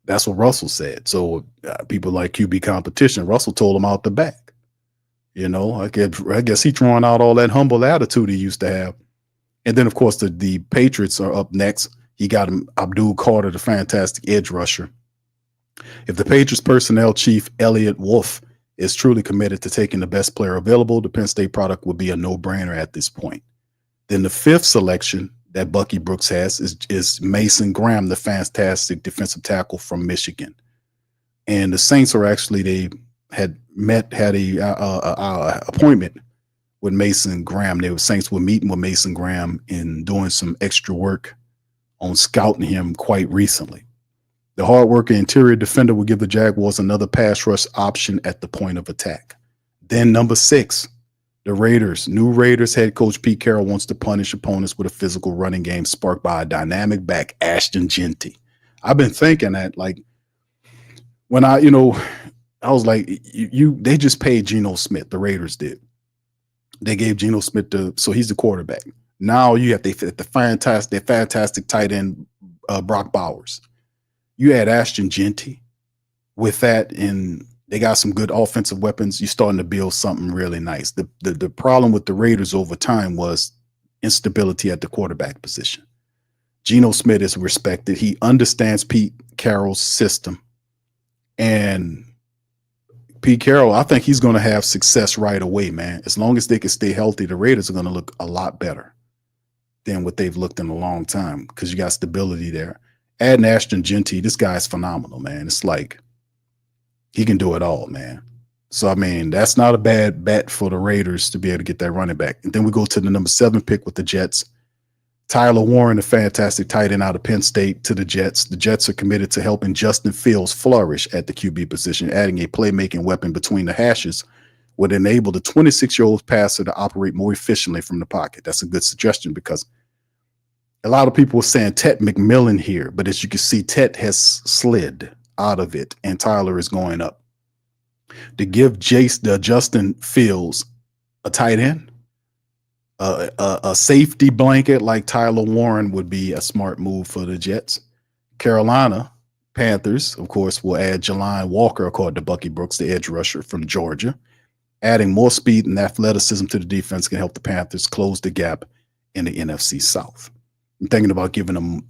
That's what Russell said. So people like QB competition, Russell told him out the back. I guess he's throwing out all that humble attitude he used to have. And then, of course, the Patriots are up next. He got him Abdul Carter, the fantastic edge rusher. If the Patriots personnel chief, Elliott Wolf, is truly committed to taking the best player available, the Penn State product would be a no-brainer at this point. Then the 5th selection that Bucky Brooks has is Mason Graham, the fantastic defensive tackle from Michigan. And the Saints are actually, they had a appointment with Mason Graham. The Saints were meeting with Mason Graham and doing some extra work on scouting him quite recently. The hard-working interior defender will give the Jaguars another pass rush option at the point of attack. Then number 6, the Raiders. New Raiders head coach Pete Carroll wants to punish opponents with a physical running game sparked by a dynamic back, Ashton Jeanty. I've been thinking that, like, when I was like, they just paid Geno Smith. The Raiders did. They gave Geno Smith so he's the quarterback. Now you have the fantastic tight end Brock Bowers. You add Ashton Jeanty with that, and they got some good offensive weapons. You're starting to build something really nice. The problem with the Raiders over time was instability at the quarterback position. Geno Smith is respected. He understands Pete Carroll's system. And Pete Carroll, I think he's going to have success right away, man. As long as they can stay healthy, the Raiders are going to look a lot better than what they've looked in a long time because you got stability there. Adding Ashton Genty, this guy's phenomenal, man. It's like he can do it all, man. So, I mean, that's not a bad bet for the Raiders to be able to get that running back. And then we go to the number 7 pick with the Jets. Tyler Warren, a fantastic tight end out of Penn State, to the Jets. The Jets are committed to helping Justin Fields flourish at the QB position, adding a playmaking weapon between the hashes would enable the 26-year-old passer to operate more efficiently from the pocket. That's a good suggestion because a lot of people were saying Ted McMillan here, but as you can see, Ted has slid out of it, and Tyler is going up. To give Justin Fields a tight end, a safety blanket like Tyler Warren would be a smart move for the Jets. Carolina Panthers, of course, will add Jelani Walker, according to Bucky Brooks, the edge rusher from Georgia. Adding more speed and athleticism to the defense can help the Panthers close the gap in the NFC South. I'm thinking about giving them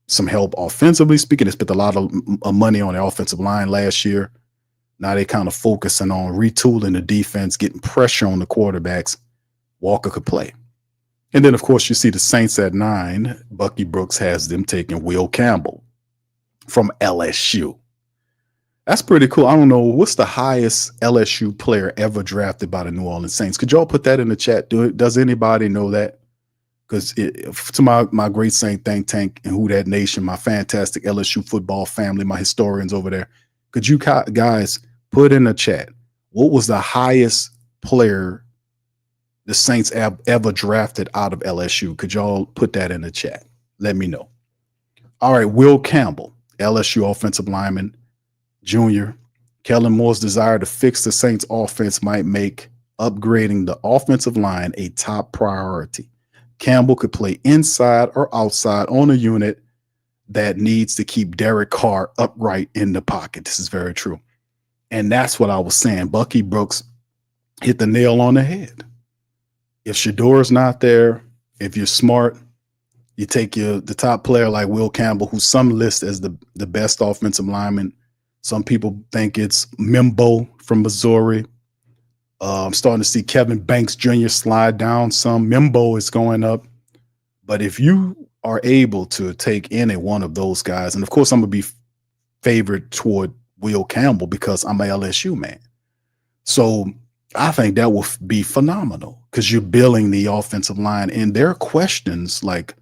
some help offensively speaking. They spent a lot of money on the offensive line last year. Now they kind of focusing on retooling the defense, getting pressure on the quarterbacks. Walker could play. And then, of course, you see the Saints at 9. Bucky Brooks has them taking Will Campbell from LSU. That's pretty cool. I don't know. What's the highest LSU player ever drafted by the New Orleans Saints? Could y'all put that in the chat? Does anybody know that? Because to my great Saint think tank and Who Dat Nation, my fantastic LSU football family, my historians over there, could you guys put in the chat what was the highest player the Saints ever drafted out of LSU? Could y'all put that in the chat? Let me know. All right, Will Campbell, LSU offensive lineman, junior. Kellen Moore's desire to fix the Saints offense might make upgrading the offensive line a top priority. Campbell could play inside or outside on a unit that needs to keep Derek Carr upright in the pocket. This is very true. And that's what I was saying. Bucky Brooks hit the nail on the head. If Shedeur's not there, if you're smart, you take the top player like Will Campbell, who some list as the best offensive lineman. Some people think it's Mimbo from Missouri. I'm starting to see Kevin Banks Jr. slide down some. Mimbo is going up. But if you are able to take any one of those guys, and of course I'm going to be favored toward Will Campbell because I'm an LSU man. So I think that will be phenomenal because you're building the offensive line. And there are questions like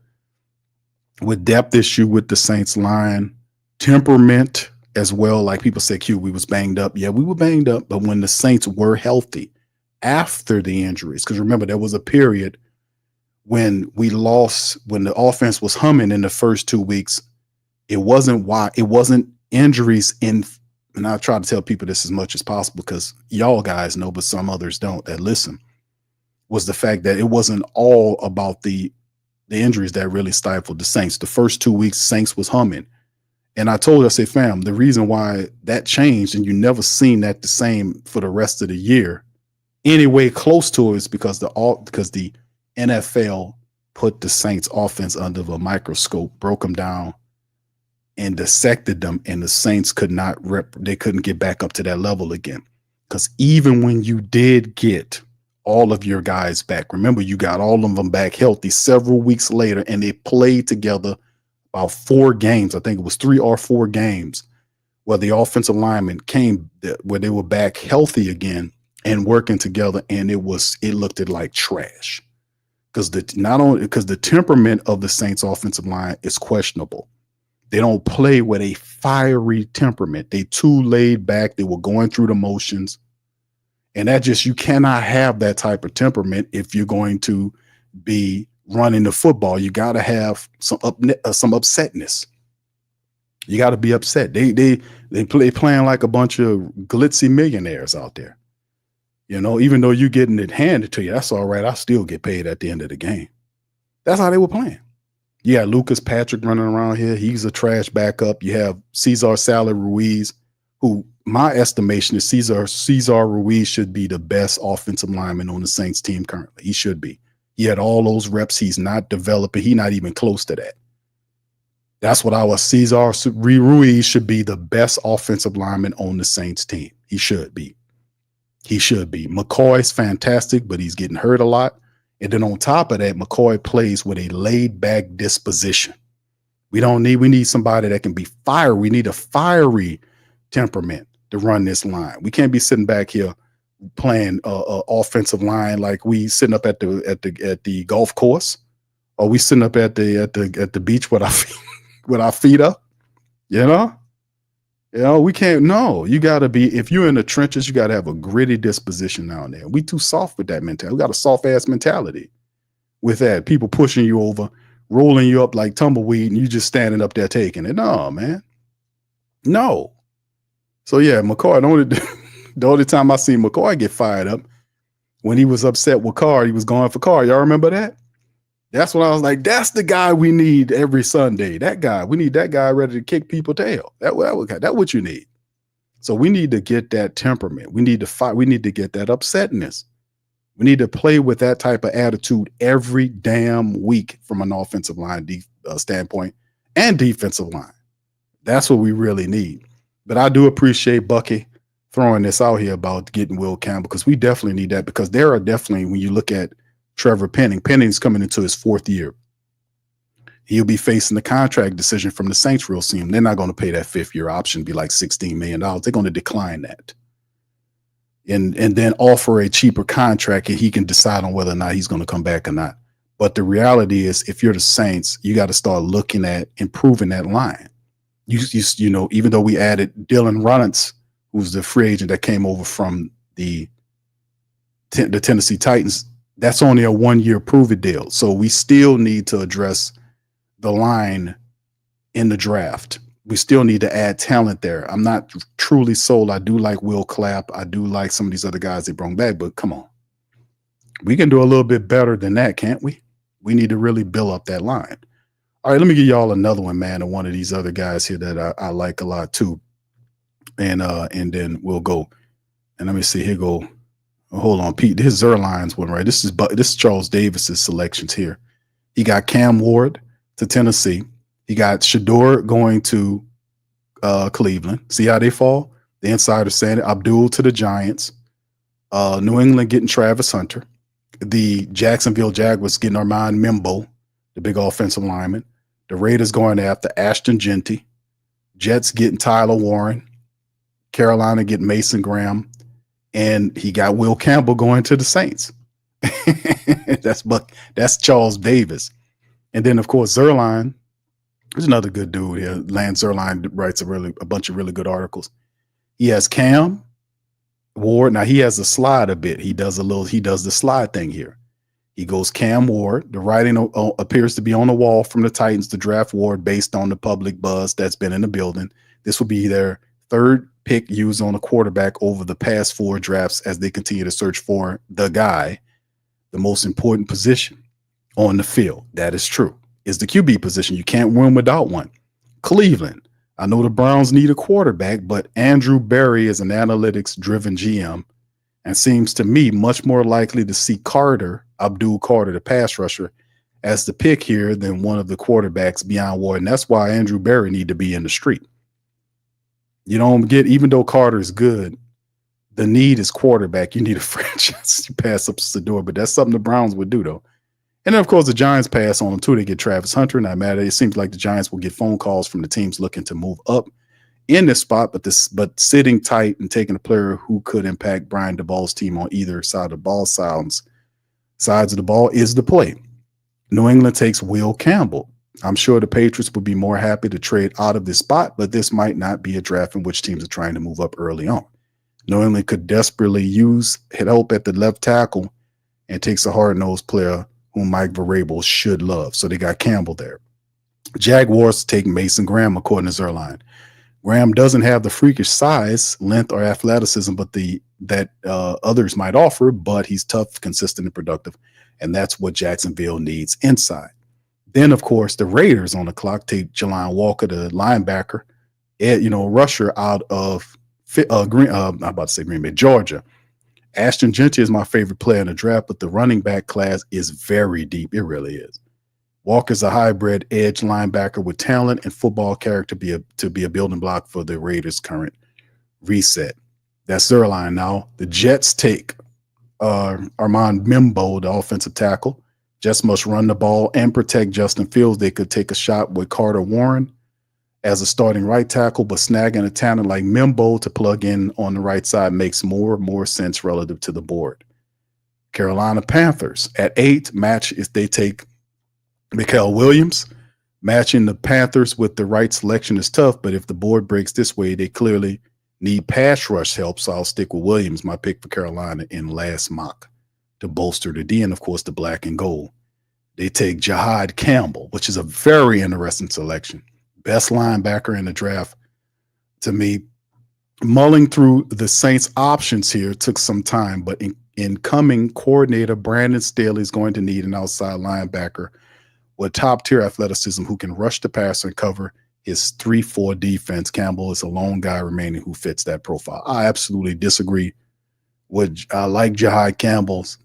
with depth issue with the Saints line, temperament as well. Like people say, Q, we was banged up. Yeah, we were banged up. But when the Saints were healthy after the injuries, because remember, there was a period when we lost, when the offense was humming in the first 2 weeks. It wasn't injuries in. And I try to tell people this as much as possible because y'all guys know, but some others don't that listen, was the fact that it wasn't all about the injuries that really stifled the Saints. The first 2 weeks, Saints was humming. And I told her, I say, fam, the reason why that changed and you never seen that the same for the rest of the year, anyway close to it, is because the NFL put the Saints offense under a microscope, broke them down, and dissected them, and the Saints could not they couldn't get back up to that level again. Because even when you did get all of your guys back, remember, you got all of them back healthy several weeks later, and they played together about 4 games. I think it was 3 or 4 games where the offensive linemen came, where they were back healthy again and working together, and it looked like trash. Because the temperament of the Saints offensive line is questionable. They don't play with a fiery temperament. They too laid back. They were going through the motions. And you cannot have that type of temperament if you're going to be running the football. You got to have some upsetness. You got to be upset. They playing like a bunch of glitzy millionaires out there. You know, even though you're getting it handed to you, that's all right. I still get paid at the end of the game. That's how they were playing. You got Lucas Patrick running around here. He's a trash backup. You have Cesar Salad Ruiz, who my estimation is Cesar Ruiz should be the best offensive lineman on the Saints team currently. He should be. He had all those reps. He's not developing. He's not even close to that. That's what our Cesar Ruiz should be the best offensive lineman on the Saints team. He should be. McCoy's fantastic, but he's getting hurt a lot. And then on top of that, McCoy plays with a laid-back disposition. We need somebody that can be fiery. We need a fiery temperament to run this line. We can't be sitting back here playing offensive line like we sitting up at the golf course, or we sitting up at the beach with our feet up. We can't. No, you got to be. If you're in the trenches, you got to have a gritty disposition down there. We too soft with that mentality. We got a soft ass mentality with that. People pushing you over, rolling you up like tumbleweed, and you just standing up there taking it. No, man. No. So yeah, McCoy. The only time I see McCoy get fired up when he was upset with Carr, he was going for Carr. Y'all remember that? That's when I was like, that's the guy we need every Sunday. That guy. We need that guy ready to kick people's tail. That's what you need. So we need to get that temperament. We need to fight. We need to get that upsetness. We need to play with that type of attitude every damn week from an offensive line standpoint and defensive line. That's what we really need. But I do appreciate Bucky throwing this out here about getting Will Campbell, because we definitely need that, because there are definitely, when you look at Trevor Penning's coming into his 4th year. He'll be facing the contract decision from the Saints real soon. They're not going to pay that 5th-year option, be like $16 million. They're going to decline that. And then offer a cheaper contract, and he can decide on whether or not he's going to come back or not. But the reality is, if you're the Saints, you got to start looking at improving that line. You know, even though we added Dylan Runnants, who's the free agent that came over from the Tennessee Titans, that's only a 1-year prove-it deal. So we still need to address the line in the draft. We still need to add talent there. I'm not truly sold. I do like Will Clapp. I do like some of these other guys they brought back, but come on. We can do a little bit better than that, can't we? We need to really build up that line. All right, let me give y'all another one, man, of one of these other guys here that I like a lot too. And then we'll go. And let me see, here go. Hold on, Pete. This is Zerline's one, right? This is Charles Davis's selections here. He got Cam Ward to Tennessee. He got Shedeur going to Cleveland. See how they fall? The insider saying it. Abdul to the Giants. New England getting Travis Hunter. The Jacksonville Jaguars getting Armand Mimbo, the big offensive lineman. The Raiders going after Ashton Genty. Jets getting Tyler Warren. Carolina getting Mason Graham. And he got Will Campbell going to the Saints. That's Charles Davis. And then, of course, Zerline. There's another good dude here. Lance Zerline writes a bunch of really good articles. He has Cam Ward. Now, he has a slide a bit. He does the slide thing here. He goes Cam Ward. The writing appears to be on the wall from the Titans to draft Ward based on the public buzz that's been in the building. This will be their 3rd pick used on a quarterback over the past 4 drafts as they continue to search for the guy, the most important position on the field. That is true. Is the QB position. You can't win without one. Cleveland. I know the Browns need a quarterback, but Andrew Berry is an analytics-driven GM and seems to me much more likely to see Abdul Carter, the pass rusher, as the pick here than one of the quarterbacks beyond Ward. And that's why Andrew Berry need to be in the street. You don't get, even though Carter is good, the need is quarterback. You need a franchise. You pass up Shedeur, but that's something the Browns would do, though. And then, of course, the Giants pass on them, too. They get Travis Hunter, not matter. It seems like the Giants will get phone calls from the teams looking to move up in this spot, but sitting tight and taking a player who could impact Brian DeBall's team on either side of the ball sides of the ball is the play. New England takes Will Campbell. I'm sure the Patriots would be more happy to trade out of this spot, but this might not be a draft in which teams are trying to move up early on. New England could desperately use help at the left tackle and takes a hard-nosed player whom Mike Vrabel should love. So they got Campbell there. Jaguars take Mason Graham, according to Zerline. Graham doesn't have the freakish size, length, or athleticism that others might offer, but he's tough, consistent, and productive, and that's what Jacksonville needs inside. Then, of course, the Raiders on the clock take Jelani Walker, the linebacker, rusher out of Green Bay, Georgia. Ashton Genty is my favorite player in the draft, but the running back class is very deep. It really is. Walker's a hybrid edge linebacker with talent and football character to be a building block for the Raiders' current reset. That's their line now. The Jets take Armand Mimbo, the offensive tackle. Jets must run the ball and protect Justin Fields. They could take a shot with Carter Warren as a starting right tackle, but snagging a talent like Mimbo to plug in on the right side makes more sense relative to the board. Carolina Panthers at 8 match if they take Mikael Williams. Matching the Panthers with the right selection is tough, but if the board breaks this way, they clearly need pass rush help, so I'll stick with Williams, my pick for Carolina in last mock to bolster the D, and of course the black and gold. They take Jahad Campbell, which is a very interesting selection. Best linebacker in the draft to me. Mulling through the Saints options here took some time, but incoming coordinator Brandon Staley is going to need an outside linebacker with top-tier athleticism who can rush the passer and cover his 3-4 defense. Campbell is a lone guy remaining who fits that profile. I absolutely disagree with I like Jahad Campbell's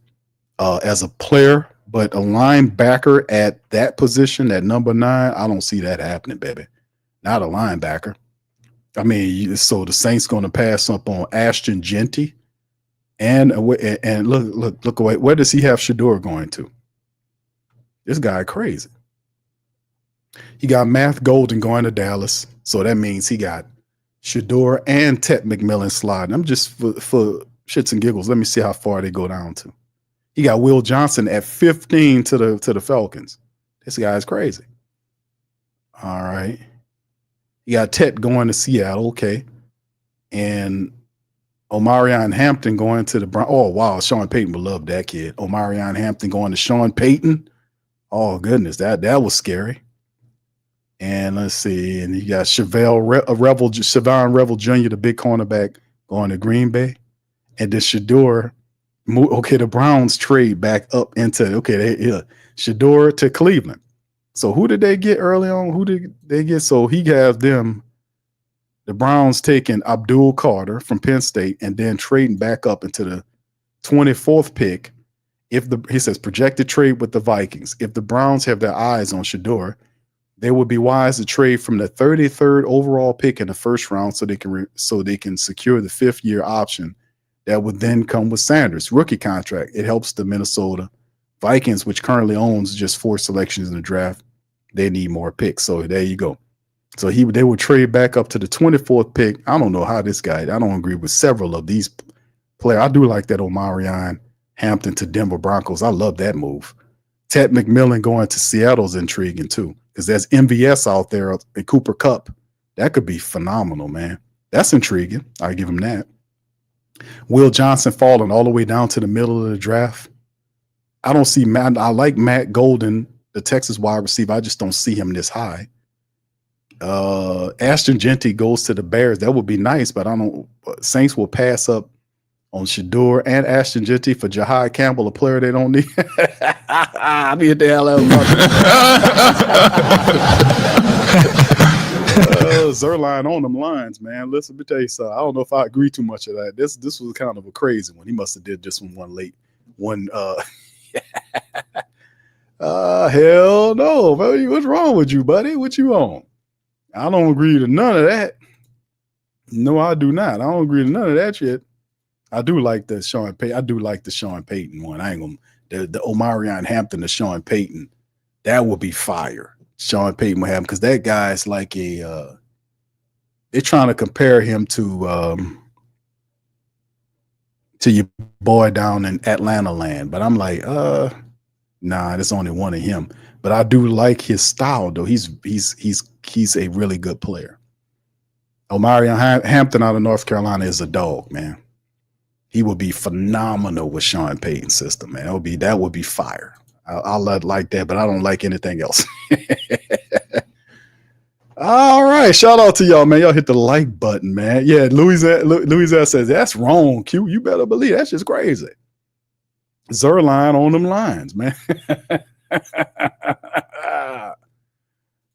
as a player, but a linebacker at that position, at number 9, I don't see that happening, baby. Not a linebacker. I mean, so the Saints going to pass up on Ashton Genty, and look away. Where does he have Shedeur going to? This guy crazy. He got Matt Golden going to Dallas, so that means he got Shedeur and Ted McMillan sliding. I'm just for shits and giggles. Let me see how far they go down to. He got Will Johnson at 15 to the Falcons. This guy is crazy. All right. You got Ted going to Seattle, okay. And Omarion Hampton going to the Browns. Oh, wow. Sean Payton would love that kid. Omarion Hampton going to Sean Payton. Oh, goodness. That was scary. And let's see. And you got Siobhan Revel Jr., the big cornerback, going to Green Bay. And then Shedeur. Okay, the Browns trade back up into, Shedeur to Cleveland. So who did they get early on? Who did they get? So he has them, the Browns taking Abdul Carter from Penn State and then trading back up into the 24th pick. He says projected trade with the Vikings. If the Browns have their eyes on Shedeur, they would be wise to trade from the 33rd overall pick in the first round so they can secure the 5th-year option that would then come with Sanders' rookie contract. It helps the Minnesota Vikings, which currently owns just 4 selections in the draft. They need more picks. So there you go. So they would trade back up to the 24th pick. I don't know how this guy, I don't agree with several of these players. I do like that Omarion Hampton to Denver Broncos. I love that move. Ted McMillan going to Seattle is intriguing too, because there's MVS out there and Cooper Kupp. That could be phenomenal, man. That's intriguing. I give him that. Will Johnson falling all the way down to the middle of the draft. I don't see Matt. I like Matt Golden, the Texas wide receiver. I just don't see him this high. Ashton Genty goes to the Bears. That would be nice, but I don't. Saints will pass up on Shedeur and Ashton Genty for Jahad Campbell, a player they don't need. I'll be at the hell out of Zerline on them lines, man. Listen, let me tell you something. I don't know if I agree too much of that. This was kind of a crazy one. He must have did this one late. Hell no, buddy. What's wrong with you, buddy? What you on? I don't agree to none of that. No, I do not. I don't agree to none of that shit. I do like the Sean Payton. I do like the Sean Payton one. I ain't gonna the Omarion Hampton to Sean Payton. That would be fire. Sean Payton would have him because that guy's like they're trying to compare him to your boy down in Atlanta land. But I'm like, nah, there's only one of him. But I do like his style, though. He's a really good player. Omarion Hampton out of North Carolina is a dog, man. He would be phenomenal with Sean Payton's system, man. That would be fire. I'll like that, but I don't like anything else. All right, shout out to y'all, man. Y'all hit the like button, man. Yeah, Louisiana says that's wrong. Q, you better believe that's just crazy. Zerline on them lines, man.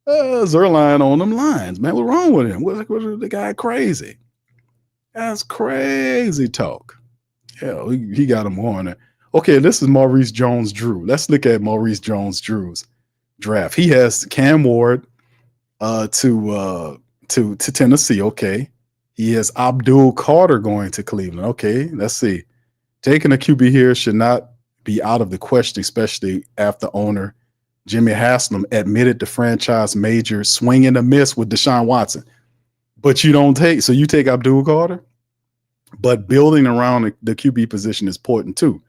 Zerline on them lines, man. What's wrong with him? What's the guy crazy? That's crazy talk. Yeah, he got him on there. Okay, this is Maurice Jones-Drew. Let's look at Maurice Jones-Drew's draft. He has Cam Ward to Tennessee. Okay. He has Abdul Carter going to Cleveland. Okay, let's see. Taking a QB here should not be out of the question, especially after owner Jimmy Haslam admitted the franchise major swing and a miss with Deshaun Watson. But you don't take, so you take Abdul Carter, but building around the QB position is important too.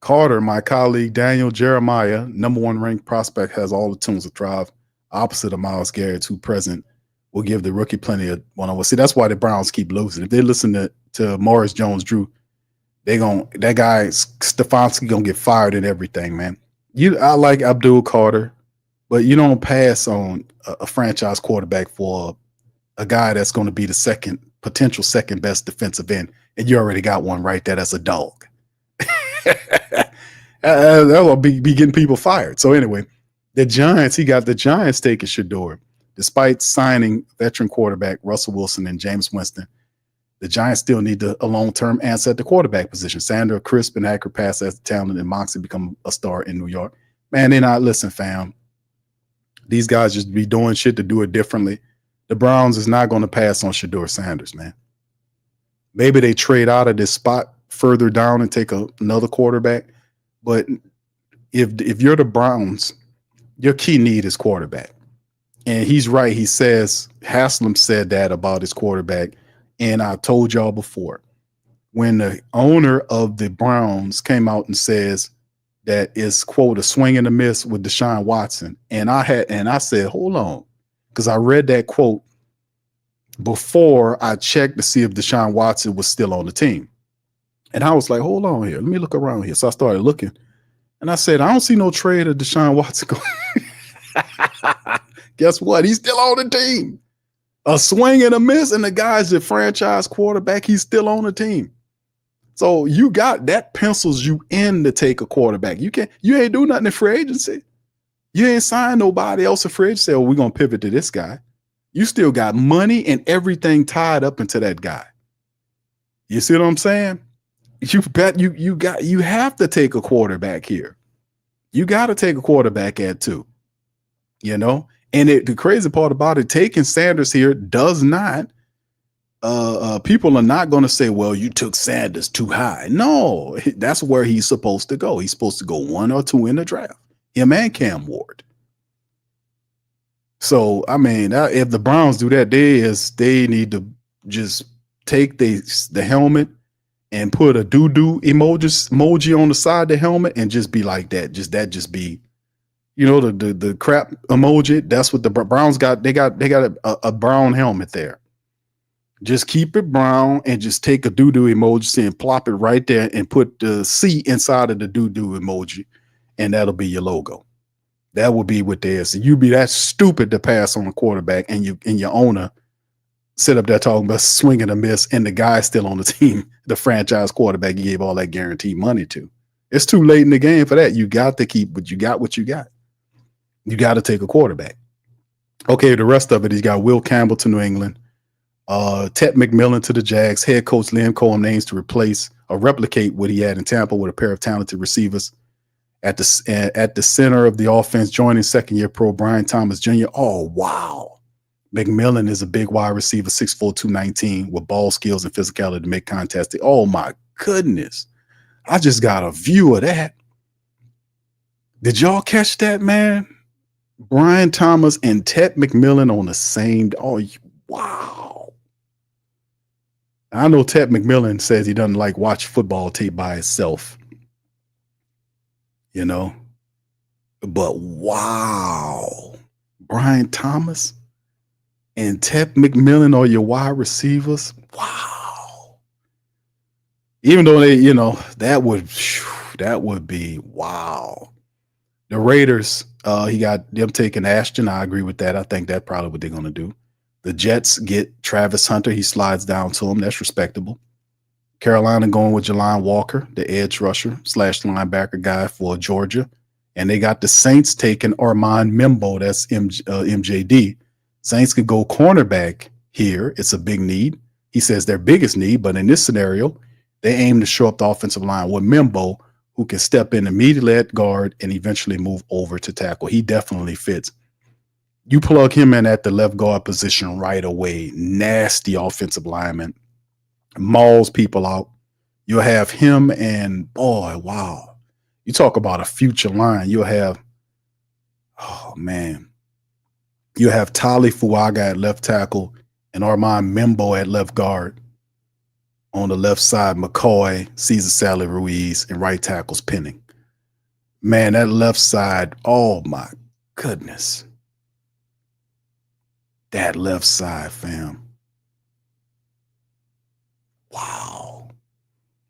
Carter, my colleague Daniel Jeremiah, number 1 ranked prospect, has all the tools to thrive, opposite of Myles Garrett, who present will give the rookie plenty of one-on-one. See, that's why the Browns keep losing. If they listen to Morris Jones-Drew, that guy Stefanski gonna get fired and everything, man. I like Abdul Carter, but you don't pass on a franchise quarterback for a guy that's going to be the potential second best defensive end, and you already got one right there. That's a dog. That will be getting people fired. So anyway, he got the Giants taking Shedeur. Despite signing veteran quarterback Russell Wilson and James Winston, the Giants still need a long-term answer at the quarterback position. Sanders, crisp and accurate pass as talent, and Moxie become a star in New York. Man, they're not, listen, fam. These guys just be doing shit to do it differently. The Browns is not going to pass on Shedeur Sanders, man. Maybe they trade out of this spot further down and take another quarterback. But if you're the Browns, your key need is quarterback. And he's right. He says, Haslam said that about his quarterback. And I told y'all before, when the owner of the Browns came out and says that is, quote, a swing and a miss with Deshaun Watson. And I said, hold on, because I read that quote before I checked to see if Deshaun Watson was still on the team. And I was like, hold on here. Let me look around here. So I started looking. And I said, I don't see no trade of Deshaun Watson going. Guess what? He's still on the team. A swing and a miss, and the guy's the franchise quarterback. He's still on the team. So you got that pencils you in to take a quarterback. You ain't do nothing in free agency. You ain't signed nobody else in free agency. Oh, we're gonna pivot to this guy. You still got money and everything tied up into that guy. You see what I'm saying? You have to take a quarterback here. You got to take a quarterback at 2. You know? And the crazy part about it, taking Sanders here does not, people are not going to say, well, you took Sanders too high. No, that's where he's supposed to go. He's supposed to go 1 or 2 in the draft, him and Cam Ward. So, I mean, if the Browns do that, they need to just take the helmet and put a doo-doo emoji on the side of the helmet and just be like that. Just be, you know, the crap emoji. That's what the Browns got. They got a brown helmet there. Just keep it brown and just take a doo-doo emoji and plop it right there and put the C inside of the doo-doo emoji, and that'll be your logo. That would be what theirs. So you'd be that stupid to pass on a quarterback, and your owner sit up there talking about swinging a miss, and the guy's still on the team, the franchise quarterback you gave all that guaranteed money to. It's too late in the game for that. You got to keep what you got. You got to take a quarterback. Okay, the rest of it, he's got Will Campbell to New England, Ted McMillan to the Jags, head coach Liam Cohen names to replace or replicate what he had in Tampa with a pair of talented receivers. At the center of the offense, joining second-year pro Brian Thomas Jr. Oh, wow. McMillan is a big wide receiver, 6'4", 219, with ball skills and physicality to make contact. Oh, my goodness. I just got a view of that. Did y'all catch that, man? Brian Thomas and Ted McMillan on the same. Oh, wow. I know Ted McMillan says he doesn't like watch football tape by himself. You know? But wow. Brian Thomas and Ted McMillan are your wide receivers. Wow. Even though they, you know, that would be wow. The Raiders, he got them taking Ashton. I agree with that. I think that's probably what they're going to do. The Jets get Travis Hunter. He slides down to him. That's respectable. Carolina going with Jelani Walker, the edge rusher / linebacker guy for Georgia. And they got the Saints taking Armand Membo. That's MJD. Saints could go cornerback here. It's a big need. He says their biggest need, but in this scenario, they aim to show up the offensive line with Membo, who can step in immediately at guard and eventually move over to tackle. He definitely fits. You plug him in at the left guard position right away. Nasty offensive lineman. Mauls people out. You'll have him and, boy, wow. You talk about a future line. You'll have, oh, man. You have Tali Fuaga at left tackle and Armand Membo at left guard. On the left side, McCoy, Cesar Sally Ruiz, and right tackle's Penning. Man, that left side, oh, my goodness. That left side, fam. Wow.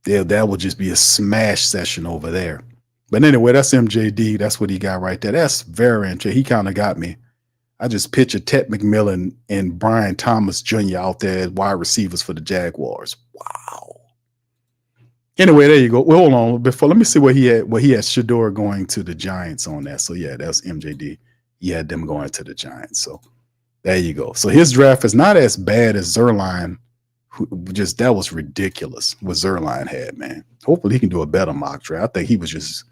Yeah, that would just be a smash session over there. But anyway, that's MJD. That's what he got right there. That's very interesting. He kind of got me. I just picture Ted McMillan and Brian Thomas Jr. out there as wide receivers for the Jaguars. Wow. Anyway, there you go. Well, hold on. Let me see what he had Shedeur going to the Giants on that. So yeah, that's MJD. He had them going to the Giants. So there you go. So his draft is not as bad as Zerline. That was ridiculous what Zerline had, man. Hopefully he can do a better mock draft. I think he was just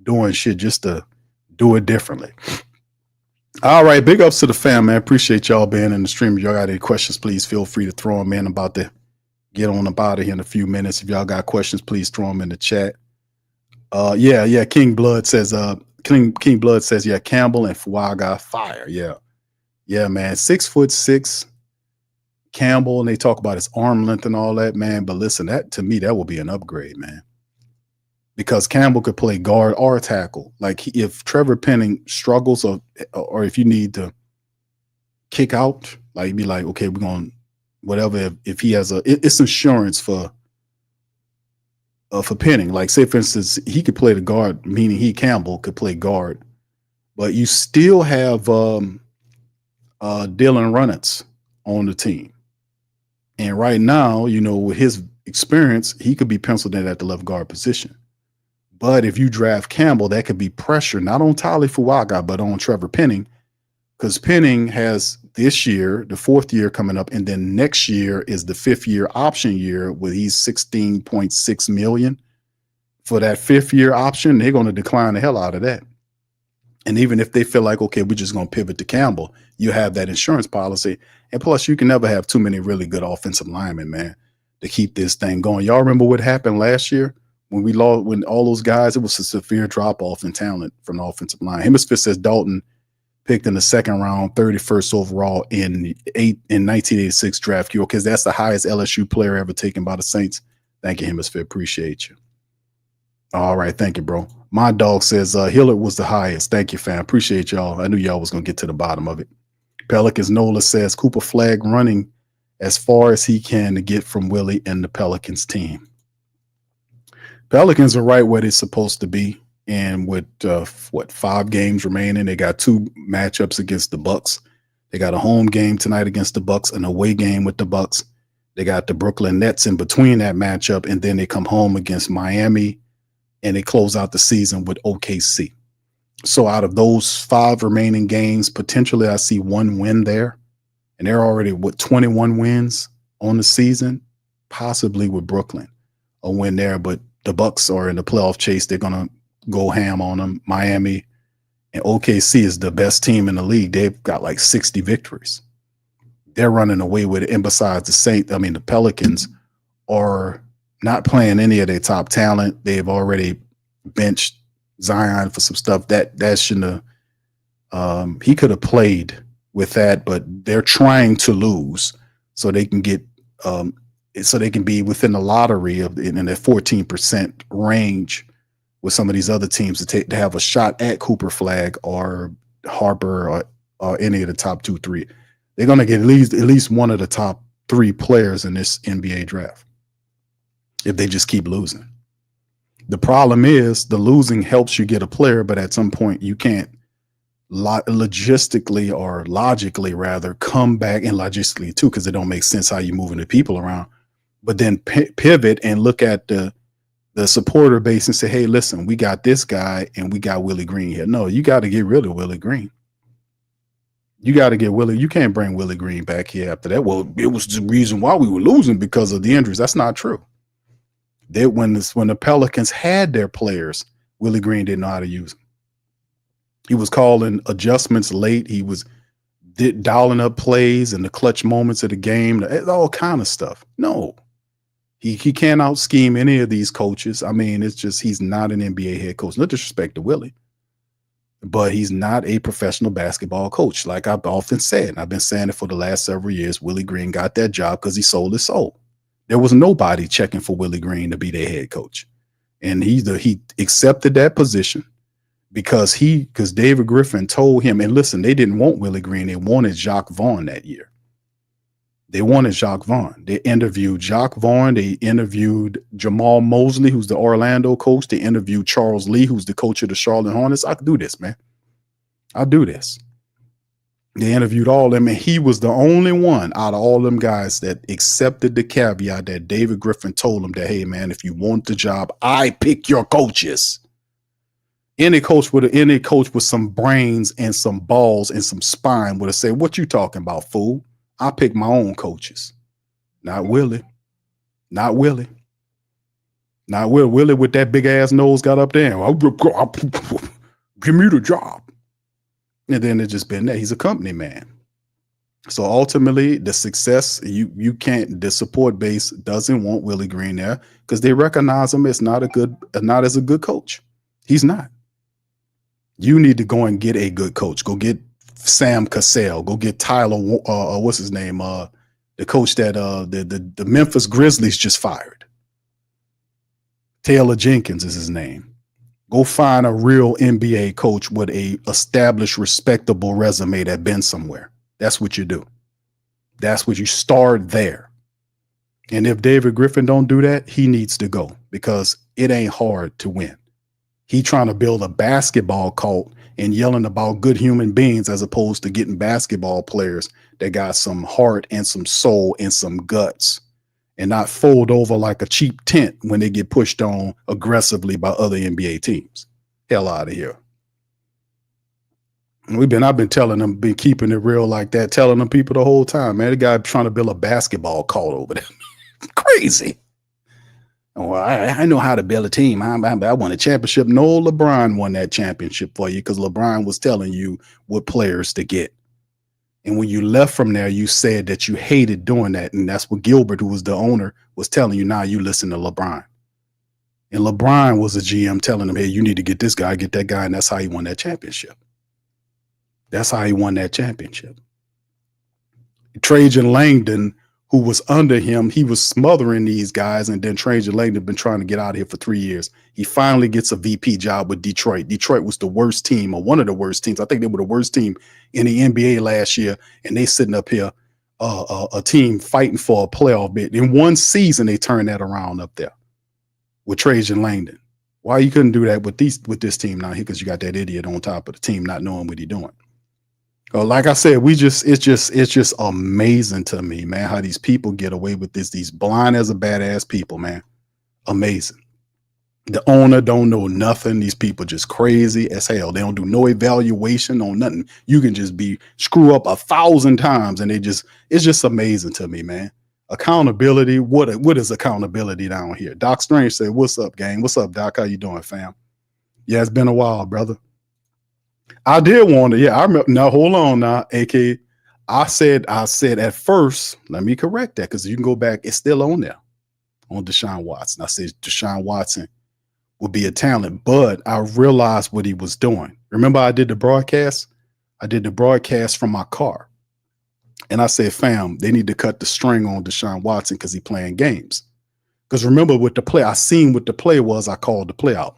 doing shit just to do it differently. All right, big ups to the fam, man. Appreciate y'all being in the stream. If y'all got any questions, please feel free to throw them in. I'm about to get on about it here in a few minutes. If y'all got questions, please throw them in the chat. Yeah. King Blood says, yeah, Campbell and Fuaga fire. Yeah, man. 6'6" Campbell, and they talk about his arm length and all that, man. But listen, that to me, that will be an upgrade, man. Because Campbell could play guard or tackle. Like if Trevor Penning struggles or if you need to kick out, like be like, okay, we're going whatever. If he has it's insurance for Penning. Like say for instance, he could play the guard, meaning Campbell could play guard, but you still have Dylan Runnets on the team. And right now, with his experience, he could be penciled in at the left guard position. But if you draft Campbell, that could be pressure, not on Tali Fuaga, but on Trevor Penning, because Penning has this year, the 4th year coming up, and then next year is the 5th year option year where he's $16.6 million. For that 5th year option, they're going to decline the hell out of that. And even if they feel like, okay, we're just going to pivot to Campbell, you have that insurance policy. And plus, you can never have too many really good offensive linemen, man, to keep this thing going. Y'all remember what happened last year? When all those guys, it was a severe drop-off in talent from the offensive line. Hemisphere says Dalton picked in the 2nd round, 31st overall in 1986 draft. Because that's the highest LSU player ever taken by the Saints. Thank you, Hemisphere. Appreciate you. All right. Thank you, bro. My dog says Hillard was the highest. Thank you, fam. Appreciate y'all. I knew y'all was going to get to the bottom of it. Pelicans Nola says Cooper Flag running as far as he can to get from Willie and the Pelicans team. Pelicans are right where they're supposed to be, and with 5 games remaining, they got 2 matchups against the Bucks. They got a home game tonight against the Bucks, an away game with the Bucks. They got the Brooklyn Nets in between that matchup, and then they come home against Miami, and they close out the season with OKC. So out of those 5 remaining games, potentially I see 1 win there, and they're already with 21 wins on the season, possibly with Brooklyn a win there, but the Bucks are in the playoff chase. They're going to go ham on them. Miami and OKC is the best team in the league. They've got like 60 victories. They're running away with it. And besides the Pelicans are not playing any of their top talent. They've already benched Zion for some stuff that shouldn't have. He could have played with that, but they're trying to lose so they can get so they can be within the lottery in the 14% range with some of these other teams to have a shot at Cooper Flag or Harper or any of the top 2, 3. They're going to get at least one of the top 3 players in this NBA draft if they just keep losing. The problem is the losing helps you get a player, but at some point you can't logistically or logically rather come back, and logistically too, because it don't make sense how you moving the people around, but then pivot and look at the supporter base and say, hey, listen, we got this guy and we got Willie Green here. No, you got to get rid of Willie Green. You got to get Willie. You can't bring Willie Green back here after that. Well, it was the reason why we were losing because of the injuries. That's not true. When the Pelicans had their players, Willie Green didn't know how to use them. He was calling adjustments late. He was dialing up plays in the clutch moments of the game, all kind of stuff. No, he can't out scheme any of these coaches. I mean, it's just he's not an NBA head coach. No disrespect to Willie, but he's not a professional basketball coach. Like I've often said, and I've been saying it for the last several years, Willie Green got that job because he sold his soul. There was nobody checking for Willie Green to be their head coach. And he accepted that position because David Griffin told him, and listen, they didn't want Willie Green. They wanted Jacques Vaughn that year. They wanted Jacques Vaughn. They interviewed Jacques Vaughn. They interviewed Jamal Mosley, who's the Orlando coach. They interviewed Charles Lee, who's the coach of the Charlotte Hornets. I could do this, man. I'll do this. They interviewed all of them, and he was the only one out of all them guys that accepted the caveat that David Griffin told him that, hey, man, if you want the job, I pick your coaches. Any coach with some brains and some balls and some spine would have said, what you talking about, fool? I pick my own coaches. Not Willie. Not Willie. Not Willie. Willie with that big ass nose got up there. Give me the job. And then it's just been that he's a company man. So ultimately, the success the support base doesn't want Willie Green there because they recognize him as not as a good coach. He's not. You need to go and get a good coach. Go get Sam Cassell. Go get Tyler. What's his name? The coach that the Memphis Grizzlies just fired. Taylor Jenkins is his name. Go find a real NBA coach with a established, respectable resume that been somewhere. That's what you do. That's what you start there. And if David Griffin don't do that, he needs to go because it ain't hard to win. He trying to build a basketball cult and yelling about good human beings as opposed to getting basketball players that got some heart and some soul and some guts and not fold over like a cheap tent when they get pushed on aggressively by other NBA teams. Hell out of here. I've been telling them, been keeping it real like that, telling them people the whole time, man, the guy trying to build a basketball cult over there. Crazy. Oh, I know how to build a team. I won a championship. No, LeBron won that championship for you because LeBron was telling you what players to get. And when you left from there, you said that you hated doing that. And that's what Gilbert, who was the owner, was telling you. Now you listen to LeBron. And LeBron was a GM telling him, hey, you need to get this guy, get that guy. And that's how he won that championship. That's how he won that championship. Trajan Langdon, who was under him, he was smothering these guys. And then Trajan Langdon been trying to get out of here for 3 years. He finally gets a VP job with Detroit. Detroit was the worst team, or one of the worst teams. I think they were the worst team in the NBA last year. And they sitting up here, a team fighting for a playoff bid. In one season, they turned that around up there with Trajan Langdon. Why you couldn't do that with this team now? Because you got that idiot on top of the team not knowing what he's doing. Like I said, it's just amazing to me, man, how these people get away with this. These blind as a badass people, man. Amazing. The owner don't know nothing. These people just crazy as hell. They don't do no evaluation on nothing. You can just screw up 1,000 times and it's just amazing to me, man. Accountability. What is accountability down here? Doc Strange said, what's up, gang? What's up, Doc? How you doing, fam? Yeah, it's been a while, brother. I did want to, yeah, I remember. Now, hold on now, AK. I said at first, let me correct that because you can go back. It's still on there on Deshaun Watson. I said Deshaun Watson would be a talent, but I realized what he was doing. Remember, I did the broadcast? I did the broadcast from my car. And I said, fam, they need to cut the string on Deshaun Watson because he's playing games. Because remember, with the play, I seen what the play was. I called the play out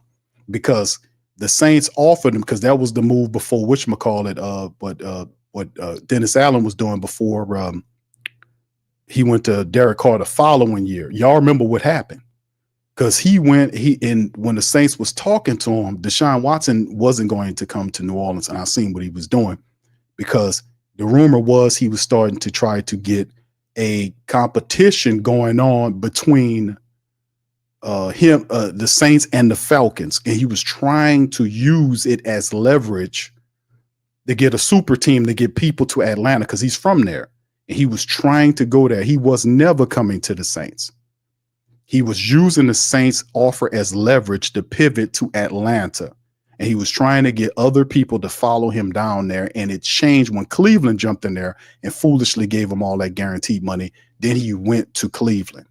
because the Saints offered him, because that was the move before what Dennis Allen was doing before he went to Derek Carr the following year. Y'all remember what happened? Because when the Saints was talking to him, Deshaun Watson wasn't going to come to New Orleans, and I seen what he was doing because the rumor was he was starting to try to get a competition going on between the Saints and the Falcons, and he was trying to use it as leverage to get a super team to get people to Atlanta because he's from there, and he was trying to go there. He was never coming to the Saints. He was using the Saints offer as leverage to pivot to Atlanta. And he was trying to get other people to follow him down there. And it changed when Cleveland jumped in there and foolishly gave him all that guaranteed money. Then he went to Cleveland.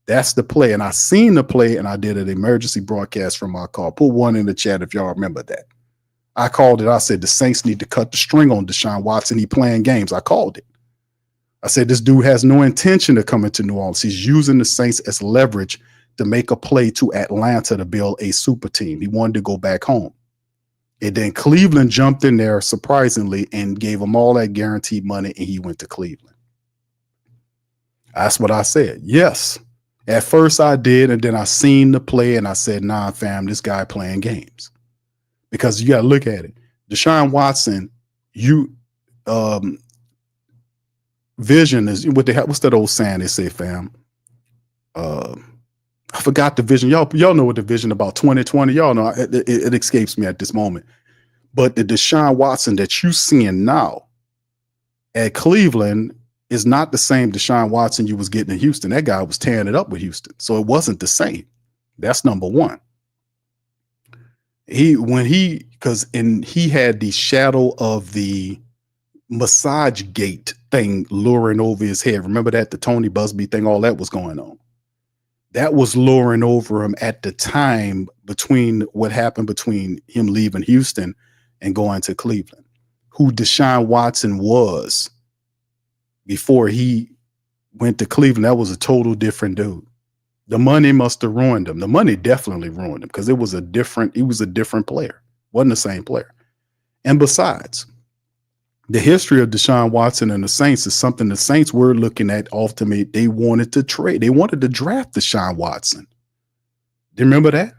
That's the play. And I seen the play, and I did an emergency broadcast from my car. Put one in the chat if y'all remember that. I called it. I said the Saints need to cut the string on Deshaun Watson. He playing games. I called it. I said this dude has no intention of coming to New Orleans. He's using the Saints as leverage to make a play to Atlanta to build a super team. He wanted to go back home. And then Cleveland jumped in there surprisingly and gave him all that guaranteed money, and he went to Cleveland. That's what I said. Yes. At first I did, and then I seen the play, and I said, nah, fam, this guy playing games. Because you got to look at it. Deshaun Watson, vision is what what's that old saying they say, fam? I forgot the vision. Y'all know what the vision about 2020. Y'all know it escapes me at this moment. But the Deshaun Watson that you seeing now at Cleveland is not the same Deshaun Watson you was getting in Houston. That guy was tearing it up with Houston. So it wasn't the same. That's number one. He had the shadow of the massage gate thing luring over his head. Remember that? The Tony Busby thing, all that was going on. That was luring over him at the time between what happened between him leaving Houston and going to Cleveland. Who Deshaun Watson was before he went to Cleveland, that was a total different dude. The money must have ruined him. The money definitely ruined him because he was a different player. Wasn't the same player. And besides, the history of Deshaun Watson and the Saints is something the Saints were looking at ultimately. They wanted to trade. They wanted to draft Deshaun Watson. Do you remember that?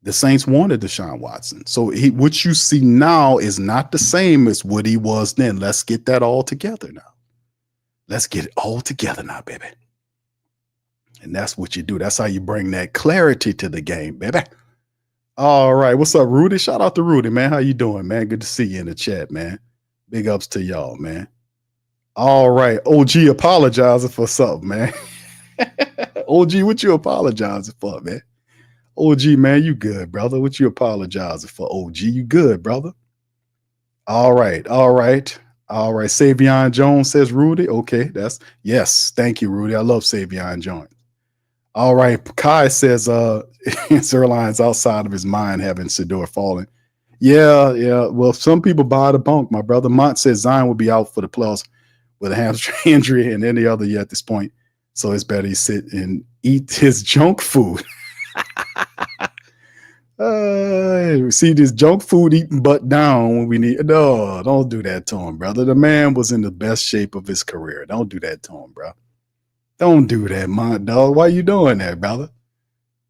The Saints wanted Deshaun Watson. So what you see now is not the same as what he was then. Let's get that all together now. Let's get it all together now, baby. And that's what you do. That's how you bring that clarity to the game, baby. All right. What's up, Rudy? Shout out to Rudy, man. How you doing, man? Good to see you in the chat, man. Big ups to y'all, man. All right. OG apologizing for something, man. OG, what you apologizing for, man? OG, man, you good, brother. What you apologizing for, OG? You good, brother? All right. Savion Jones says Rudy. Okay, yes. Thank you, Rudy. I love Savion Jones. All right. Kai says Zerline's outside of his mind having Shedeur falling. Yeah. Well, some people buy the bunk. My brother Mont says Zion will be out for the playoffs with a hamstring injury and any other year at this point. So it's better he sit and eat his junk food. See this junk food eating butt down when we need. No, don't do that to him, brother. The man was in the best shape of his career. Don't do that to him, bro. Don't do that, my dog. Why you doing that, brother?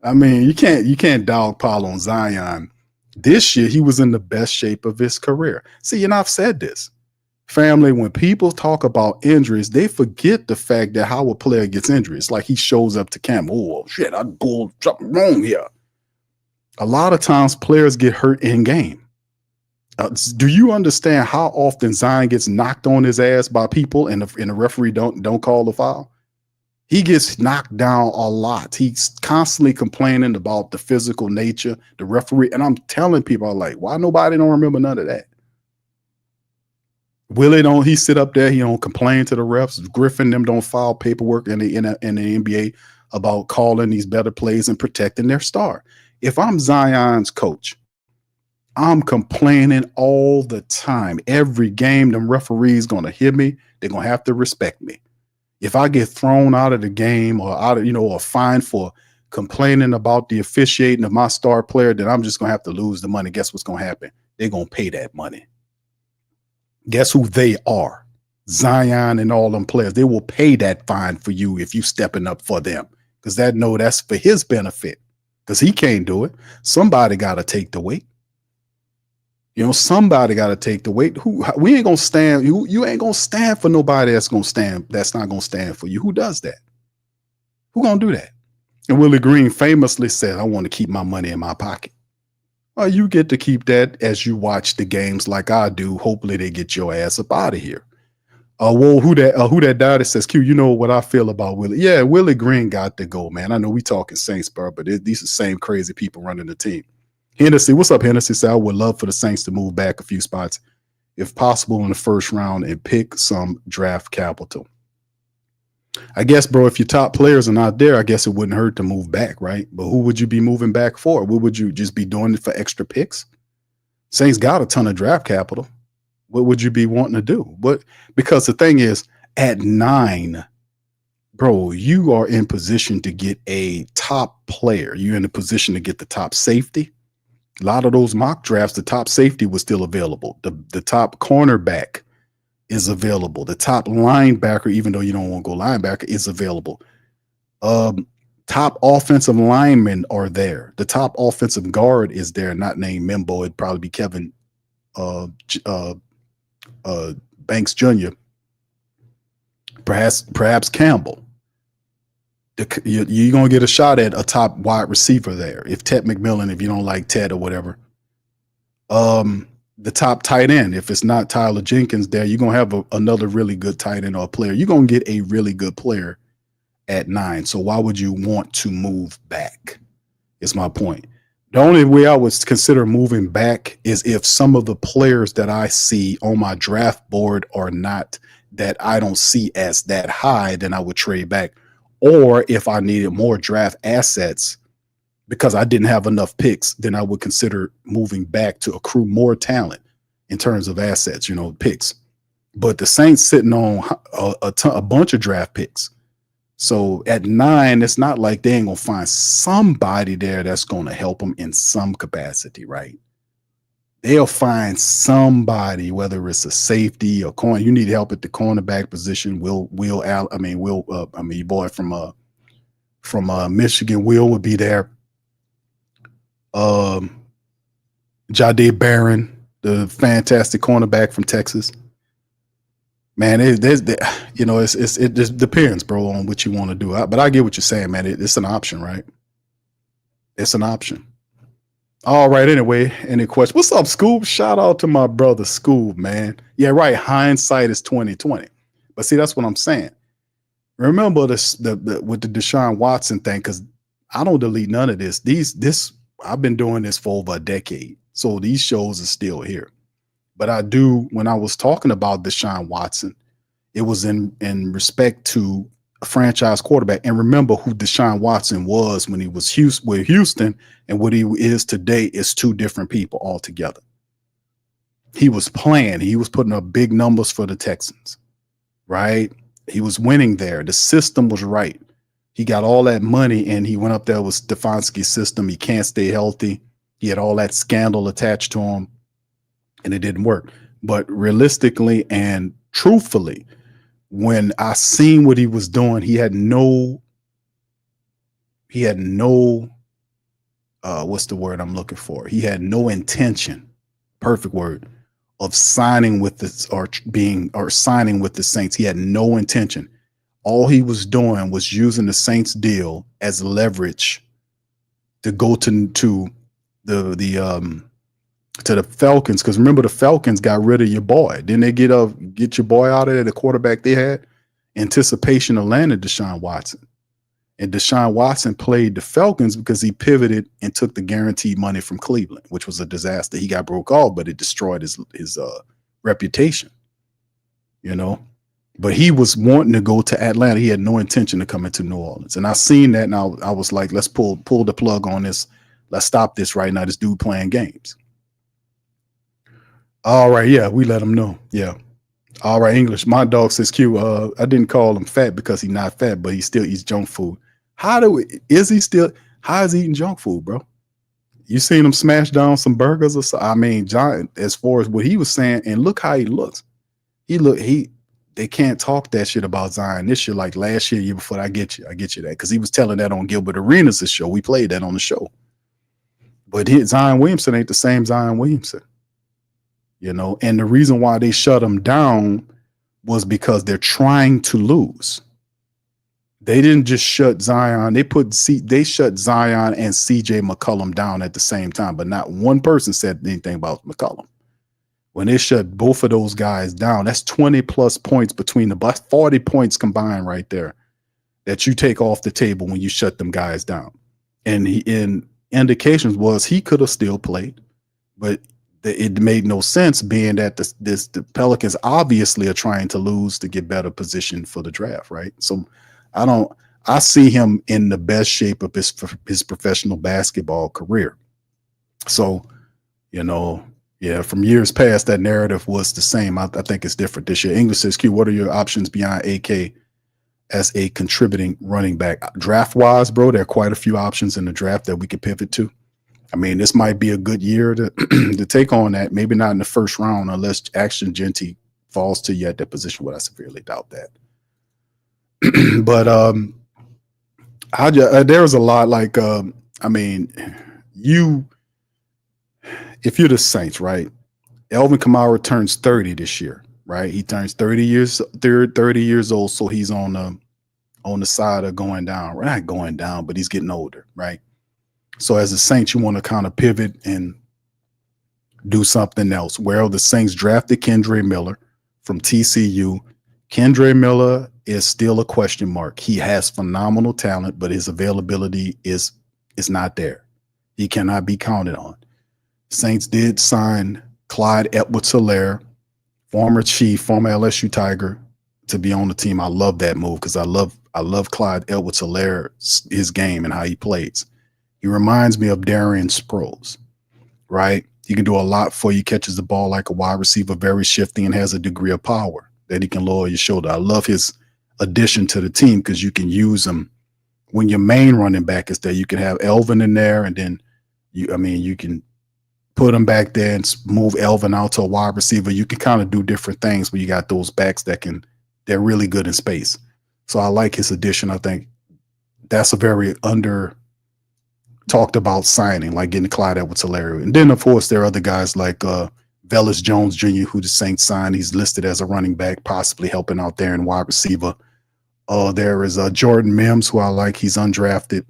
I mean, you can't dog pile on Zion. This year, he was in the best shape of his career. See, and I've said this. Family, when people talk about injuries, they forget the fact that how a player gets injured. It's like he shows up to camp. Oh, shit, I pulled something wrong here. A lot of times players get hurt in game. Do you understand how often Zion gets knocked on his ass by people and the referee don't call the foul? He gets knocked down a lot. He's constantly complaining about the physical nature, the referee. And I'm telling people, I'm like, why nobody don't remember none of that? He sit up there, he don't complain to the refs. Griffin them don't file paperwork in the NBA about calling these better plays and protecting their star. If I'm Zion's coach, I'm complaining all the time. Every game, them referees gonna hit me. They're gonna have to respect me. If I get thrown out of the game or or fined for complaining about the officiating of my star player, then I'm just gonna have to lose the money. Guess what's gonna happen? They're gonna pay that money. Guess who they are? Zion and all them players. They will pay that fine for you if you stepping up for them. Because that's for his benefit. Because he can't do it. Somebody gotta take the weight. Somebody got to take the weight. We ain't gonna stand. You ain't gonna stand for nobody that's not gonna stand for you. Who does that? Who gonna do that? And Willie Green famously said, "I want to keep my money in my pocket." Well, you get to keep that as you watch the games like I do. Hopefully, they get your ass up out of here. Who that died? It says, Q, you know what I feel about Willie. Yeah, Willie Green got to go, man. I know we talking Saints, bro, but these are the same crazy people running the team. Hennessy, what's up, Hennessy? Say, I would love for the Saints to move back a few spots, if possible, in the first round and pick some draft capital. I guess, bro, if your top players are not there, I guess it wouldn't hurt to move back, right? But who would you be moving back for? What would you just be doing it for extra picks? Saints got a ton of draft capital. What would you be wanting to do? Because the thing is, at 9, bro, you are in position to get a top player. You're in a position to get the top safety. A lot of those mock drafts, the top safety was still available. The top cornerback is available. The top linebacker, even though you don't want to go linebacker, is available. Top offensive linemen are there. The top offensive guard is there, not named Mimbo. It'd probably be Kevin Banks Jr. Perhaps Campbell. You're going to get a shot at a top wide receiver there. If Ted McMillan, if you don't like Ted or whatever. The top tight end, if it's not Tyler Jenkins there, you're going to have another really good tight end or player. You're going to get a really good player at 9. So why would you want to move back? Is my point. The only way I would consider moving back is if some of the players that I see on my draft board are not, that I don't see as that high, then I would trade back. Or if I needed more draft assets because I didn't have enough picks, then I would consider moving back to accrue more talent in terms of assets, picks. But the Saints sitting on a bunch of draft picks. So at 9, it's not like they ain't going to find somebody there that's going to help them in some capacity, right? They'll find somebody, whether it's a safety or corner. You need help at the cornerback position. Your boy from Michigan, Will would be there. Jahdae Barron, the fantastic cornerback from Texas. Man, it just depends, bro, on what you want to do. But I get what you're saying, man. It's an option, right? It's an option. All right. Anyway, any questions? What's up, Scoob? Shout out to my brother Scoob, man. Yeah, right. Hindsight is 2020. But see, that's what I'm saying. Remember this with the Deshaun Watson thing, because I don't delete none of this. I've been doing this for over a decade, so these shows are still here. But I do, when I was talking about Deshaun Watson, it was in respect to a franchise quarterback. And remember who Deshaun Watson was when he was with Houston and what he is today is two different people altogether. He was playing. He was putting up big numbers for the Texans, right? He was winning there. The system was right. He got all that money and he went up there with Stefanski's system. He can't stay healthy. He had all that scandal attached to him. And it didn't work. But realistically and truthfully, when I seen what he was doing, he had no what's the word I'm looking for? He had no intention, perfect word, of signing with this or signing with the Saints. He had no intention. All he was doing was using the Saints deal as leverage to go to the Falcons, because remember the Falcons got rid of your boy. Didn't they get your boy out of there, the quarterback they had? Anticipation of landing Deshaun Watson. And Deshaun Watson played the Falcons because he pivoted and took the guaranteed money from Cleveland, which was a disaster. He got broke off, but it destroyed his reputation, But he was wanting to go to Atlanta. He had no intention to come into New Orleans. And I seen that, and I was like, let's pull the plug on this. Let's stop this right now. This dude playing games. All right, yeah, we let him know. Yeah. All right, English. My dog says Q. I didn't call him fat because he's not fat, but he still eats junk food. How is he eating junk food, bro? You seen him smash down some burgers or so? I mean, John, as far as what he was saying, and look how he looks. They can't talk that shit about Zion this year like last year before. I get you that, because he was telling that on Gilbert Arenas' show. We played that on the show. But Zion Williamson ain't the same Zion Williamson. And the reason why they shut him down was because they're trying to lose. They didn't just shut Zion. They shut Zion and CJ McCollum down at the same time, but not one person said anything about McCollum. When they shut both of those guys down, that's 20 plus points between the bus, 40 points combined right there that you take off the table when you shut them guys down. And in indications was he could have still played, but it made no sense being that the Pelicans obviously are trying to lose to get better position for the draft, right? So I see him in the best shape of his professional basketball career. So, from years past, that narrative was the same. I think it's different this year. English says, Q, what are your options beyond AK as a contributing running back? Draft-wise, bro, there are quite a few options in the draft that we could pivot to. I mean, this might be a good year to to take on that. Maybe not in the first round unless Action Genty falls to you at that position, but I severely doubt that. But there's a lot like, if you're the Saints, right? Alvin Kamara turns 30 this year, right? He turns 30 years old, so he's on the side of going down. We're not going down, but he's getting older, right? So as a Saints, you want to kind of pivot and do something else. Well, the Saints drafted Kendre Miller from TCU. Kendre Miller is still a question mark. He has phenomenal talent, but his availability is not there. He cannot be counted on. Saints did sign Clyde Edwards-Helaire, former LSU Tiger, to be on the team. I love that move because I love Clyde Edwards-Helaire, his game and how he plays. He reminds me of Darian Sproles, right? He can do a lot for you, catches the ball like a wide receiver, very shifty, and has a degree of power that he can lower your shoulder. I love his addition to the team because you can use him when your main running back is there. You can have Elvin in there, and then you can put him back there and move Elvin out to a wide receiver. You can kind of do different things when you got those backs they're really good in space. So I like his addition. I think that's a very under talked about signing, like getting Clyde Edwards-Helaire. And then, of course, there are other guys like Velus Jones Jr., who the Saints signed. He's listed as a running back, possibly helping out there in wide receiver. There is Jordan Mims, who I like. He's undrafted,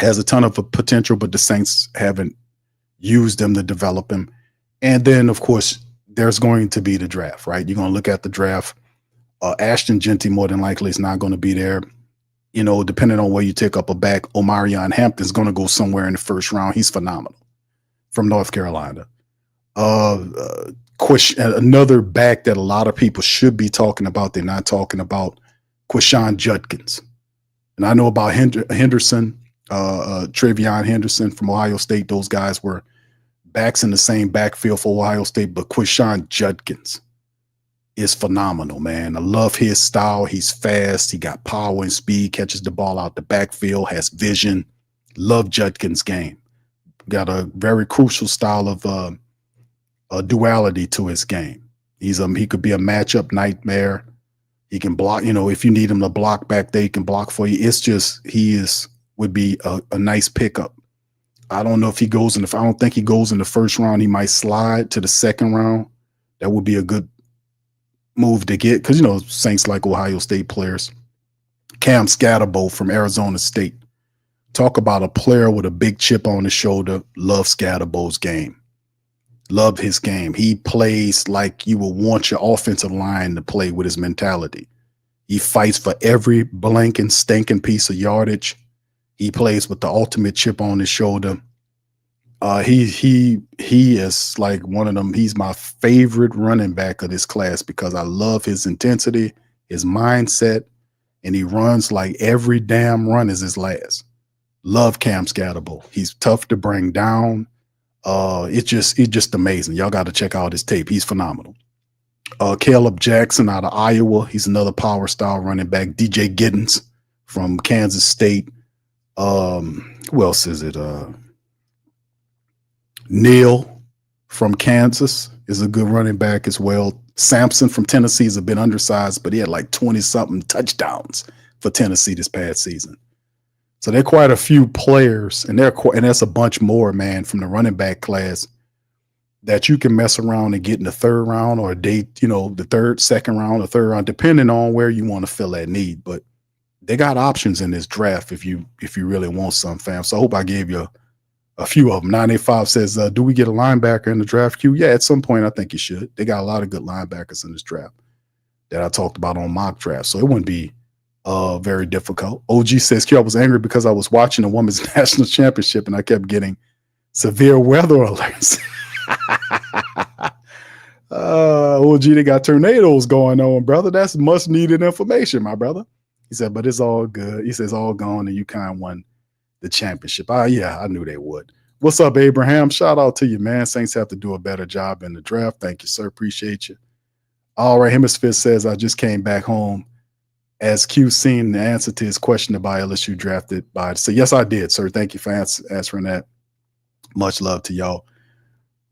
has a ton of potential, but the Saints haven't used him to develop him. And then, of course, there's going to be the draft, right? You're going to look at the draft. Ashton Genty more than likely is not going to be there. Depending on where you take up a back, Omarion Hampton's going to go somewhere in the first round. He's phenomenal from North Carolina. Another back that a lot of people should be talking about, they're not talking about, Quishon Judkins. And I know about Henderson, Travion Henderson from Ohio State. Those guys were backs in the same backfield for Ohio State, but Quishon Judkins is phenomenal, man. I love his style. He's fast. He got power and speed, catches the ball out the backfield, has vision. Love Judkins' game. Got a very crucial style of a duality to his game. He could be a matchup nightmare. He can block, if you need him to block back there, he can block for you. It's just would be a nice pickup. I don't know if I don't think he goes in the first round. He might slide to the second round. That would be a good move to get because, Saints like Ohio State players. Cam Scatterbo from Arizona State. Talk about a player with a big chip on his shoulder. Love Scatterbo's game. Love his game. He plays like you would want your offensive line to play with his mentality. He fights for every blanking, stinking piece of yardage. He plays with the ultimate chip on his shoulder. He is like one of them. He's my favorite running back of this class because I love his intensity, his mindset, and he runs like every damn run is his last. Love Cam Scatterbo. He's tough to bring down. It's just amazing. Y'all got to check out his tape. He's phenomenal. Caleb Jackson out of Iowa. He's another power style running back. DJ Giddens from Kansas State. Who else is it? Neal from Kansas is a good running back as well. Sampson from Tennessee is a bit undersized, but he had like 20-something touchdowns for Tennessee this past season. So there are quite a few players, and that's a bunch more, man, from the running back class that you can mess around and get in the third round or the third, second round, or third round, depending on where you want to fill that need. But they got options in this draft if you really want some, fam. So I hope I gave you a few of them. 985 says, do we get a linebacker in the draft queue? Yeah, at some point, I think you should. They got a lot of good linebackers in this draft that I talked about on mock draft. So it wouldn't be very difficult. OG says, Q, I was angry because I was watching the women's national championship and I kept getting severe weather alerts. OG, they got tornadoes going on, brother. That's much needed information, my brother. He said, but it's all good. He says, all gone and UConn won the championship. Yeah, I knew they would. What's up, Abraham? Shout out to you, man. Saints have to do a better job in the draft. Thank you, sir. Appreciate you. All right, Hemisphere says, I just came back home. As Q seen the answer to his question about LSU drafted by. So yes, I did, sir. Thank you for answering that. Much love to y'all.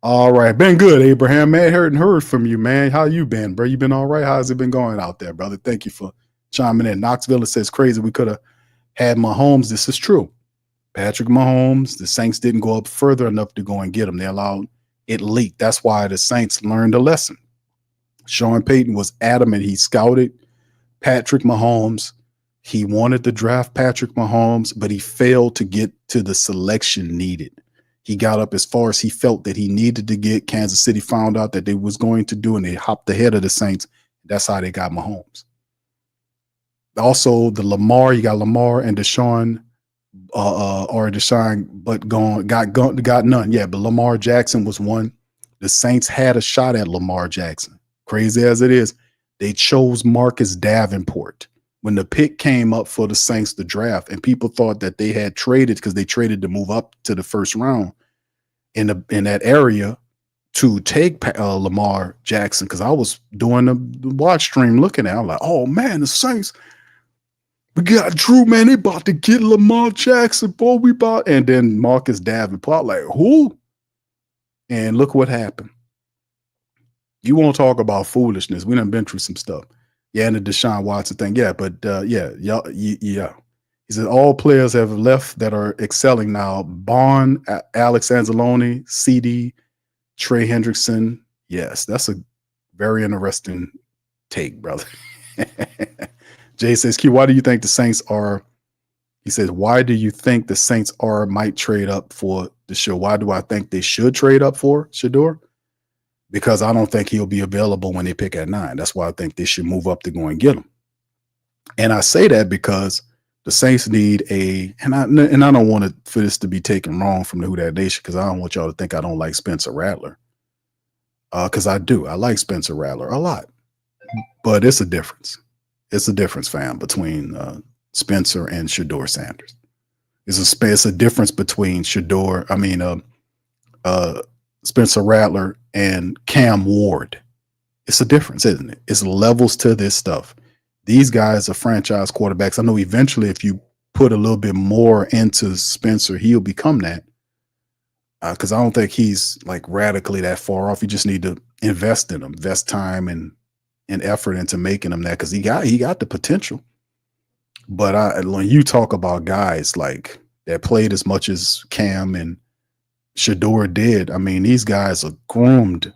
All right, been good, Abraham. Man, heard from you, man. How you been, bro? You been all right? How's it been going out there, brother? Thank you for chiming in. Knoxville says crazy. We could have had Mahomes. This is true. Patrick Mahomes. The Saints didn't go up further enough to go and get him. They allowed it leaked. That's why the Saints learned a lesson. Sean Payton was adamant. He scouted Patrick Mahomes. He wanted to draft Patrick Mahomes, but he failed to get to the selection needed. He got up as far as he felt that he needed to get. Kansas City found out that they was going to do, and they hopped ahead of the Saints. That's how they got Mahomes. Also, the Lamar, you got Lamar and Deshaun, but got none. Yeah, but Lamar Jackson was one. The Saints had a shot at Lamar Jackson. Crazy as it is, they chose Marcus Davenport when the pick came up for the Saints to draft, and people thought that they had traded because they traded to move up to the first round in that area to take Lamar Jackson. Because I was doing the watch stream looking at it, I'm like, oh man, the Saints, we got Drew, man, they about to get Lamar Jackson, boy, and then Marcus Davenport, like, who? And look what happened. You won't talk about foolishness. We done been through some stuff. Yeah, and the Deshaun Watson thing. Yeah, but yeah. He said all players have left that are excelling now. Bond, Alex Anzalone, CD, Trey Hendrickson. Yes, that's a very interesting take, brother. Jay says, Q, why do you think the Saints are? He says, why do you think the Saints might trade up for the show? Why do I think they should trade up for Shedeur? Because I don't think he'll be available when they pick at 9. That's why I think they should move up to go and get him. And I say that because the Saints need and I don't want for this to be taken wrong from the Who Dat Nation, because I don't want y'all to think I don't like Spencer Rattler. Because I do. I like Spencer Rattler a lot. But it's a difference. It's a difference, fam, between Spencer and Shedeur Sanders. It's a difference between Spencer Rattler and Cam Ward. It's a difference, isn't it? It's levels to this stuff. These guys are franchise quarterbacks. I know eventually if you put a little bit more into Spencer, he'll become that. Because I don't think he's like radically that far off. You just need to invest in him, invest time and effort into making him that, because he got the potential. But when you talk about guys like that played as much as Cam and Shedeur did, I mean, these guys are groomed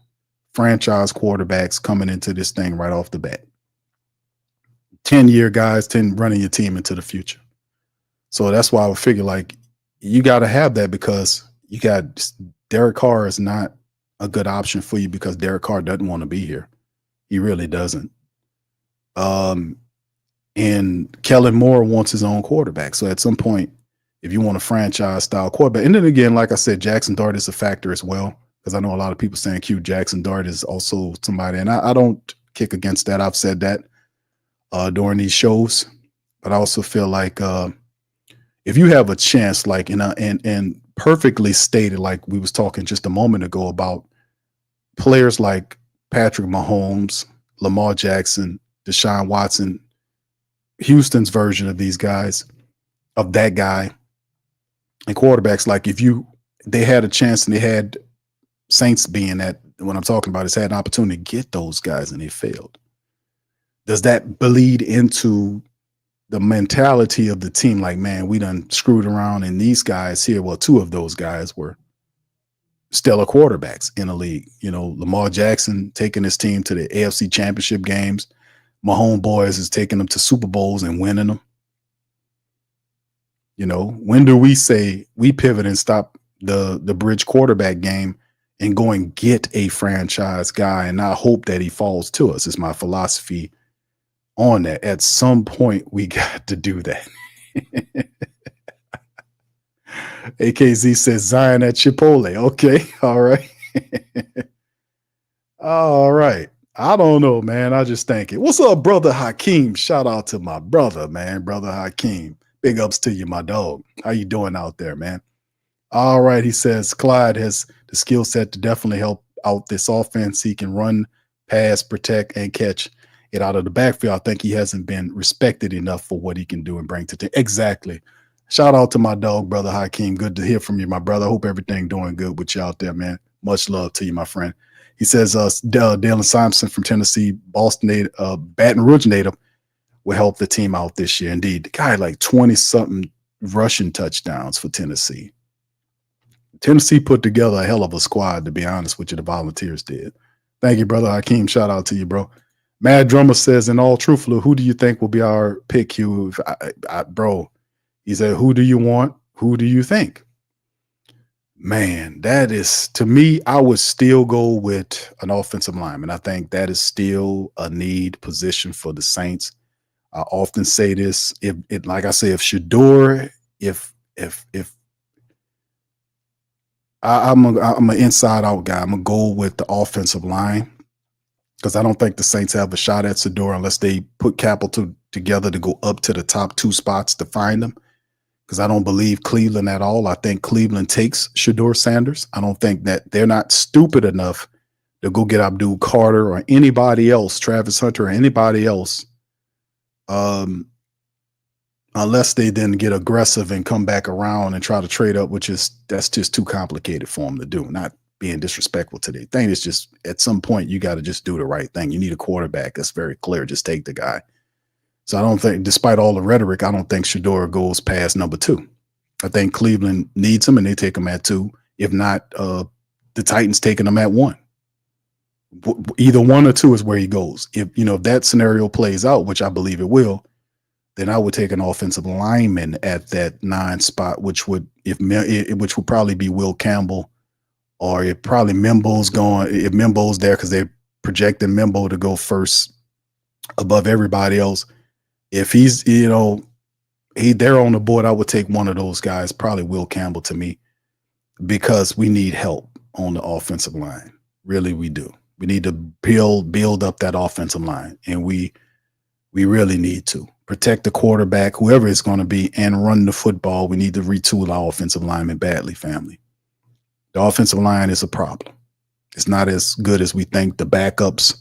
franchise quarterbacks coming into this thing right off the bat. 10-year guys, running your team into the future. So that's why I would figure like you got to have that, because you got Derek Carr is not a good option for you, because Derek Carr doesn't want to be here. He really doesn't. And Kellen Moore wants his own quarterback. So at some point, if you want a franchise style quarterback, and then again, like I said, Jackson Dart is a factor as well, because I know a lot of people saying Q Jackson Dart is also somebody, and I don't kick against that. I've said that during these shows, but I also feel like if you have a chance, like and perfectly stated, like we was talking just a moment ago about players like Patrick Mahomes, Lamar Jackson, Deshaun Watson, Houston's version of these guys, of that guy, and quarterbacks, like they had a chance, and they had Saints being that, what I'm talking about is had an opportunity to get those guys and they failed. Does that bleed into the mentality of the team? Like, man, we done screwed around, and these guys here, well, 2 of those guys were stellar quarterbacks in the league. You know, Lamar Jackson taking his team to the AFC championship games. My homeboys is taking them to Super Bowls and winning them. You know, when do we say we pivot and stop the bridge quarterback game and go and get a franchise guy and not hope that he falls to us. Is my philosophy on that. At some point, we got to do that. AKZ says Zion at Chipotle. Okay. All right. All right. I don't know, man. I just think it. What's up, brother Hakeem? Shout out to my brother, man. Brother Hakeem. Big ups to you, my dog. How you doing out there, man? All right. He says Clyde has the skill set to definitely help out this offense. He can run, pass, protect, and catch it out of the backfield. I think he hasn't been respected enough for what he can do and bring to the team. Exactly. Shout out to my dog, brother Hakeem. Good to hear from you, my brother. Hope everything doing good with you out there, man. Much love to you, my friend. He says Deion Sanders from Tennessee, Boston native, Baton Rouge native, will help the team out this year. Indeed, the guy had like 20-something rushing touchdowns for Tennessee. Tennessee put together a hell of a squad, to be honest with you. The Volunteers did. Thank you, brother Hakeem. Shout out to you, bro. Mad Drummer says, in all truthfully, who do you think will be our pick, Hugh? Bro, he said, who do you want? Who do you think? Man, that is, to me, I would still go with an offensive lineman. I think that is still a need position for the Saints. I often say this, like I say, if Shedeur, I'm an inside out guy. I'm gonna go with the offensive line because I don't think the Saints have a shot at Shedeur unless they put capital together to go up to the top 2 spots to find them. Because I don't believe Cleveland at all. I think Cleveland takes Shedeur Sanders. I don't think that they're not stupid enough to go get Abdul Carter or anybody else, Travis Hunter or anybody else, unless they then get aggressive and come back around and try to trade up, that's just too complicated for them to do. Not being disrespectful to the thing. It's just at some point you got to just do the right thing. You need a quarterback. That's very clear. Just take the guy. So I don't think, despite all the rhetoric, I don't think Shedeur goes past number 2. I think Cleveland needs him and they take him at 2. If not, the Titans taking him at 1. Either 1 or 2 is where he goes. If that scenario plays out, which I believe it will, then I would take an offensive lineman at that 9 spot, which would probably be Will Campbell, or if probably Mimbo's going. If Mimbo's there, because they're projecting Mimbo to go first above everybody else. If he's, they're on the board, I would take one of those guys, probably Will Campbell to me, because we need help on the offensive line. Really, we do. We need to build up that offensive line, and we really need to protect the quarterback, whoever it's going to be, and run the football. We need to retool our offensive linemen badly, family. The offensive line is a problem. It's not as good as we think. The backups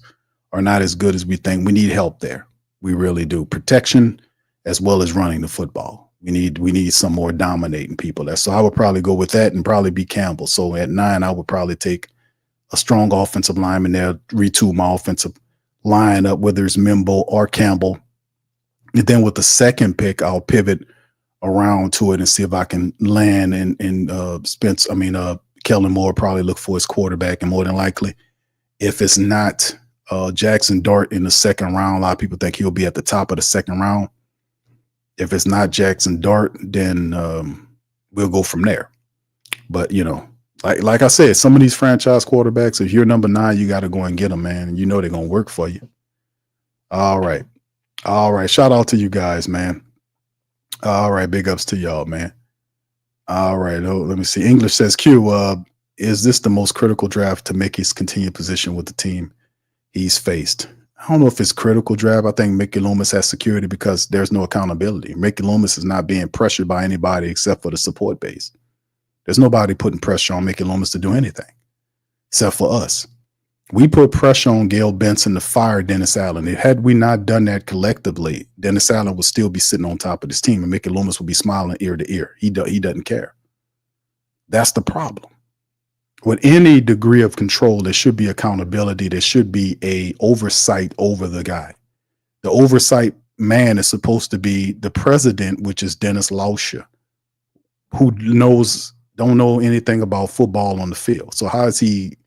are not as good as we think. We need help there. We really do. Protection as well as running the football. We need some more dominating people there. So I would probably go with that and probably be Campbell. So at 9, I would probably take a strong offensive lineman there, retool my offensive line up, whether it's Mimbo or Campbell. And then with the second pick, I'll pivot around to it and see if I can land in Kellen Moore, probably look for his quarterback, and more than likely, if it's not Jackson Dart in the second round, a lot of people think he'll be at the top of the second round. If it's not Jackson Dart, then we'll go from there. But, like I said, some of these franchise quarterbacks, if you're number 9, you got to go and get them, man. And they're going to work for you. All right. Shout out to you guys, man. All right. Big ups to y'all, man. All right. Let me see. English says, Q, is this the most critical draft to Mickey's continued position with the team he's faced? I don't know if it's critical draft. I think Mickey Loomis has security because there's no accountability. Mickey Loomis is not being pressured by anybody except for the support base. There's nobody putting pressure on Mickey Loomis to do anything except for us. We put pressure on Gail Benson to fire Dennis Allen. Had we not done that collectively, Dennis Allen would still be sitting on top of this team and Mickey Loomis would be smiling ear to ear. He doesn't care. That's the problem. With any degree of control, there should be accountability. There should be a oversight over the guy. The oversight man is supposed to be the president, which is Dennis Lauscher, who don't know anything about football on the field. So how is he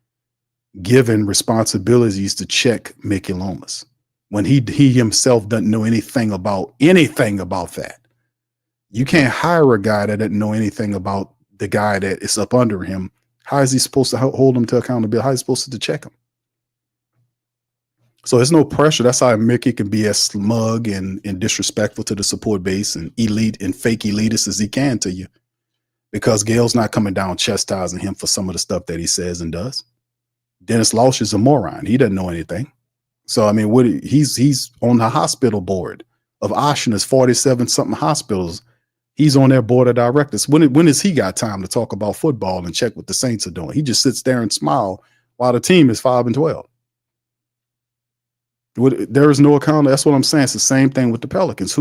given responsibilities to check Mickey Loomis when he himself doesn't know anything about that? You can't hire a guy that doesn't know anything about the guy that is up under him, how is he supposed to hold him to accountability? How is he supposed to check him? So there's no pressure. That's how Mickey can be as smug and disrespectful to the support base and elite and fake elitist as he can to you, because Gail's not coming down chastising him for some of the stuff that he says and does. Dennis Lausch is a moron. He doesn't know anything. So, I mean, he's on the hospital board of Oshner's 47-something hospitals. He's on their board of directors. When has he got time to talk about football and check what the Saints are doing? He just sits there and smile while the team is 5-12. There is no account. That's what I'm saying. It's the same thing with the Pelicans.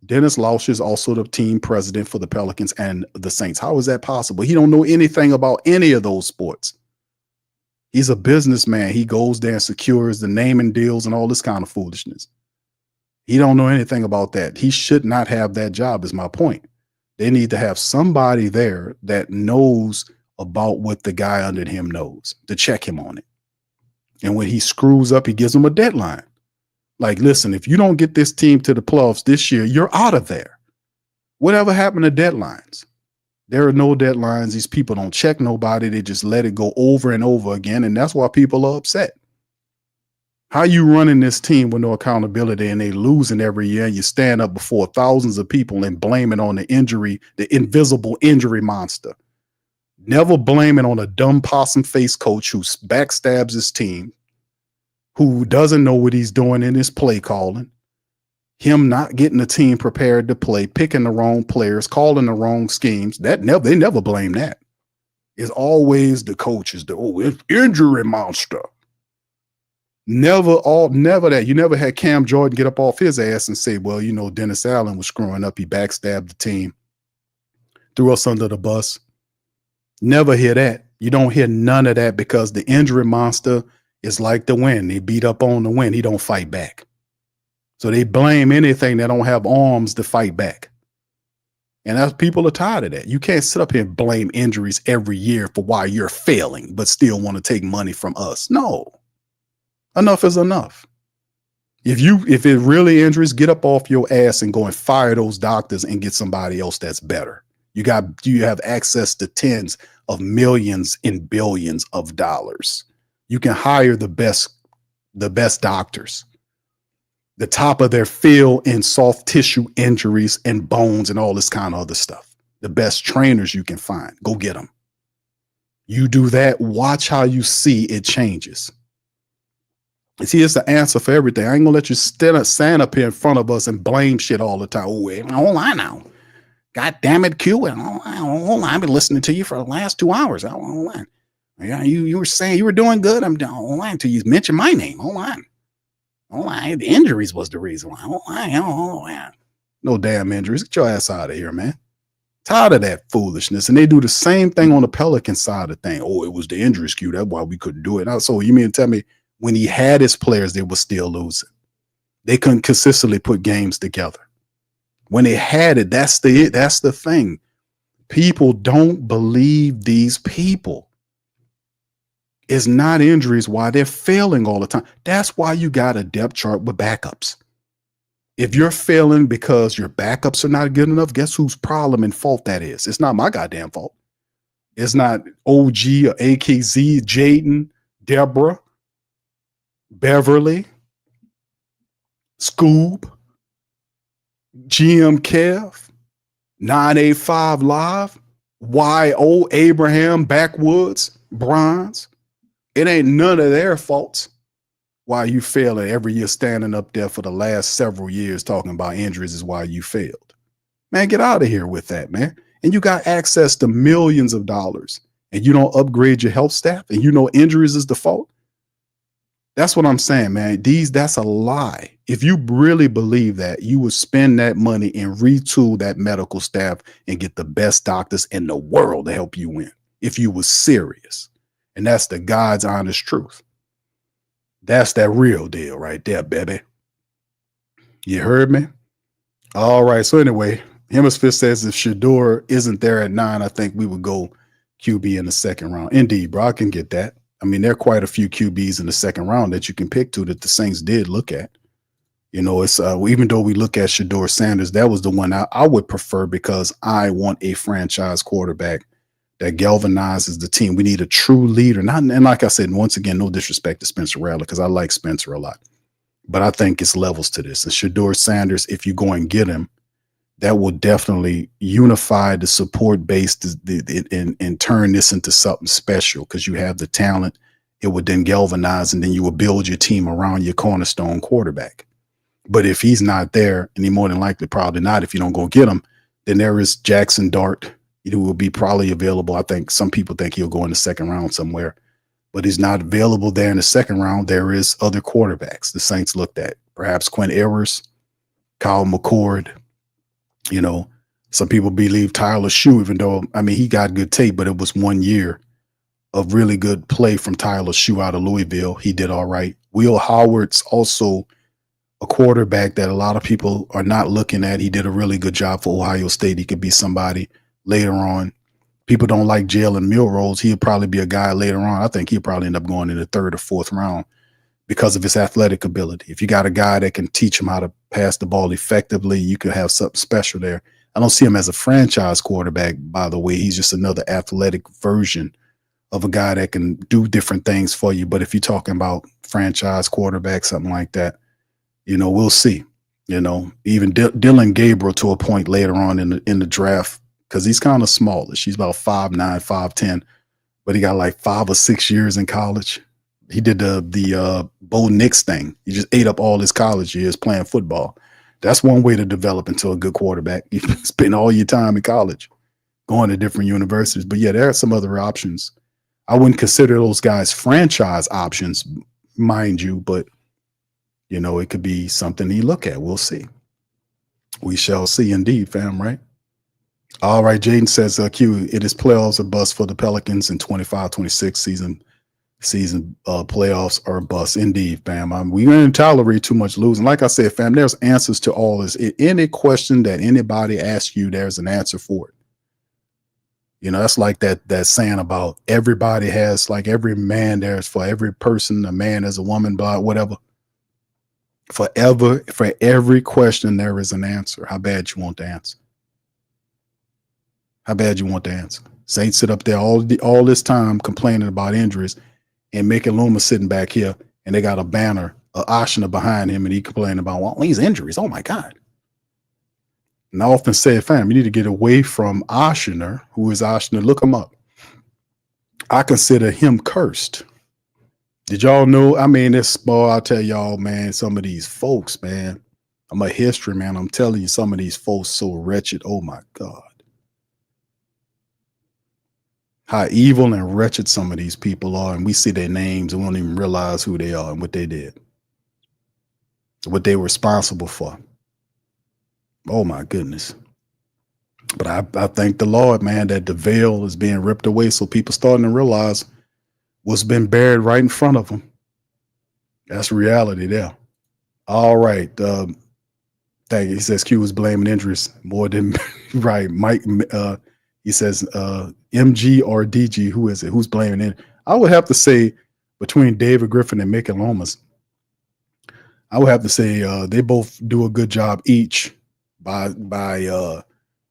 Dennis Lausch is also the team president for the Pelicans and the Saints. How is that possible? He don't know anything about any of those sports. He's a businessman. He goes there and secures the naming deals and all this kind of foolishness. He don't know anything about that. He should not have that job, is my point. They need to have somebody there that knows about what the guy under him knows to check him on it. And when he screws up, he gives him a deadline. Like, listen, if you don't get this team to the playoffs this year, you're out of there. Whatever happened to deadlines? There are no deadlines. These people don't check nobody. They just let it go over and over again. And that's why people are upset. How you running this team with no accountability and they losing every year, and you stand up before thousands of people and blame it on the injury, the invisible injury monster. Never blame it on a dumb possum face coach who backstabs his team, who doesn't know what he's doing in his play calling, him not getting the team prepared to play, picking the wrong players, calling the wrong schemes. They never blame that. It's always the coaches, it's injury monster. Never that. You never had Cam Jordan get up off his ass and say, well, Dennis Allen was screwing up. He backstabbed the team, threw us under the bus. Never hear that. You don't hear none of that, because the injury monster is like the wind. They beat up on the wind. He don't fight back. So they blame anything that don't have arms to fight back. And that's, people are tired of that. You can't sit up here and blame injuries every year for why you're failing, but still want to take money from us. No. Enough is enough. If it really injuries, get up off your ass and go and fire those doctors and get somebody else that's better. You have access to tens of millions and billions of dollars. You can hire the best doctors, the top of their field in soft tissue injuries and bones and all this kind of other stuff. The best trainers you can find. Go get them. You do that. Watch how you see it changes. See, it's the answer for everything. I ain't gonna let you stand up here in front of us and blame shit all the time. Oh, hold on now. God damn it, Q. Hold on. I've been listening to you for the last 2 hours. Hold on. Yeah, you were saying you were doing good. I'm doing hold on until you mention my name. Hold on. The injuries was the reason why. Hold on. No damn injuries. Get your ass out of here, man. Tired of that foolishness. And they do the same thing on the Pelican side of thing. Oh, it was the injuries, Q. That's why we couldn't do it. So you mean to tell me when he had his players, they were still losing? They couldn't consistently put games together. When they had it, that's the thing. People don't believe these people. It's not injuries why they're failing all the time. That's why you got a depth chart with backups. If you're failing because your backups are not good enough, guess whose problem and fault that is? It's not my goddamn fault. It's not OG or AKZ, Jaden, Deborah, Beverly, Scoob, GM Kev, 985 Live, YO Abraham, Backwoods, Bronze. It ain't none of their faults why you failing every year, standing up there for the last several years talking about injuries is why you failed. Man, get out of here with that, man. And you got access to millions of dollars and you don't upgrade your health staff and injuries is the fault. That's what I'm saying, man. That's a lie. If you really believe that, you would spend that money and retool that medical staff and get the best doctors in the world to help you win if you were serious. And that's the God's honest truth. That's that real deal right there, baby. You heard me? All right. So anyway, Hemisphere says if Shedeur isn't there at 9, I think we would go QB in the second round. Indeed, bro, I can get that. I mean, there are quite a few QBs in the second round that you can pick to that the Saints did look at. It's even though we look at Shedeur Sanders, that was the one I would prefer because I want a franchise quarterback that galvanizes the team. We need a true leader. And like I said, once again, no disrespect to Spencer Rattler, because I like Spencer a lot. But I think it's levels to this. And Shedeur Sanders, if you go and get him, that will definitely unify the support base and turn this into something special, because you have the talent. It would then galvanize, and then you will build your team around your cornerstone quarterback. But if he's not there, and he more than likely probably not, if you don't go get him, then there is Jackson Dart, who will be probably available. I think some people think he'll go in the second round somewhere, but he's not available there in the second round. There is other quarterbacks the Saints looked at, perhaps Quinn Ewers, Kyle McCord. You know, some people believe Tyler Shue, even though, I mean, he got good tape, but it was 1 year of really good play from Tyler Shue out of Louisville. He did all right. Will Howard's also a quarterback that a lot of people are not looking at. He did a really good job for Ohio State. He could be somebody later on. People don't like Jalen Milrose. He'll probably be a guy later on. I think he'll probably end up going in the third or fourth round because of his athletic ability. If you got a guy that can teach him how to pass the ball effectively, you could have something special there. I don't see him as a franchise quarterback, by the way. He's just another athletic version of a guy that can do different things for you. But if you're talking about franchise quarterback, something like that, you know, we'll see. You know, even Dylan Gabriel to a point later on in the draft, because he's kind of smallish. He's about 5'9", 5'10", but he got like 5 or 6 years in college. He did the Bo Nix thing. He just ate up all his college years playing football. That's one way to develop into a good quarterback. You spend all your time in college going to different universities. But yeah, there are some other options. I wouldn't consider those guys franchise options, mind you, but you know, it could be something you look at. We'll see. We shall see indeed, fam, right? All right, Jaden says, Q, it is playoffs or bust for the Pelicans in 25-26 season playoffs or bust. Indeed, fam. We don't tolerate too much losing. Like I said, fam, there's answers to all this. Any question that anybody asks you, there's an answer for it. You know, that's like that saying about everybody has, like every man there's for every person, a man is a woman, blah, whatever. For every question, there is an answer. How bad you want the answer? How bad you want the answer? Saints sit up there all this time complaining about injuries, and Mickey Loomis sitting back here, and they got a banner, Oshner behind him, and he complaining about, well, these injuries. Oh my God. And I often say, fam, you need to get away from Oshner. Who is Oshner? Look him up. I consider him cursed. Did y'all know? I mean, this boy, I'll tell y'all, man, some of these folks, man, I'm a history man. I'm telling you, some of these folks so wretched. Oh my God. How evil and wretched some of these people are. And we see their names and we don't even realize who they are and what they did, what they were responsible for. Oh my goodness. But I thank the Lord, man, that the veil is being ripped away. So people starting to realize what's been buried right in front of them. That's reality there. All right. Thank you. He says Q was blaming injuries more than right. Mike, he says MG or DG. Who is it? Who's blaming it? I would have to say between David Griffin and Mickey Loomis, I would have to say they both do a good job each by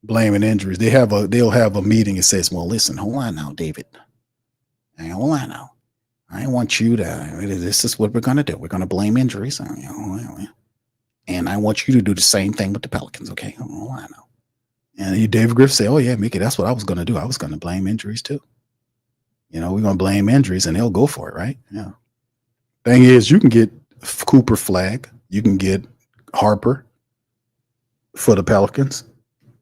blaming injuries. They'll have a meeting and says, well, listen, hold on now, David. Hey, hold on now. I want you to, this is what we're going to do. We're going to blame injuries. And I want you to do the same thing with the Pelicans, okay? Hold on now. And David Griffin say, oh, yeah, Mickey, that's what I was going to do. I was going to blame injuries too. You know, we're going to blame injuries and they'll go for it, right? Yeah. Thing is, you can get Cooper Flagg. You can get Harper for the Pelicans.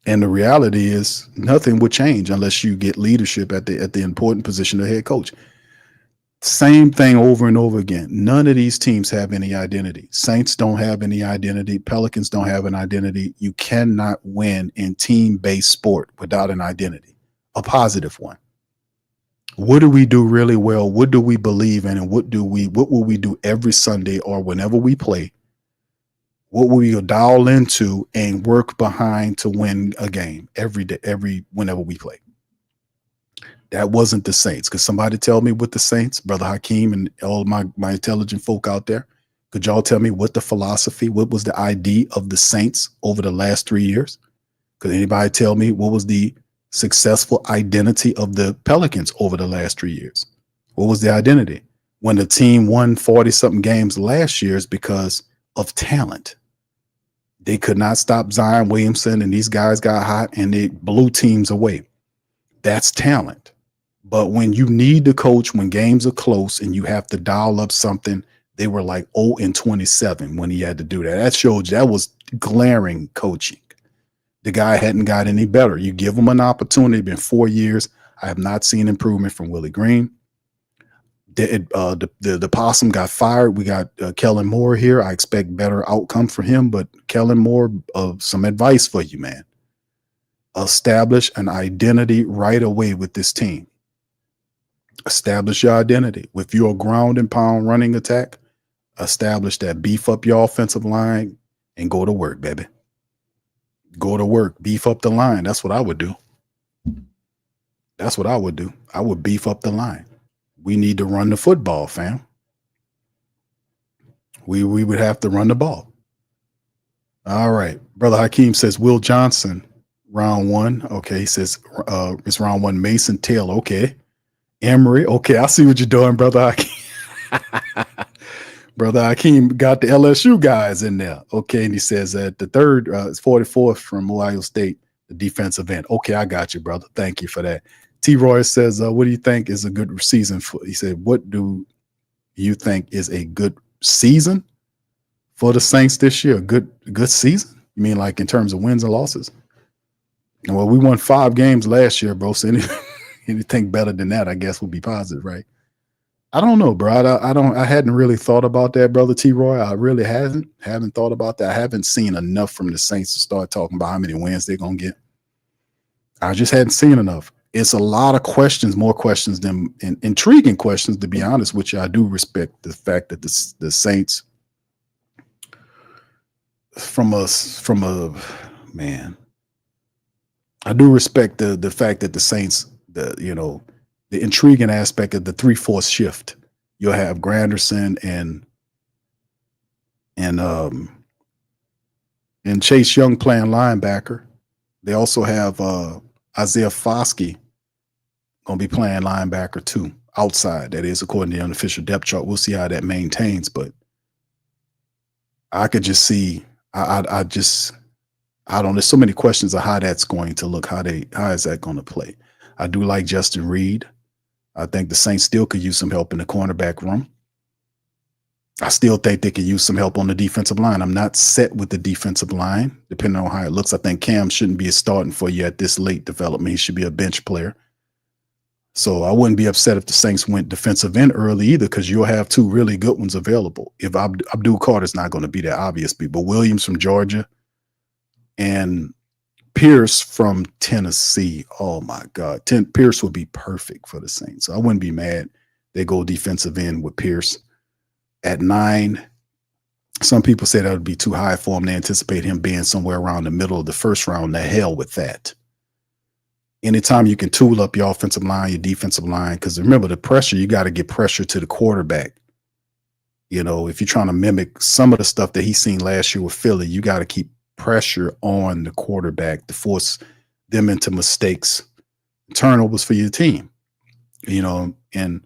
And the reality is nothing would change unless you get leadership at the important position of head coach. Same thing over and over again. None of these teams have any identity. Saints don't have any identity. Pelicans don't have an identity. You cannot win in team-based sport without an identity, a positive one. What do we do really well? What do we believe in? And what will we do every Sunday or whenever we play? What will we dial into and work behind to win a game every day, whenever we play? That wasn't the Saints. Could somebody tell me what the Saints, Brother Hakeem and all my intelligent folk out there, could y'all tell me what the philosophy, what was the ID of the Saints over the last 3 years? Could anybody tell me what was the successful identity of the Pelicans over the last 3 years? What was the identity? When the team won 40-something games last year is because of talent. They could not stop Zion Williamson, and these guys got hot, and they blew teams away. That's talent. But when you need to coach, when games are close and you have to dial up something, they were like 0-27 when he had to do that. That showed you that was glaring coaching. The guy hadn't got any better. You give him an opportunity. It's been 4 years. I have not seen improvement from Willie Green. The possum got fired. We got Kellen Moore here. I expect better outcome for him, but Kellen Moore, some advice for you, man. Establish an identity right away with this team. Establish your identity. If you're a ground and pound running attack, establish that. Beef up your offensive line and go to work, baby. Go to work. Beef up the line. That's what I would do. That's what I would do. I would beef up the line. We need to run the football, fam. We would have to run the ball. All right. Brother Hakeem says Will Johnson, round 1. Okay. He says it's round 1. Mason Taylor. Okay. Emery. Okay. I see what you're doing, Brother Hakeem. Brother Hakeem got the LSU guys in there. Okay. And he says that the third is 44th from Ohio State, the defensive end. Okay. I got you, brother. Thank you for that. T. Roy says, what do you think is a good season for? He said, what do you think is a good season for the Saints this year? Good season? You mean like in terms of wins and losses? Well, we won 5 games last year, bro. So anything better than that, I guess, would be positive, right? I don't know, bro. I hadn't really thought about that, brother T. Roy. I really haven't thought about that. I haven't seen enough from the Saints to start talking about how many wins they're gonna get. I just hadn't seen enough. It's a lot of questions, more questions than intriguing questions, to be honest with you. I do respect the fact that the Saints, I do respect the fact that the Saints, the intriguing aspect of the 3-4 shift. You'll have Granderson and Chase Young playing linebacker. They also have Isaiah Foskey going to be playing linebacker too, outside. That is, according to the unofficial depth chart. We'll see how that maintains, but I could just see, I don't, there's so many questions of how that's going to look, how is that going to play? I do like Justin Reed. I think the Saints still could use some help in the cornerback room. I still think they could use some help on the defensive line. I'm not set with the defensive line, depending on how it looks. I think Cam shouldn't be a starting for you at this late development. He should be a bench player. So I wouldn't be upset if the Saints went defensive end early either, because you'll have 2 really good ones available. If Abdul Carter's not going to be there, obviously, but Williams from Georgia and Pierce from Tennessee. Oh my God. Pierce would be perfect for the Saints. So I wouldn't be mad. They go defensive end with Pierce at 9. Some people say that would be too high for him. They anticipate him being somewhere around the middle of the first round. The hell with that. Anytime you can tool up your offensive line, your defensive line, because remember the pressure, you got to get pressure to the quarterback. If you're trying to mimic some of the stuff that he's seen last year with Philly, you got to keep pressure on the quarterback to force them into mistakes, turnovers for your team, and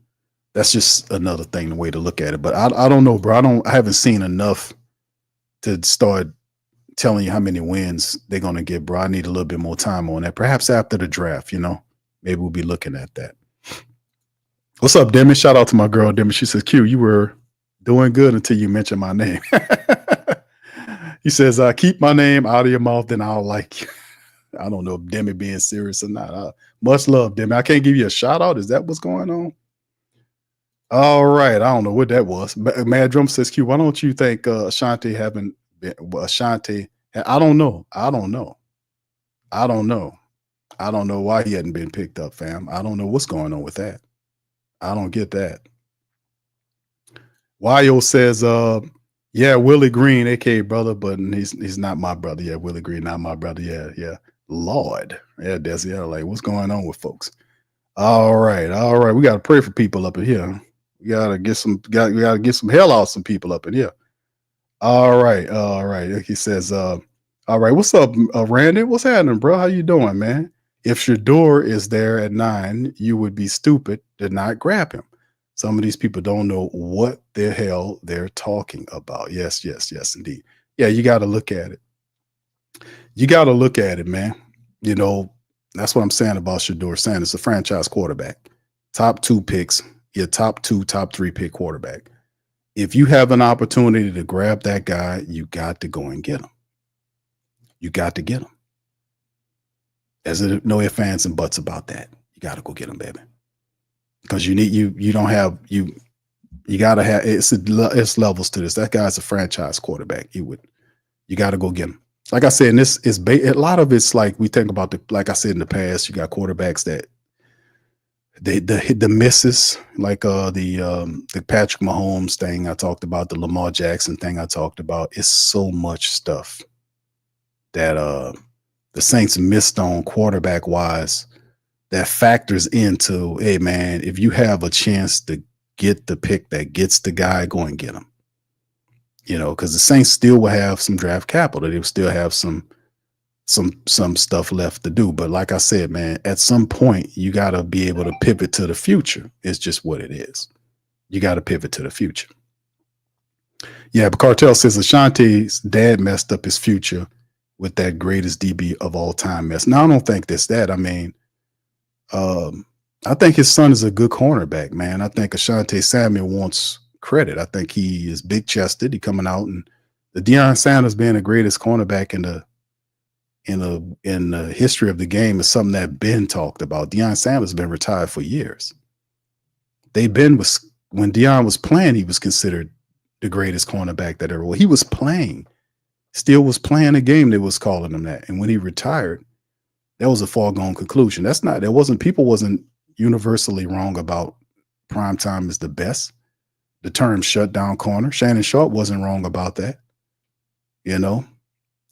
that's just another thing, the way to look at it. But I don't know, bro. I haven't seen enough to start telling you how many wins they're going to get, bro. I need a little bit more time on that. Perhaps after the draft, maybe we'll be looking at that. What's up, Demi? Shout out to my girl, Demi. She says, Q, you were doing good until you mentioned my name. He says, keep my name out of your mouth, then I'll like you. I don't know if Demi being serious or not. Much love, Demi. I can't give you a shout out. Is that what's going on? All right. I don't know what that was. Mad Drum says, Q, why don't you think Ashanti haven't been Ashanti? I don't know. I don't know why he hadn't been picked up, fam. I don't know what's going on with that. I don't get that. Wyo says, yeah, Willie Green, aka brother, but he's not my brother. Yeah, Willie Green, not my brother. Yeah. Lord. Yeah, Desi. Yeah, like, what's going on with folks? All right. We gotta pray for people up in here. We gotta get some hell out of some people up in here. All right. He says, all right, what's up, Randy? What's happening, bro? How you doing, man? If Shedeur is there at 9, you would be stupid to not grab him. Some of these people don't know what the hell they're talking about. Yes, indeed. Yeah, you got to look at it. You got to look at it, man. You know, that's what I'm saying about Shedeur Sanders, a franchise quarterback. Top 2 picks, your top 2, top 3 pick quarterback. If you have an opportunity to grab that guy, you got to go and get him. You got to get him. There's no ifs, ands, and buts about that. You got to go get him, baby. Because you got to have, it's levels to this. That guy's a franchise quarterback. You got to go get him. Like I said, and this is a lot of it's like we think about like I said in the past, you got quarterbacks that the misses, like the Patrick Mahomes thing I talked about, the Lamar Jackson thing I talked about. It's so much stuff that the Saints missed on quarterback wise that factors into, hey man, if you have a chance to get the pick that gets the guy, go and get him. You know, because the Saints still will have some draft capital. They will still have some stuff left to do. But like I said, man, at some point you got to be able to pivot to the future. It's just what it is. You got to pivot to the future. Yeah, but Cartel says Ashante's dad messed up his future with that greatest DB of all time mess. Now, I don't think that's that. I mean, I think his son is a good cornerback, man. I think Ashante Samuel wants credit. I think he is big chested. He coming out, and the Deion Sanders being the greatest cornerback in the history of the game is something that Ben talked about. Deion Sanders has been retired for years. When Deion was playing, he was considered the greatest cornerback that ever was. He was playing, still was playing a game that was calling him that. And when he retired, that was a foregone conclusion. People wasn't universally wrong about primetime is the best. The term shutdown corner. Shannon Sharp wasn't wrong about that. You know,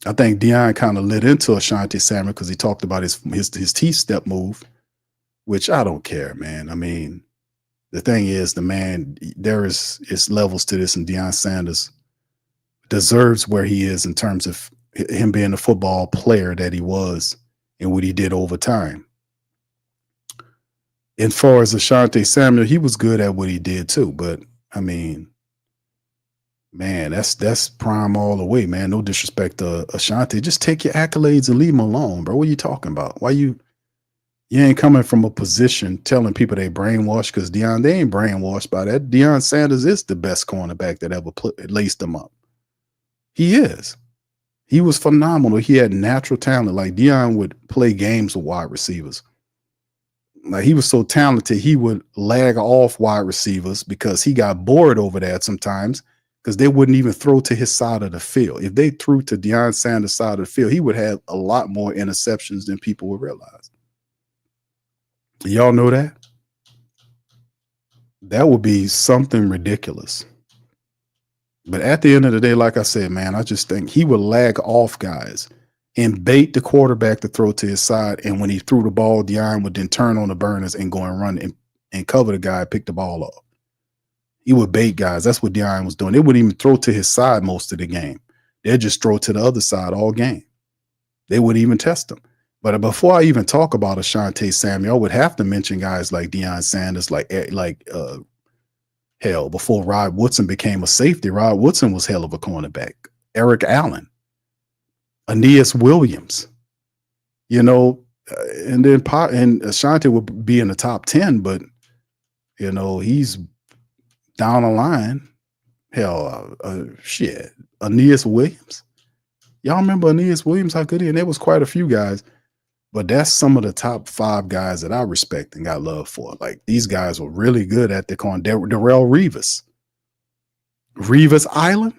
I think Deion kind of lit into Ashanti Samuel because he talked about his T-step move, which I don't care, man. I mean, the thing is, there is levels to this, and Deion Sanders deserves where he is in terms of him being the football player that he was and what he did over time. As far as Ashanti Samuel, he was good at what he did too, but I mean, man, that's prime all the way, man. No disrespect to Ashanti. Just take your accolades and leave him alone, bro. What are you talking about? Why you ain't coming from a position telling people they brainwashed? Because they ain't brainwashed by that. Deion Sanders is the best cornerback that ever laced them up. He is. He was phenomenal. He had natural talent. Like Deion would play games with wide receivers. Like he was so talented, he would lag off wide receivers because he got bored over that sometimes because they wouldn't even throw to his side of the field. If they threw to Deion Sanders' side of the field, he would have a lot more interceptions than people would realize. Y'all know that? That would be something ridiculous. But at the end of the day, like I said, man, I just think he would lag off guys and bait the quarterback to throw to his side. And when he threw the ball, Deion would then turn on the burners and go and run and cover the guy, pick the ball up. He would bait guys. That's what Deion was doing. They wouldn't even throw to his side most of the game. They'd just throw to the other side all game. They wouldn't even test him. But before I even talk about Ashanti Samuel, I would have to mention guys like Deion Sanders, hell, before Rod Woodson became a safety, Rod Woodson was hell of a cornerback. Eric Allen, Aeneas Williams, you know, and Ashanti would be in the top 10, but, you know, he's down the line. Hell, Aeneas Williams. Y'all remember Aeneas Williams, how good he is? And there was quite a few guys, but that's some of the top 5 guys that I respect and got love for. Like, these guys were really good at the corner. Darrell Revis Island.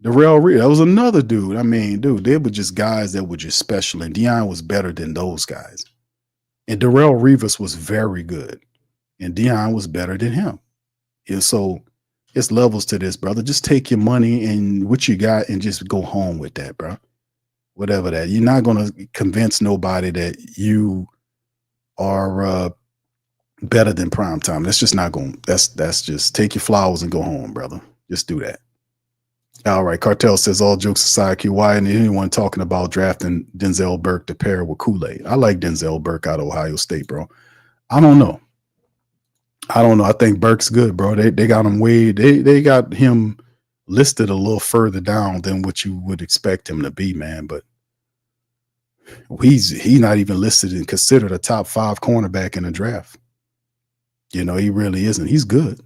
Darrell Revis, that was another dude. I mean, dude, they were just guys that were just special, and Deion was better than those guys. And Darrell Revis was very good, and Deion was better than him. And so it's levels to this, brother. Just take your money and what you got and just go home with that, bro. Whatever that. You're not going to convince nobody that you are better than primetime. That's just not going. That's just take your flowers and go home, brother. Just do that. All right. Cartel says, all jokes aside, Q, why isn't anyone talking about drafting Denzel Burke to pair with Kool-Aid? I like Denzel Burke out of Ohio State, bro. I don't know. I think Burke's good, bro. They got him they got him listed a little further down than what you would expect him to be, man. But he's not even listed and considered a top 5 cornerback in the draft. He really isn't. He's good,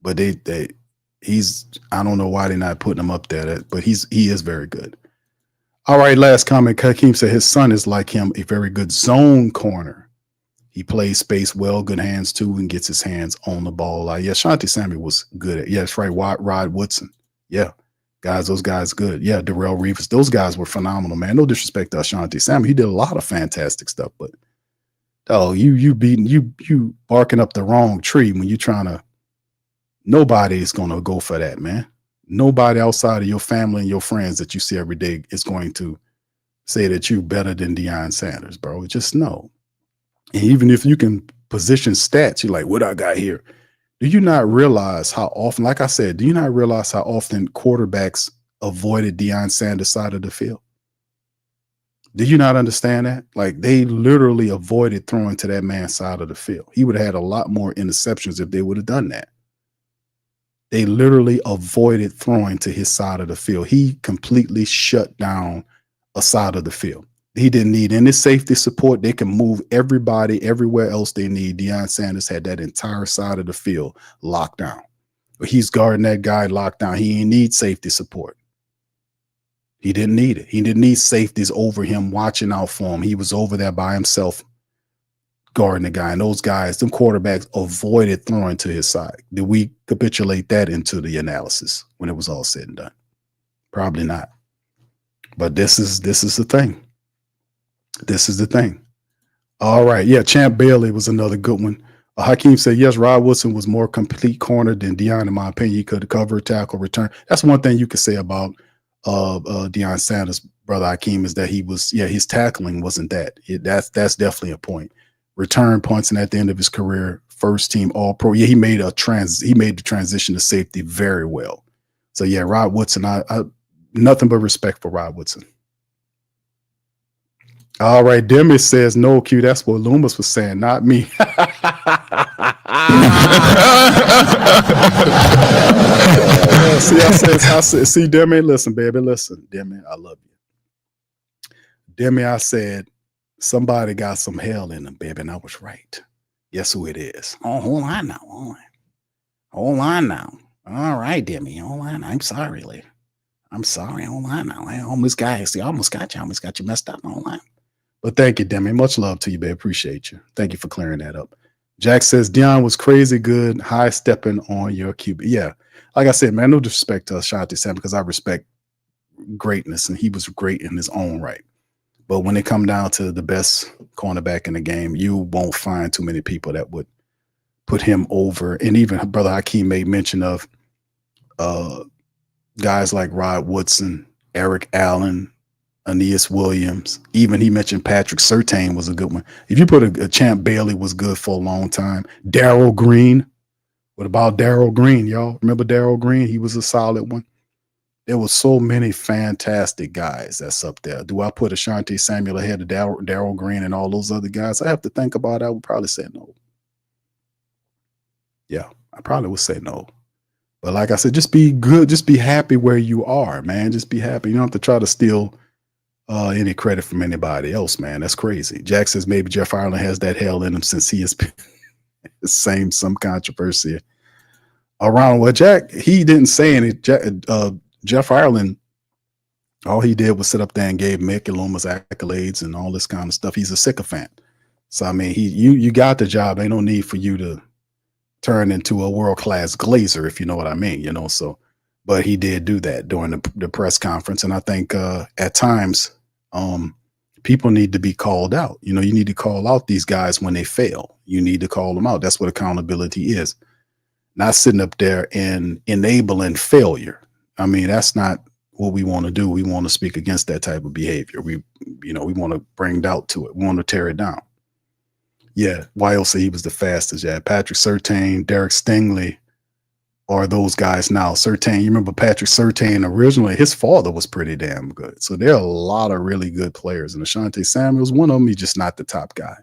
but I don't know why they're not putting him up there, but he is very good. All right, last comment. Hakeem said his son is like him, a very good zone corner. He plays space well, good hands too, and gets his hands on the ball. Shanti Sammy was good at. Yeah, that's right. Rod Woodson. Yeah, guys, those guys good. Yeah, Darrell Reeves. Those guys were phenomenal, man. No disrespect to Ashanti Sammy. He did a lot of fantastic stuff, but you barking up the wrong tree when you're trying to. Nobody is going to go for that, man. Nobody outside of your family and your friends that you see every day is going to say that you're better than Deion Sanders, bro. Just no. And even if you can position stats, you're like, what I got here? Do you not realize how often, like I said, do you not realize how often quarterbacks avoided Deion Sanders' side of the field? Do you not understand that? Like, they literally avoided throwing to that man's side of the field. He would have had a lot more interceptions if they would have done that. They literally avoided throwing to his side of the field. He completely shut down a side of the field. He didn't need any safety support. They can move everybody everywhere else they need. Deion Sanders had that entire side of the field locked down. He's guarding that guy locked down. He didn't need safety support. He didn't need it. He didn't need safeties over him watching out for him. He was over there by himself guarding the guy. And those guys, them quarterbacks, avoided throwing to his side. Did we capitulate that into the analysis when it was all said and done? Probably not. But this is the thing. This is the thing. All right. Yeah, Champ Bailey was another good one. Hakeem said, yes, Rod Woodson was more complete corner than Deion, in my opinion. He could cover, tackle, return. That's one thing you could say about Deion Sanders, brother Hakeem, is that his tackling wasn't that. That's definitely a point. Return punts, and at the end of his career, first team All-Pro. Yeah, he made the transition to safety very well. So yeah, Rod Woodson, I nothing but respect for Rod Woodson. All right, Demi says no, Q. That's what Loomis was saying, not me. See, Demi, listen, baby, listen, Demi, I love you. Demi, I said somebody got some hell in them, baby, and I was right. Guess who it is? Oh, hold on now. Hold on now. All right, Demi, hold on. I'm sorry, lady. I'm sorry. Hold on now. I almost got you. I almost got you messed up. Hold on. But thank you, Demi. Much love to you, babe. Appreciate you. Thank you for clearing that up. Jack says Deion was crazy good, high stepping on your QB. Yeah. Like I said, man, no disrespect to Ashanti Sam, because I respect greatness, and he was great in his own right. But when it come down to the best cornerback in the game, you won't find too many people that would put him over. And even Brother Hakeem made mention of guys like Rod Woodson, Eric Allen, Aeneas Williams. Even he mentioned Patrick Surtain was a good one. If you put a Champ Bailey was good for a long time. Darrell Green. What about Darrell Green, y'all? Remember Darrell Green? He was a solid one. There was so many fantastic guys that's up there. Do I put Ashanti Samuel ahead of Darrell Green and all those other guys? I have to think about it. I would probably say no. Yeah, I probably would say no. But like I said, just be good. Just be happy where you are, man. Just be happy. You don't have to try to steal any credit from anybody else, man. That's crazy. Jack says maybe Jeff Ireland has that hell in him since he has been some controversy around. Well, Jack, he didn't say any. Jeff Ireland, all he did was sit up there and gave Mickey Loomis accolades and all this kind of stuff. He's a sycophant. So I mean, you got the job. Ain't no need for you to turn into a world-class glazer, if you know what I mean. So. But he did do that during the press conference. And I think at times people need to be called out. You need to call out these guys when they fail. You need to call them out. That's what accountability is. Not sitting up there and enabling failure. I mean, that's not what we want to do. We want to speak against that type of behavior. We want to bring doubt to it. We want to tear it down. Yeah, YO said he was the fastest. Yeah, Patrick Surtain, Derek Stingley, are those guys now. Surtain, you remember Patrick Surtain originally, his father was pretty damn good. So there are a lot of really good players. And Ashanti Samuel's one of them. He's just not the top guy.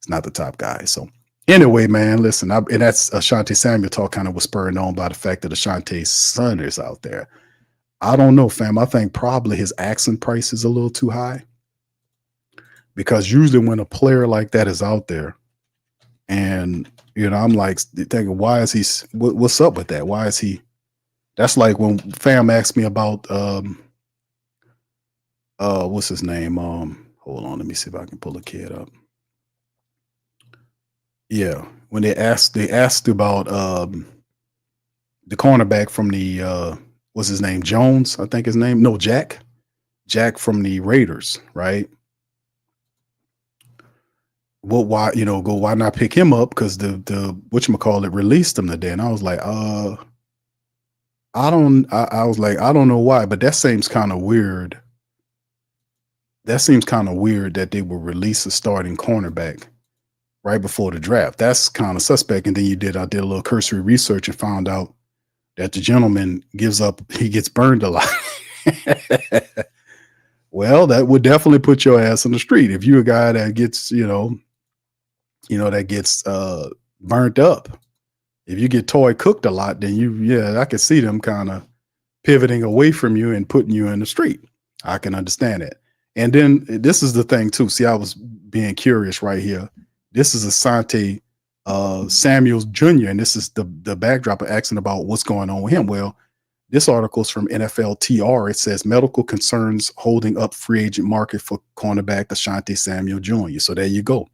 He's not the top guy. So anyway, man, listen, and that's Ashanti Samuel talk kind of was spurred on by the fact that Ashanti's son is out there. I don't know, fam. I think probably his asking price is a little too high. Because usually when a player like that is out there, and I'm like thinking, why is he? What's up with that? Why is he? That's like when fam asked me about what's his name? Hold on, let me see if I can pull the kid up. Yeah, when they asked about the cornerback from the what's his name? Jones, I think his name. No, Jack from the Raiders, right? Well, why why not pick him up? Because the whatchamacallit released him today. And I was like, I don't know why, but that seems kind of weird. That seems kind of weird that they would release a starting cornerback right before the draft. That's kind of suspect. And then I did a little cursory research and found out that the gentleman he gets burned a lot. Well, that would definitely put your ass on the street. If you're a guy that gets, that gets burnt up. If you get toy cooked a lot, then I could see them kind of pivoting away from you and putting you in the street. I can understand it. And then this is the thing too. See, I was being curious right here. This is Asante Samuels Jr. And this is the backdrop of asking about what's going on with him. Well, this article is from NFL TR. It says medical concerns holding up free agent market for cornerback Asante Samuel Jr. So there you go.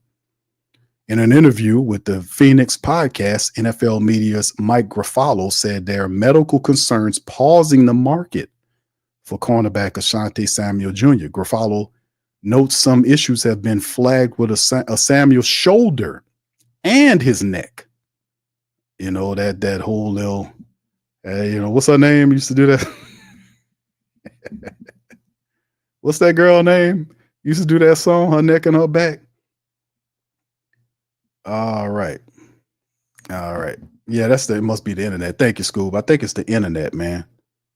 In an interview with the Phoenix podcast, NFL media's Mike Garafolo said there are medical concerns pausing the market for cornerback Asante Samuel Jr. Garafolo notes some issues have been flagged with a Samuel's shoulder and his neck. That whole little, what's her name? Used to do that. What's that girl name? Used to do that song, her neck and her back. All right. Yeah, it must be the internet. Thank you, Scoob. I think it's the internet, man.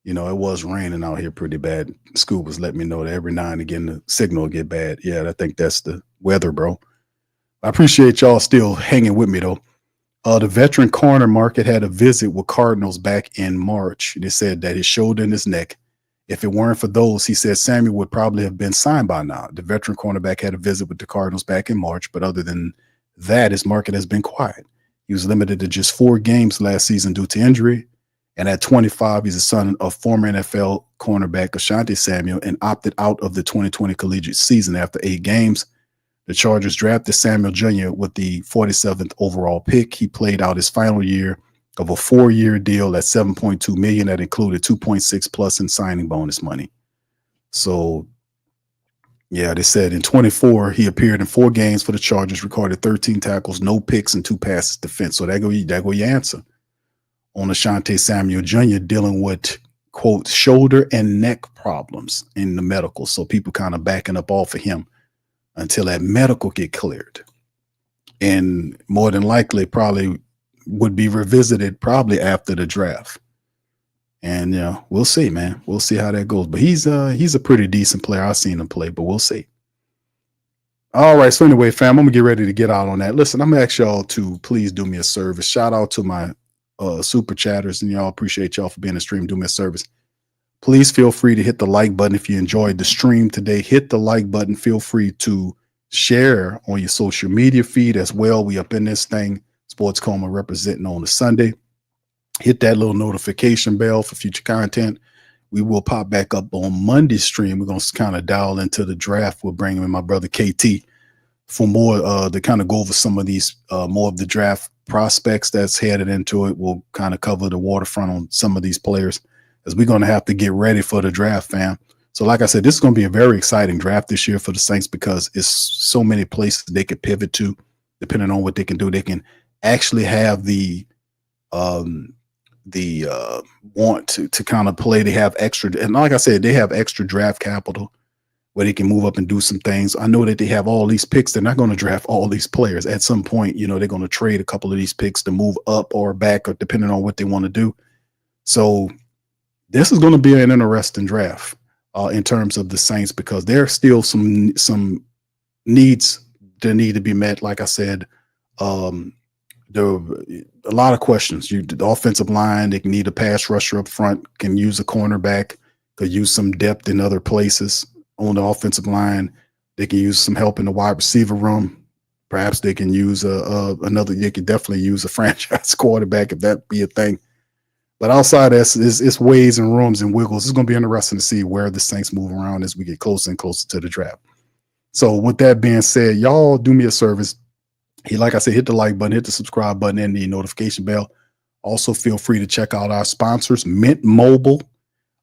It was raining out here pretty bad. Scoob was letting me know that every now and again the signal will get bad. Yeah, I think that's the weather, bro. I appreciate y'all still hanging with me, though. The veteran corner market had a visit with Cardinals back in March. They said that his shoulder and his neck, if it weren't for those, he said Samuel would probably have been signed by now. The veteran cornerback had a visit with the Cardinals back in March, but other than that, his market has been quiet. He was limited to just 4 games last season due to injury. And at 25, he's the son of former NFL cornerback Ashanti Samuel and opted out of the 2020 collegiate season after 8 games. The Chargers drafted Samuel Jr. with the 47th overall pick. He played out his final year of a 4-year deal at $7.2 million that included $2.6 plus in signing bonus money. So, yeah, they said in 24, he appeared in 4 games for the Chargers, recorded 13 tackles, no picks, and 2 passes defense. So that go your answer on Asante Samuel Jr. dealing with, quote, shoulder and neck problems in the medical. So people kind of backing up off of him until that medical get cleared. And more than likely probably would be revisited probably after the draft. And we'll see, man. We'll see how that goes. But he's a pretty decent player. I've seen him play, but we'll see. All right. So anyway, fam, I'm gonna get ready to get out on that. Listen, I'm gonna ask y'all to please do me a service. Shout out to my super chatters, and y'all, appreciate y'all for being a stream. Do me a service. Please feel free to hit the like button if you enjoyed the stream today. Hit the like button. Feel free to share on your social media feed as well. We up in this thing. Sports Coma representing on a Sunday. Hit that little notification bell for future content. We will pop back up on Monday stream. We're going to kind of dial into the draft. We'll bring in my brother KT for more to kind of go over some of these more of the draft prospects that's headed into it. We'll kind of cover the waterfront on some of these players as we're going to have to get ready for the draft, fam. So like I said, this is going to be a very exciting draft this year for the Saints because it's so many places they could pivot to depending on what they can do. They can actually have the want to kind of play. They have extra, and like I said, they have extra draft capital where they can move up and do some things. I know that they have all these picks. They're not going to draft all these players. At some point, you know, they're going to trade a couple of these picks to move up or back, or depending on what they want to do. So this is going to be an interesting draft in terms of the Saints, because there are still some needs that need to be met. Like I said, there are a lot of questions. The offensive line, they can need a pass rusher up front, can use a cornerback, could use some depth in other places on the offensive line. They can use some help in the wide receiver room. Perhaps they can use they could definitely use a franchise quarterback if that be a thing. But outside of this, it's ways and rooms and wiggles. It's going to be interesting to see where the Saints move around as we get closer and closer to the draft. So with that being said, y'all do me a service. Like I said, hit the like button, hit the subscribe button, and the notification bell. Also, feel free to check out our sponsors, Mint Mobile.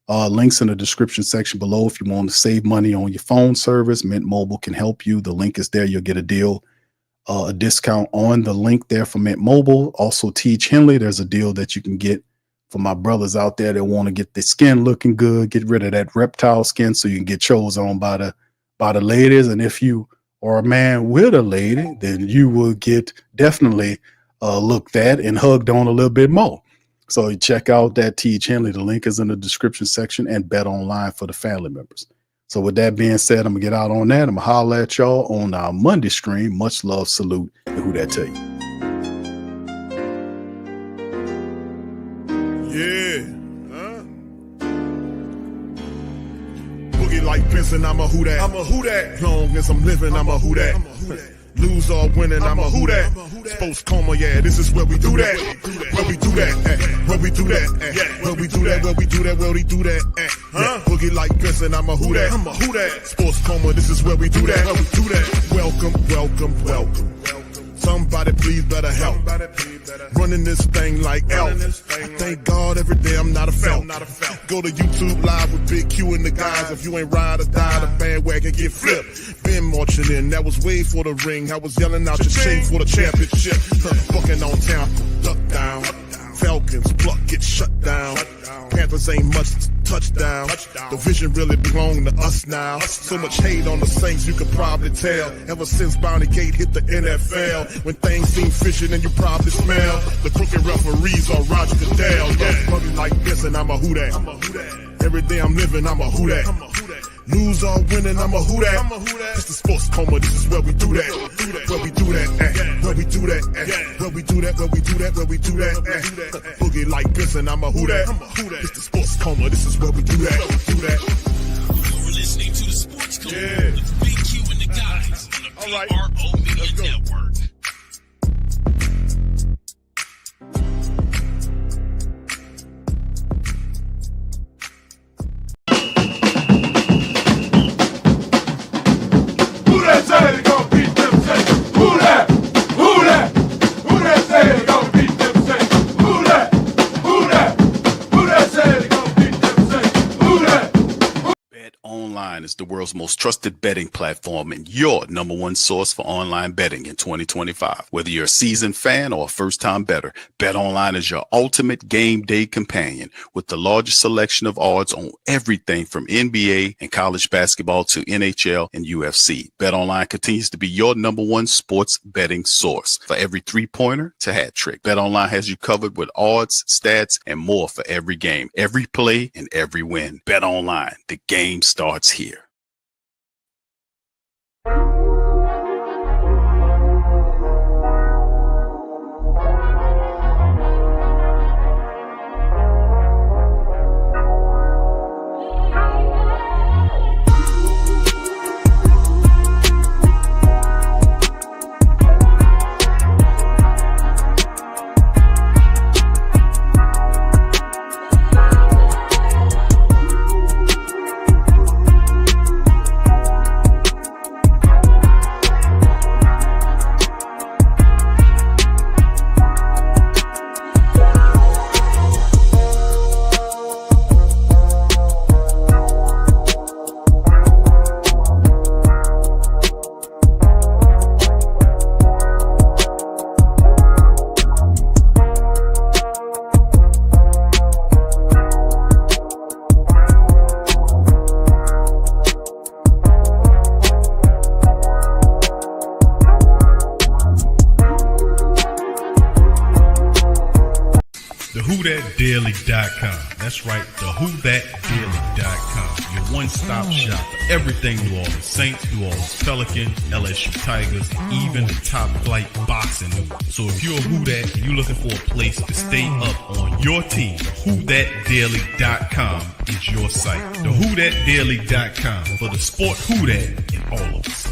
Links in the description section below. If you want to save money on your phone service, Mint Mobile can help you. The link is there. You'll get a discount on the link there for Mint Mobile. Also, Teach Henley, there's a deal that you can get for my brothers out there that want to get their skin looking good, get rid of that reptile skin so you can get chose on by the ladies. And if you are a man with a lady, then you will get definitely looked at and hugged on a little bit more. So you check out that Teach Henley. The link is in the description section, and Bet Online for the family members. So with that being said, I'm going to get out on that. I'm going to holler at y'all on our Monday stream. Much love, salute, and who that tell you. Yeah. Boogie like Benson, I'm a who that. I'm a who that. Long as I'm living, I'm a who that. Lose or winning, I'm a who that. Sports Coma, yeah, this is where we do that. Where we do that, where we do that, where we do that, where we do that, where we do that. Boogie like Benson, I'm a who that. I'm a who that. Sports Coma, this is where we do that. Where we do that. Welcome, welcome, welcome. Somebody please better help. Running this thing like Elf. I thank God every day I'm not a felt. Go to YouTube Live with Big Q and the guys. If you ain't ride or die, the bandwagon get flipped. Been marching in, that was way for the ring. I was yelling out your shame for the championship. Fucking on town, duck down. Falcons, pluck, get shut down. Panthers ain't much touchdown. The vision really belong to us now. So much hate on the Saints, you could probably tell. Ever since Bounty Gate hit the NFL, when things seem fishy and you probably smell the crooked referees are Roger Goodell. Yeah, money like this and I'm a who that. Every day I'm living, I'm a who that. Lose or winning, I'm a who that. It's the Sports Coma, this is where we do that. Where we do that, where we do that, where we do that, where we do that, where we do that. Boogie like Benson, I'm a who that. It's the Sports Coma, this is where we do that. You're listening to the Sports Coma with Big Q and the guys on the PRO Media Network. Is the world's most trusted betting platform and your number one source for online betting in 2025. Whether you're a seasoned fan or a first-time bettor, BetOnline is your ultimate game day companion with the largest selection of odds on everything from NBA and college basketball to NHL and UFC. BetOnline continues to be your number one sports betting source for every three-pointer to hat trick. BetOnline has you covered with odds, stats, and more for every game, every play, and every win. BetOnline, the game starts here. TheWhoThatDaily.com. That's right, TheWhoThatDaily.com. Your one-stop shop for everything New Orleans Saints, New Orleans Pelicans, LSU Tigers, even the top-flight boxing news. So if you're a Who Dat and you're looking for a place to stay up on your team, TheWhoThatDaily.com is your site. TheWhoThatDaily.com for the sport Who Dat in all of us.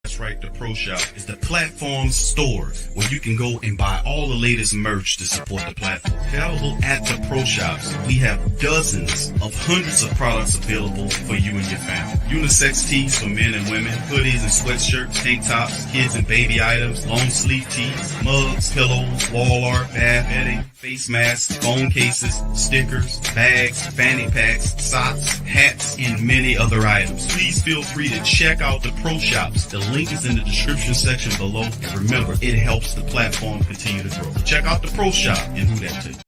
That's right, the Pro Shop is the platform store where you can go and buy all the latest merch to support the platform. Available at the Pro Shops, we have dozens of hundreds of products available for you and your family. Unisex tees for men and women, hoodies and sweatshirts, tank tops, kids and baby items, long sleeve tees, mugs, pillows, wall art, bath bedding, face masks, phone cases, stickers, bags, fanny packs, socks, hats, and many other items. Please feel free to check out the Pro Shops. The link is in the description section below. And remember, it helps the platform continue to grow. Check out the Pro Shop and Who Dat too.